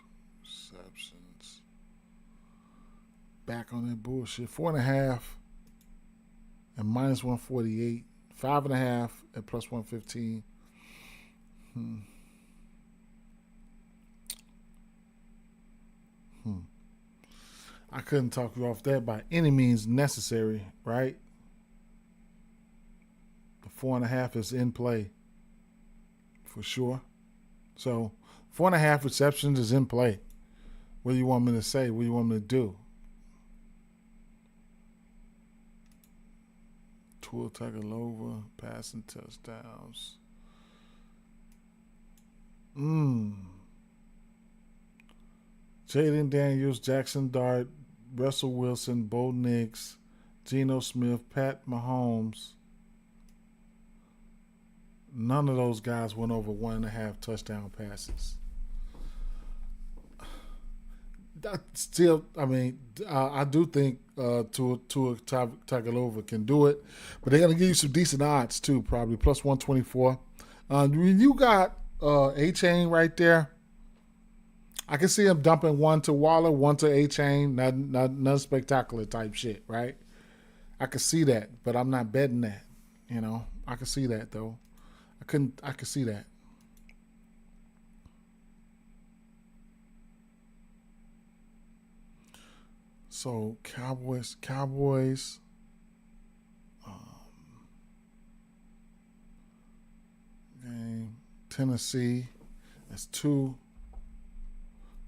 receptions. Back on that bullshit. 4.5 and minus 148. 5.5 at plus 115. I couldn't talk you off that by any means necessary, right? The 4.5 is in play for sure. So 4.5 receptions is in play. What do you want me to say? What do you want me to do? Tua Tagovailoa, passing touchdowns. Jaden Daniels, Jackson Dart, Russell Wilson, Bo Nix, Geno Smith, Pat Mahomes. None of those guys went over 1.5 touchdown passes. Still, I do think Tua Tagovailoa can do it, but they're going to give you some decent odds too, probably plus 124. You got A-Chain right there. I can see him dumping one to Waller, one to A-Chain, not spectacular type shit, right? I could see that, but I'm not betting that. I could see that though. I could see that. So Cowboys. Game Tennessee. That's 2.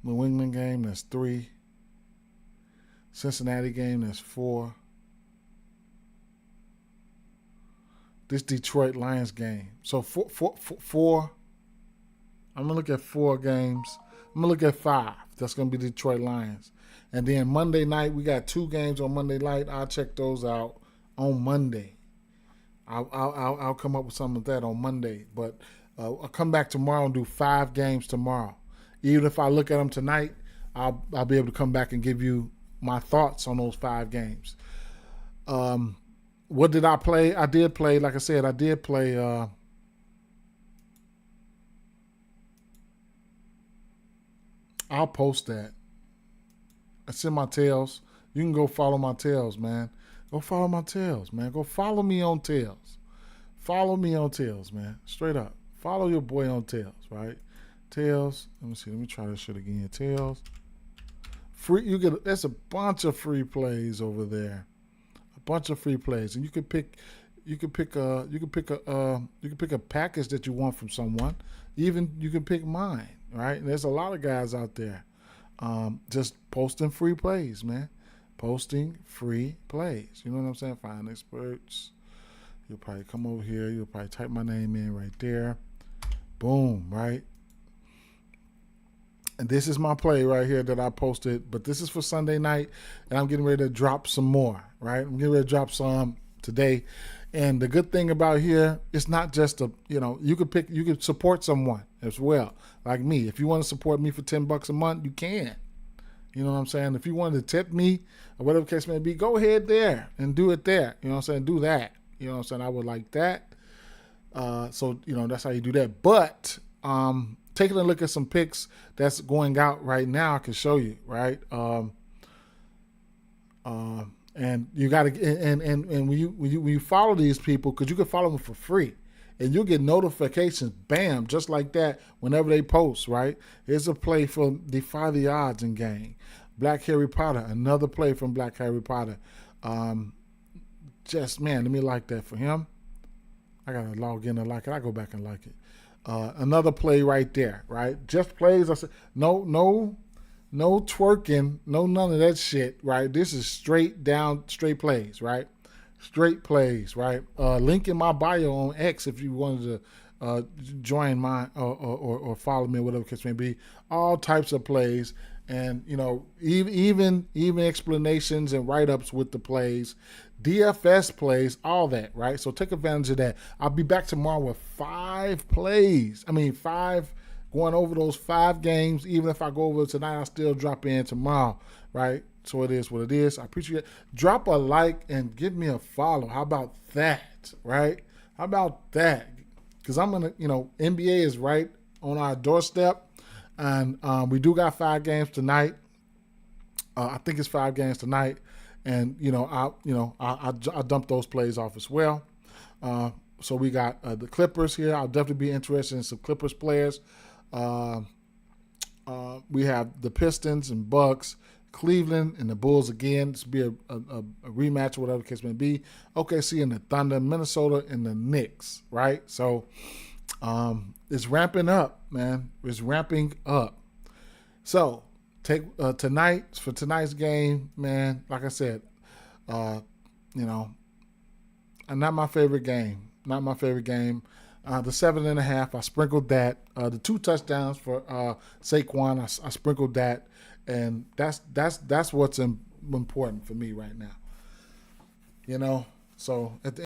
New England game, that's 3. Cincinnati game, that's 4. This Detroit Lions game. So four. I'm going to look at 4 games. I'm going to look at 5. That's going to be Detroit Lions. And then Monday night, we got 2 games on Monday night. I'll check those out on Monday. I'll come up with some of that on Monday. But I'll come back tomorrow and do 5 games tomorrow. Even if I look at them tonight, I'll be able to come back and give you my thoughts on those 5 games. What did I play? I did play, like I said, I did play I'll post that. It's in my tails. You can go follow my tails, man. Go follow my tails, man. Go follow me on tails. Follow me on tails, man. Straight up. Follow your boy on tails, right? Tails. Let me see. Let me try this shit again. Tails. Free. You get. There's a bunch of free plays over there. A bunch of free plays, and you can pick. You can pick a. You can pick a. You can pick a package that you want from someone. Even you can pick mine, right? And there's a lot of guys out there, just posting free plays, man. Posting free plays. You know what I'm saying? Find experts. You'll probably come over here. You'll probably type my name in right there. Boom, right? And this is my play right here that I posted. But this is for Sunday night. And I'm getting ready to drop some more, right? I'm getting ready to drop some today. And the good thing about here, it's not just you could support someone as well, like me. If you want to support me for $10 a month, you can. You know what I'm saying? If you wanted to tip me or whatever the case may be, go ahead there and do it there. You know what I'm saying? Do that. You know what I'm saying? I would like that. So, that's how you do that. But taking a look at some picks that's going out right now, I can show you, right? And you got to, and when you follow these people, because you can follow them for free, and you'll get notifications, bam, just like that, whenever they post, right? Here's a play for Defy the Odds and Gang. Black Harry Potter, another play from Black Harry Potter. Let me like that for him. I got to log in and like it. I go back and like it. Another play right there, right? Just plays. I said, no twerking, no none of that shit, right? This is straight plays, right? Straight plays, right? Link in my bio on X if you wanted to join mine or follow me or whatever the case may be. All types of plays, and even explanations and write-ups with the plays, DFS plays, all that, right? So take advantage of that. I'll be back tomorrow with 5 plays. Going over those 5 games. Even if I go over it tonight, I'll still drop in tomorrow, right? So it is what it is. I appreciate it. Drop a like and give me a follow. How about that, right? How about that? Because I'm going to, NBA is right on our doorstep. And we do got 5 games tonight. I think it's 5 games tonight. And, I'll dump those plays off as well. So we got the Clippers here. I'll definitely be interested in some Clippers players. We have the Pistons and Bucks, Cleveland and the Bulls again. This will be a rematch or whatever the case may be. OKC and the Thunder, Minnesota and the Knicks, right? So it's ramping up, man. It's ramping up. So take tonight's game, man. Like I said, not my favorite game. Not my favorite game. The 7.5, I sprinkled that. The 2 touchdowns for Saquon, I sprinkled that, and that's what's important for me right now. So at the